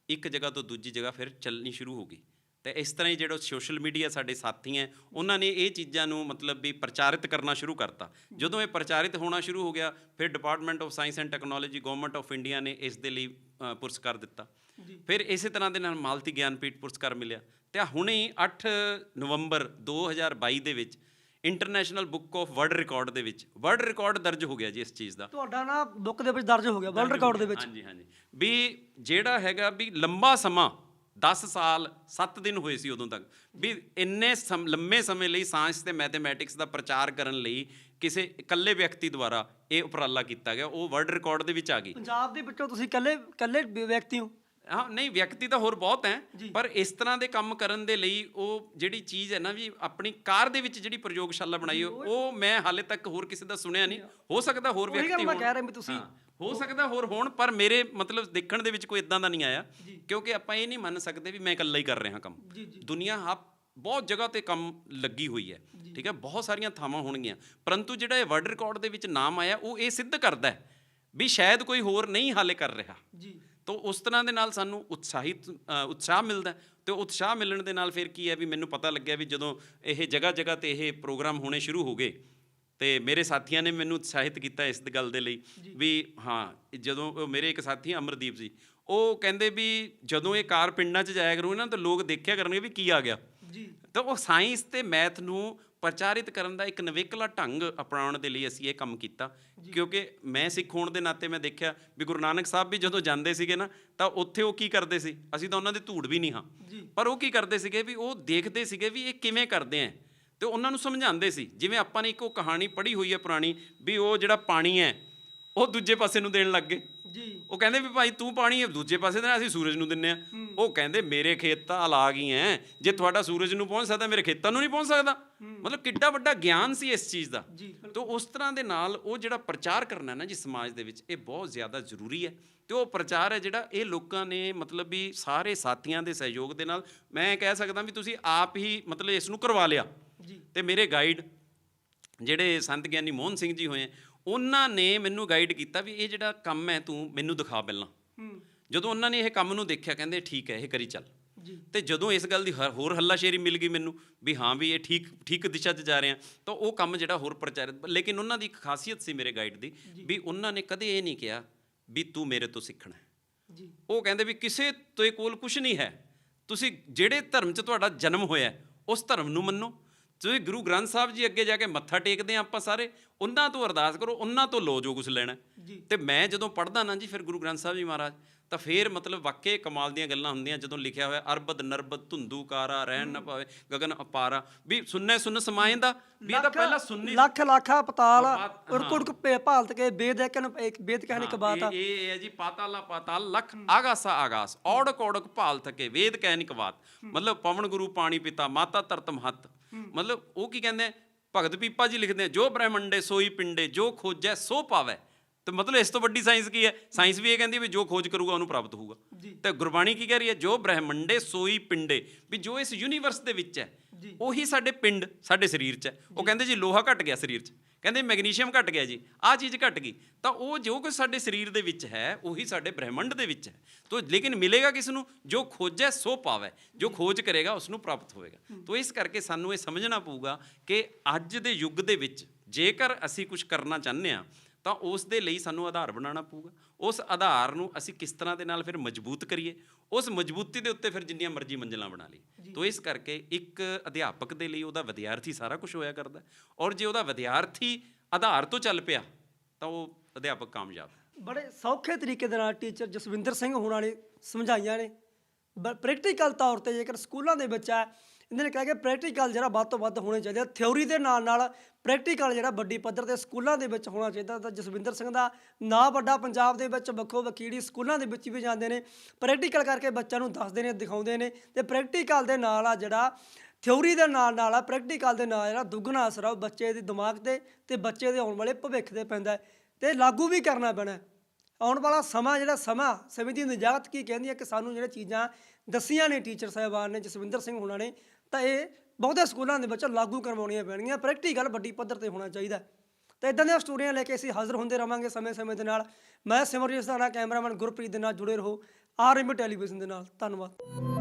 Speaker 1: ਇੱਕ ਜਗ੍ਹਾ ਤੋਂ ਦੂਜੀ ਜਗ੍ਹਾ ਫਿਰ ਚੱਲਣੀ ਸ਼ੁਰੂ ਹੋ ਗਈ। ਤੇ ਇਸ ਤਰ੍ਹਾਂ ਹੀ ਜਿਹੜਾ ਸੋਸ਼ਲ ਮੀਡੀਆ ਸਾਡੇ ਸਾਥੀ ਹੈ ਉਹਨਾਂ ਨੇ ਇਹ ਚੀਜ਼ਾਂ ਨੂੰ ਮਤਲਬ ਵੀ ਪ੍ਰਚਾਰਿਤ ਕਰਨਾ ਸ਼ੁਰੂ ਕਰਤਾ। ਜਦੋਂ ਇਹ ਪ੍ਰਚਾਰਿਤ ਹੋਣਾ ਸ਼ੁਰੂ ਹੋ ਗਿਆ ਫਿਰ department of science and technology government of India ਨੇ ਇਸ ਦੇ ਲਈ ਪੁਰਸਕਾਰ ਦਿੱਤਾ। ਫਿਰ ਇਸੇ ਤਰ੍ਹਾਂ ਦੇ ਨਾਲ ਮਾਲਤੀ ਗਿਆਨਪੀਠ ਪੁਰਸਕਾਰ ਮਿਲਿਆ। ਤੇ ਹੁਣੇ 8 ਨਵੰਬਰ 2022 ਦੇ ਵਿੱਚ international book of world record ਦੇ ਵਿੱਚ ਵਰਲਡ ਰਿਕਾਰਡ ਦਰਜ ਹੋ ਗਿਆ ਜੀ ਇਸ ਚੀਜ਼ ਦਾ।
Speaker 2: ਤੁਹਾਡਾ ਨਾ ਬੁੱਕ ਦੇ ਵਿੱਚ ਦਰਜ ਹੋ ਗਿਆ ਵਰਲਡ ਰਿਕਾਰਡ ਦੇ ਵਿੱਚ।
Speaker 1: ਹਾਂਜੀ ਹਾਂਜੀ, ਵੀ ਜਿਹੜਾ ਹੈਗਾ ਵੀ ਲੰਬਾ ਸਮਾਂ 10 ਸਾਲ 7 ਦਿਨ ਹੋਏ ਸੀ ਉਦੋਂ ਤੱਕ ਵੀ ਇੰਨੇ ਲੰਮੇ ਸਮੇਂ ਲਈ ਸਾਇੰਸ ਤੇ ਮੈਥਮੈਟਿਕਸ ਦਾ ਪ੍ਰਚਾਰ ਕਰਨ ਲਈ ਕਿਸੇ ਇਕੱਲੇ ਵਿਅਕਤੀ ਦੁਆਰਾ ਇਹ ਉਪਰਾਲਾ ਕੀਤਾ ਗਿਆ, ਉਹ ਵਰਲਡ ਰਿਕਾਰਡ ਦੇ ਵਿੱਚ ਆ ਗਈ। ਪੰਜਾਬ
Speaker 2: ਦੇ ਵਿੱਚੋਂ ਤੁਸੀਂ ਇਕੱਲੇ ਵਿਅਕਤੀ ਹੋ?
Speaker 1: ਹਾਂ ਨਹੀਂ, ਵਿਅਕਤੀ ਤਾਂ ਹੋਰ ਬਹੁਤ ਹੈ, ਪਰ ਇਸ ਤਰ੍ਹਾਂ ਦੇ ਕੰਮ ਕਰਨ ਦੇ ਲਈ ਉਹ ਜਿਹੜੀ ਚੀਜ਼ ਹੈ ਨਾ ਵੀ ਆਪਣੀ ਕਾਰ ਦੇ ਵਿੱਚ ਜਿਹੜੀ ਪ੍ਰਯੋਗਸ਼ਾਲਾ ਬਣਾਈ ਉਹ ਮੈਂ ਹਾਲੇ ਤੱਕ ਹੋਰ ਕਿਸੇ ਦਾ ਸੁਣਿਆ ਨਹੀਂ। ਹੋ ਸਕਦਾ ਹੋਰ ਵਿਅਕਤੀ ਹੋ ਸਕਦਾ ਹੋਰ ਹੋਣ, ਪਰ ਮੇਰੇ ਮਤਲਬ ਦੇਖਣ ਦੇ ਵਿੱਚ ਕੋਈ ਇਦਾਂ ਦਾ ਨਹੀਂ ਆਇਆ, ਕਿਉਂਕਿ ਆਪਾਂ ਇਹ ਨਹੀਂ ਮੰਨ ਸਕਦੇ ਵੀ ਮੈਂ ਇਕੱਲਾ ਹੀ ਕਰ ਰਿਹਾ ਕੰਮ। ਦੁਨੀਆ ਬਹੁਤ ਜਗ੍ਹਾ ਤੇ ਕੰਮ ਲੱਗੀ ਹੋਈ ਹੈ, ਠੀਕ ਹੈ, ਬਹੁਤ ਸਾਰੀਆਂ ਥਾਵਾਂ ਹੋਣਗੀਆਂ, ਪਰੰਤੂ ਜਿਹੜਾ ਇਹ ਵਰਲਡ ਰਿਕਾਰਡ ਦੇ ਵਿੱਚ ਨਾਮ ਆਇਆ ਉਹ ਇਹ ਸਿੱਧ ਕਰਦਾ ਹੈ ਵੀ ਸ਼ਾਇਦ ਕੋਈ ਹੋਰ ਨਹੀਂ ਹਾਲੇ ਕਰ ਰਿਹਾ। ਤਾਂ ਉਸ ਤਰ੍ਹਾਂ ਦੇ ਨਾਲ ਸਾਨੂੰ ਉਤਸ਼ਾਹ ਮਿਲਦਾ, ਅਤੇ ਉਤਸ਼ਾਹ ਮਿਲਣ ਦੇ ਨਾਲ ਫਿਰ ਕੀ ਹੈ ਵੀ ਮੈਨੂੰ ਪਤਾ ਲੱਗਿਆ ਵੀ ਜਦੋਂ ਇਹ ਜਗ੍ਹਾ ਜਗ੍ਹਾ 'ਤੇ ਇਹ ਪ੍ਰੋਗਰਾਮ ਹੋਣੇ ਸ਼ੁਰੂ ਹੋ ਗਏ ਅਤੇ ਮੇਰੇ ਸਾਥੀਆਂ ਨੇ ਮੈਨੂੰ ਉਤਸ਼ਾਹਿਤ ਕੀਤਾ ਇਸ ਗੱਲ ਦੇ ਲਈ ਵੀ ਹਾਂ, ਜਦੋਂ ਮੇਰੇ ਇੱਕ ਸਾਥੀ ਅਮਰਦੀਪ ਜੀ, ਉਹ ਕਹਿੰਦੇ ਵੀ ਜਦੋਂ ਇਹ ਕਾਰ ਪਿੰਡਾਂ 'ਚ ਜਾਇਆ ਕਰੂਗੇ ਨਾ ਤਾਂ ਲੋਕ ਦੇਖਿਆ ਕਰਨਗੇ ਵੀ ਕੀ ਆ ਗਿਆ। ਤਾਂ ਉਹ ਸਾਇੰਸ ਅਤੇ ਮੈਥ ਨੂੰ ਪ੍ਰਚਾਰਿਤ ਕਰਨ ਦਾ ਇੱਕ ਨਵੇਕਲਾ ਢੰਗ ਅਪਣਾਉਣ ਦੇ ਲਈ ਅਸੀਂ ਇਹ ਕੰਮ ਕੀਤਾ, ਕਿਉਂਕਿ ਮੈਂ ਸਿੱਖ ਹੋਣ ਦੇ ਨਾਤੇ ਮੈਂ ਦੇਖਿਆ ਵੀ ਗੁਰੂ ਨਾਨਕ ਸਾਹਿਬ ਵੀ ਜਦੋਂ ਜਾਂਦੇ ਸੀਗੇ ਨਾ ਤਾਂ ਉੱਥੇ ਉਹ ਕੀ ਕਰਦੇ ਸੀ, ਅਸੀਂ ਤਾਂ ਉਹਨਾਂ ਦੇ ਧੂੜ ਵੀ ਨਹੀਂ ਹਾਂ, ਪਰ ਉਹ ਕੀ ਕਰਦੇ ਸੀਗੇ ਵੀ ਉਹ ਦੇਖਦੇ ਸੀਗੇ ਵੀ ਇਹ ਕਿਵੇਂ ਕਰਦੇ ਆ ਅਤੇ ਉਹਨਾਂ ਨੂੰ ਸਮਝਾਉਂਦੇ ਸੀ। ਜਿਵੇਂ ਆਪਾਂ ਨੇ ਇੱਕ ਉਹ ਕਹਾਣੀ ਪੜ੍ਹੀ ਹੋਈ ਹੈ ਪੁਰਾਣੀ ਵੀ ਉਹ ਜਿਹੜਾ ਪਾਣੀ ਹੈ ਉਹ ਦੂਜੇ ਪਾਸੇ ਨੂੰ ਦੇਣ ਲੱਗ ਗਏ। ਉਹ ਕਹਿੰਦੇ ਵੀ ਭਾਈ ਤੂੰ ਪਾਣੀ ਦੂਜੇ ਪਾਸੇ ਦੇਣਾ, ਅਸੀਂ ਸੂਰਜ ਨੂੰ ਦਿੰਦੇ ਹਾਂ। ਉਹ ਕਹਿੰਦੇ ਮੇਰੇ ਖੇਤ ਤਾਂ ਅਲਾਗ ਹੀ ਹੈ, ਜੇ ਤੁਹਾਡਾ ਸੂਰਜ ਨੂੰ ਪਹੁੰਚ ਸਕਦਾ ਮੇਰੇ ਖੇਤਾਂ ਨੂੰ ਨਹੀਂ ਪਹੁੰਚ ਸਕਦਾ। ਮਤਲਬ ਕਿੱਡਾ ਵੱਡਾ ਗਿਆਨ ਸੀ ਇਸ ਚੀਜ਼ ਦਾ। ਤਾਂ ਉਸ ਤਰ੍ਹਾਂ ਦੇ ਨਾਲ ਉਹ ਜਿਹੜਾ ਪ੍ਰਚਾਰ ਕਰਨਾ ਨਾ ਜੀ ਸਮਾਜ ਦੇ ਵਿੱਚ, ਇਹ ਬਹੁਤ ਜ਼ਿਆਦਾ ਜ਼ਰੂਰੀ ਹੈ। ਅਤੇ ਉਹ ਪ੍ਰਚਾਰ ਹੈ ਜਿਹੜਾ ਇਹ ਲੋਕਾਂ ਨੇ ਮਤਲਬ ਵੀ ਸਾਰੇ ਸਾਥੀਆਂ ਦੇ ਸਹਿਯੋਗ ਦੇ ਨਾਲ ਮੈਂ ਕਹਿ ਸਕਦਾ ਵੀ ਤੁਸੀਂ ਆਪ ਹੀ ਮਤਲਬ ਇਸ ਨੂੰ ਕਰਵਾ ਲਿਆ। ਅਤੇ ਮੇਰੇ ਗਾਈਡ ਜਿਹੜੇ ਸੰਤ ਗਿਆਨੀ ਮੋਹਨ ਸਿੰਘ ਜੀ ਹੋਏ, ਉਹਨਾਂ ਨੇ ਮੈਨੂੰ ਗਾਈਡ ਕੀਤਾ ਵੀ ਇਹ ਜਿਹੜਾ ਕੰਮ ਹੈ ਤੂੰ ਮੈਨੂੰ ਦਿਖਾ ਪਹਿਲਾਂ। ਜਦੋਂ ਉਹਨਾਂ ਨੇ ਇਹ ਕੰਮ ਨੂੰ ਦੇਖਿਆ ਕਹਿੰਦੇ ਠੀਕ ਹੈ ਇਹ ਕਰੀ ਚੱਲ। ਅਤੇ ਜਦੋਂ ਇਸ ਗੱਲ ਦੀ ਹੋਰ ਹੱਲਾਸ਼ੇਰੀ ਮਿਲ ਗਈ ਮੈਨੂੰ ਵੀ ਹਾਂ ਵੀ ਇਹ ਠੀਕ ਦਿਸ਼ਾ 'ਚ ਜਾ ਰਹੇ ਹਾਂ, ਤਾਂ ਉਹ ਕੰਮ ਜਿਹੜਾ ਹੋਰ ਪ੍ਰਚਾਰਿਤ। ਲੇਕਿਨ ਉਹਨਾਂ ਦੀ ਇੱਕ ਖਾਸੀਅਤ ਸੀ ਮੇਰੇ ਗਾਈਡ ਦੀ ਵੀ ਉਹਨਾਂ ਨੇ ਕਦੇ ਇਹ ਨਹੀਂ ਕਿਹਾ ਵੀ ਤੂੰ ਮੇਰੇ ਤੋਂ ਸਿੱਖਣਾ ਹੈ। ਉਹ ਕਹਿੰਦੇ ਵੀ ਕਿਸੇ ਦੇ ਕੋਲ ਕੁਛ ਨਹੀਂ ਹੈ, ਤੁਸੀਂ ਜਿਹੜੇ ਧਰਮ 'ਚ ਤੁਹਾਡਾ ਜਨਮ ਹੋਇਆ ਉਸ ਧਰਮ ਨੂੰ ਮੰਨੋ। ਤੁਸੀਂ ਗੁਰੂ ਗ੍ਰੰਥ ਸਾਹਿਬ ਜੀ ਅੱਗੇ ਜਾ ਕੇ ਮੱਥਾ ਟੇਕਦੇ ਹਾਂ ਆਪਾਂ ਸਾਰੇ, ਉਹਨਾਂ ਤੋਂ ਅਰਦਾਸ ਕਰੋ, ਉਹਨਾਂ ਤੋਂ ਲਓ ਜੋ ਕੁਛ ਲੈਣਾ। ਅਤੇ ਮੈਂ ਜਦੋਂ ਪੜ੍ਹਦਾ ਨਾ ਜੀ ਫਿਰ ਗੁਰੂ ਗ੍ਰੰਥ ਸਾਹਿਬ ਜੀ ਮਹਾਰਾਜ, ਤਾਂ ਫਿਰ ਮਤਲਬ ਵਾਕਈ ਕਮਾਲ ਦੀਆਂ ਗੱਲਾਂ ਹੁੰਦੀਆਂ ਜਦੋਂ ਲਿਖਿਆ ਹੋਇਆ ਅਰਬਦ ਨਰਬਦ ਧੁੰਦੂ ਕਾਰਾ ਰਹਿਣ ਨਾ ਪਾਵੇ ਗਗਨ ਅਪਾਰਾ, ਵੀ ਸੁਣਨੇ ਸੁਣ ਸਮਾਏ ਦਾ ਵੀ ਇਹ ਤਾਂ ਪਹਿਲਾਂ ਸੁਣਨੀ
Speaker 2: ਲੱਖ ਲੱਖਾ ਪਤਾਲ ਉੜਕ ਭਾਲਤ ਕੇ ਵੇਦ ਕਹਿਣ ਇੱਕ ਬਾਤ ਆ।
Speaker 1: ਇਹ ਹੈ ਜੀ ਪਾਤਾਲਾ ਪਾਤਾਲ ਲੱਖ ਆਗਾਸਾ ਆਗਾਸ ਔੜਕ ਔੜਕ ਭਾਲਤ ਕੇ ਵੇਦ ਕਹਿਣ ਇੱਕ ਬਾਤ। ਮਤਲਬ ਪਵਨ ਗੁਰੂ ਪਾਣੀ ਪਿਤਾ ਮਾਤਾ ਧਰਤ ਮਹੱਤ। ਮਤਲਬ ਉਹ ਕੀ ਕਹਿੰਦੇ ਭਗਤ ਪੀਪਾ ਜੀ ਲਿਖਦੇ ਆ ਜੋ ਬ੍ਰਹਮੰਡੇ ਸੋਈ ਪਿੰਡੇ ਜੋ ਖੋਜੈ ਸੋ ਪਾਵੈ। ਤੇ ਮਤਲਬ ਇਸ ਤੋਂ ਵੱਡੀ ਸਾਇੰਸ ਕੀ ਹੈ? ਸਾਇੰਸ ਵੀ ਇਹ ਕਹਿੰਦੀ ਵੀ ਜੋ ਖੋਜ ਕਰੂਗਾ ਉਹਨੂੰ ਪ੍ਰਾਪਤ ਹੋਊਗਾ। ਤੇ ਗੁਰਬਾਣੀ ਕੀ ਕਹਿ ਰਹੀ ਹੈ? ਜੋ ਬ੍ਰਹਮੰਡੇ ਸੋਈ ਪਿੰਡੇ, ਵੀ ਜੋ ਇਸ ਯੂਨੀਵਰਸ ਦੇ ਵਿੱਚ ਹੈ ਉਹੀ ਸਾਡੇ ਪਿੰਡ ਸਾਡੇ ਸਰੀਰ 'ਚ ਹੈ। ਉਹ ਕਹਿੰਦੇ ਜੀ ਲੋਹਾ ਘਟ ਗਿਆ ਸਰੀਰ 'ਚ, ਕਹਿੰਦੇ ਮੈਗਨੀਸ਼ੀਅਮ ਘਟ ਗਿਆ ਜੀ, ਆਹ ਚੀਜ਼ ਘਟ ਗਈ, ਤਾਂ ਉਹ ਜੋ ਕੁਛ ਸਾਡੇ ਸਰੀਰ ਦੇ ਵਿੱਚ ਹੈ ਉਹੀ ਸਾਡੇ ਬ੍ਰਹਿਮੰਡ ਦੇ ਵਿੱਚ ਹੈ। ਤੋ ਲੇਕਿਨ ਮਿਲੇਗਾ ਕਿਸ ਨੂੰ? ਜੋ ਖੋਜੈ ਸੋ ਪਾਵੈ, ਜੋ ਖੋਜ ਕਰੇਗਾ ਉਸ ਨੂੰ ਪ੍ਰਾਪਤ ਹੋਵੇਗਾ। ਤੋ ਇਸ ਕਰਕੇ ਸਾਨੂੰ ਇਹ ਸਮਝਣਾ ਪਊਗਾ ਕਿ ਅੱਜ ਦੇ ਯੁੱਗ ਦੇ ਵਿੱਚ ਜੇਕਰ ਅਸੀਂ ਕੁਛ ਕਰਨਾ ਚਾਹੁੰਦੇ ਹਾਂ ਤਾਂ ਉਸ ਦੇ ਲਈ ਸਾਨੂੰ ਆਧਾਰ ਬਣਾਉਣਾ ਪਊਗਾ। ਉਸ ਆਧਾਰ ਨੂੰ ਅਸੀਂ ਕਿਸ ਤਰ੍ਹਾਂ ਦੇ ਨਾਲ ਫਿਰ ਮਜ਼ਬੂਤ ਕਰੀਏ, ਉਸ ਮਜ਼ਬੂਤੀ ਦੇ ਉੱਤੇ ਫਿਰ ਜਿੰਨੀਆਂ ਮਰਜ਼ੀ ਮੰਜ਼ਿਲਾਂ ਬਣਾ ਲਈ। ਤੋ ਇਸ ਕਰਕੇ ਇੱਕ ਅਧਿਆਪਕ ਦੇ ਲਈ ਉਹਦਾ ਵਿਦਿਆਰਥੀ ਸਾਰਾ ਕੁਝ ਹੋਇਆ ਕਰਦਾ, ਔਰ ਜੇ ਉਹਦਾ ਵਿਦਿਆਰਥੀ ਆਧਾਰ ਤੋਂ ਚੱਲ ਪਿਆ ਤਾਂ ਉਹ ਅਧਿਆਪਕ ਕਾਮਯਾਬ ਹੈ।
Speaker 2: ਬੜੇ ਸੌਖੇ ਤਰੀਕੇ ਦੇ ਨਾਲ ਟੀਚਰ ਜਸਵਿੰਦਰ ਸਿੰਘ ਹੋਣਾ ਨੇ ਸਮਝਾਈਆਂ ਨੇ। ਪ੍ਰੈਕਟੀਕਲ ਤੌਰ 'ਤੇ ਜੇਕਰ ਸਕੂਲਾਂ ਦੇ ਵਿੱਚ ਹੈ, ਇਹਨਾਂ ਨੇ ਕਿਹਾ ਕਿ ਪ੍ਰੈਕਟੀਕਲ ਜਿਹੜਾ ਵੱਧ ਤੋਂ ਵੱਧ ਹੋਣੇ ਚਾਹੀਦੇ। ਥਿਊਰੀ ਦੇ ਨਾਲ ਪ੍ਰੈਕਟੀਕਲ ਜਿਹੜਾ ਵੱਡੀ ਪੱਧਰ 'ਤੇ ਸਕੂਲਾਂ ਦੇ ਵਿੱਚ ਹੋਣਾ ਚਾਹੀਦਾ। ਤਾਂ ਜਸਵਿੰਦਰ ਸਿੰਘ ਦਾ ਨਾਂ ਵੱਡਾ ਪੰਜਾਬ ਦੇ ਵਿੱਚ ਵੱਖੋ ਵੱਖਰੀ ਸਕੂਲਾਂ ਦੇ ਵਿੱਚ ਵੀ ਜਾਂਦੇ ਨੇ, ਪ੍ਰੈਕਟੀਕਲ ਕਰਕੇ ਬੱਚਿਆਂ ਨੂੰ ਦੱਸਦੇ ਨੇ, ਦਿਖਾਉਂਦੇ ਨੇ। ਅਤੇ ਪ੍ਰੈਕਟੀਕਲ ਦੇ ਨਾਲ ਆ ਜਿਹੜਾ ਥਿਊਰੀ ਦੇ ਨਾਲ ਆ ਪ੍ਰੈਕਟੀਕਲ ਦੇ ਨਾਲ ਜਿਹੜਾ ਦੁੱਗਣਾ ਅਸਰ ਆ ਉਹ ਬੱਚੇ ਦੇ ਦਿਮਾਗ 'ਤੇ ਅਤੇ ਬੱਚੇ ਦੇ ਆਉਣ ਵਾਲੇ ਭਵਿੱਖ 'ਤੇ ਪੈਂਦਾ ਅਤੇ ਲਾਗੂ ਵੀ ਕਰਨਾ ਪੈਣਾ। ਆਉਣ ਵਾਲਾ ਸਮਾਂ ਜਿਹੜਾ ਸਮੇਂ ਦੀ ਨਿਜਾਤ ਕੀ ਕਹਿੰਦੀ ਹੈ ਕਿ ਸਾਨੂੰ ਜਿਹੜੀਆਂ ਚੀਜ਼ਾਂ ਦੱਸੀਆਂ ਨੇ ਟੀਚਰ ਸਾਹਿਬਾਨ ਨੇ, ਜਸਵਿੰਦਰ ਸਿੰਘ ਹੋਣਾ ਨੇ, ਤਾਂ ਇਹ ਬਹੁਤੇ ਸਕੂਲਾਂ ਦੇ ਵਿੱਚ ਲਾਗੂ ਕਰਵਾਉਣੀਆਂ ਪੈਣਗੀਆਂ। ਪ੍ਰੈਕਟੀਕਲ ਵੱਡੀ ਪੱਧਰ 'ਤੇ ਹੋਣਾ ਚਾਹੀਦਾ। ਤਾਂ ਇੱਦਾਂ ਦੀਆਂ ਸਟੋਰੀਆਂ ਲੈ ਕੇ ਅਸੀਂ ਹਾਜ਼ਰ ਹੁੰਦੇ ਰਹਾਂਗੇ ਸਮੇਂ ਦੇ ਨਾਲ। ਮੈਂ ਸਿਮਰਜੀਤ ਦਾ ਕੈਮਰਾਮੈਨ ਗੁਰਪ੍ਰੀਤ ਦੇ ਨਾਲ ਜੁੜੇ ਰਹੋ RMB ਟੈਲੀਵਿਜ਼ਨ ਦੇ ਨਾਲ। ਧੰਨਵਾਦ।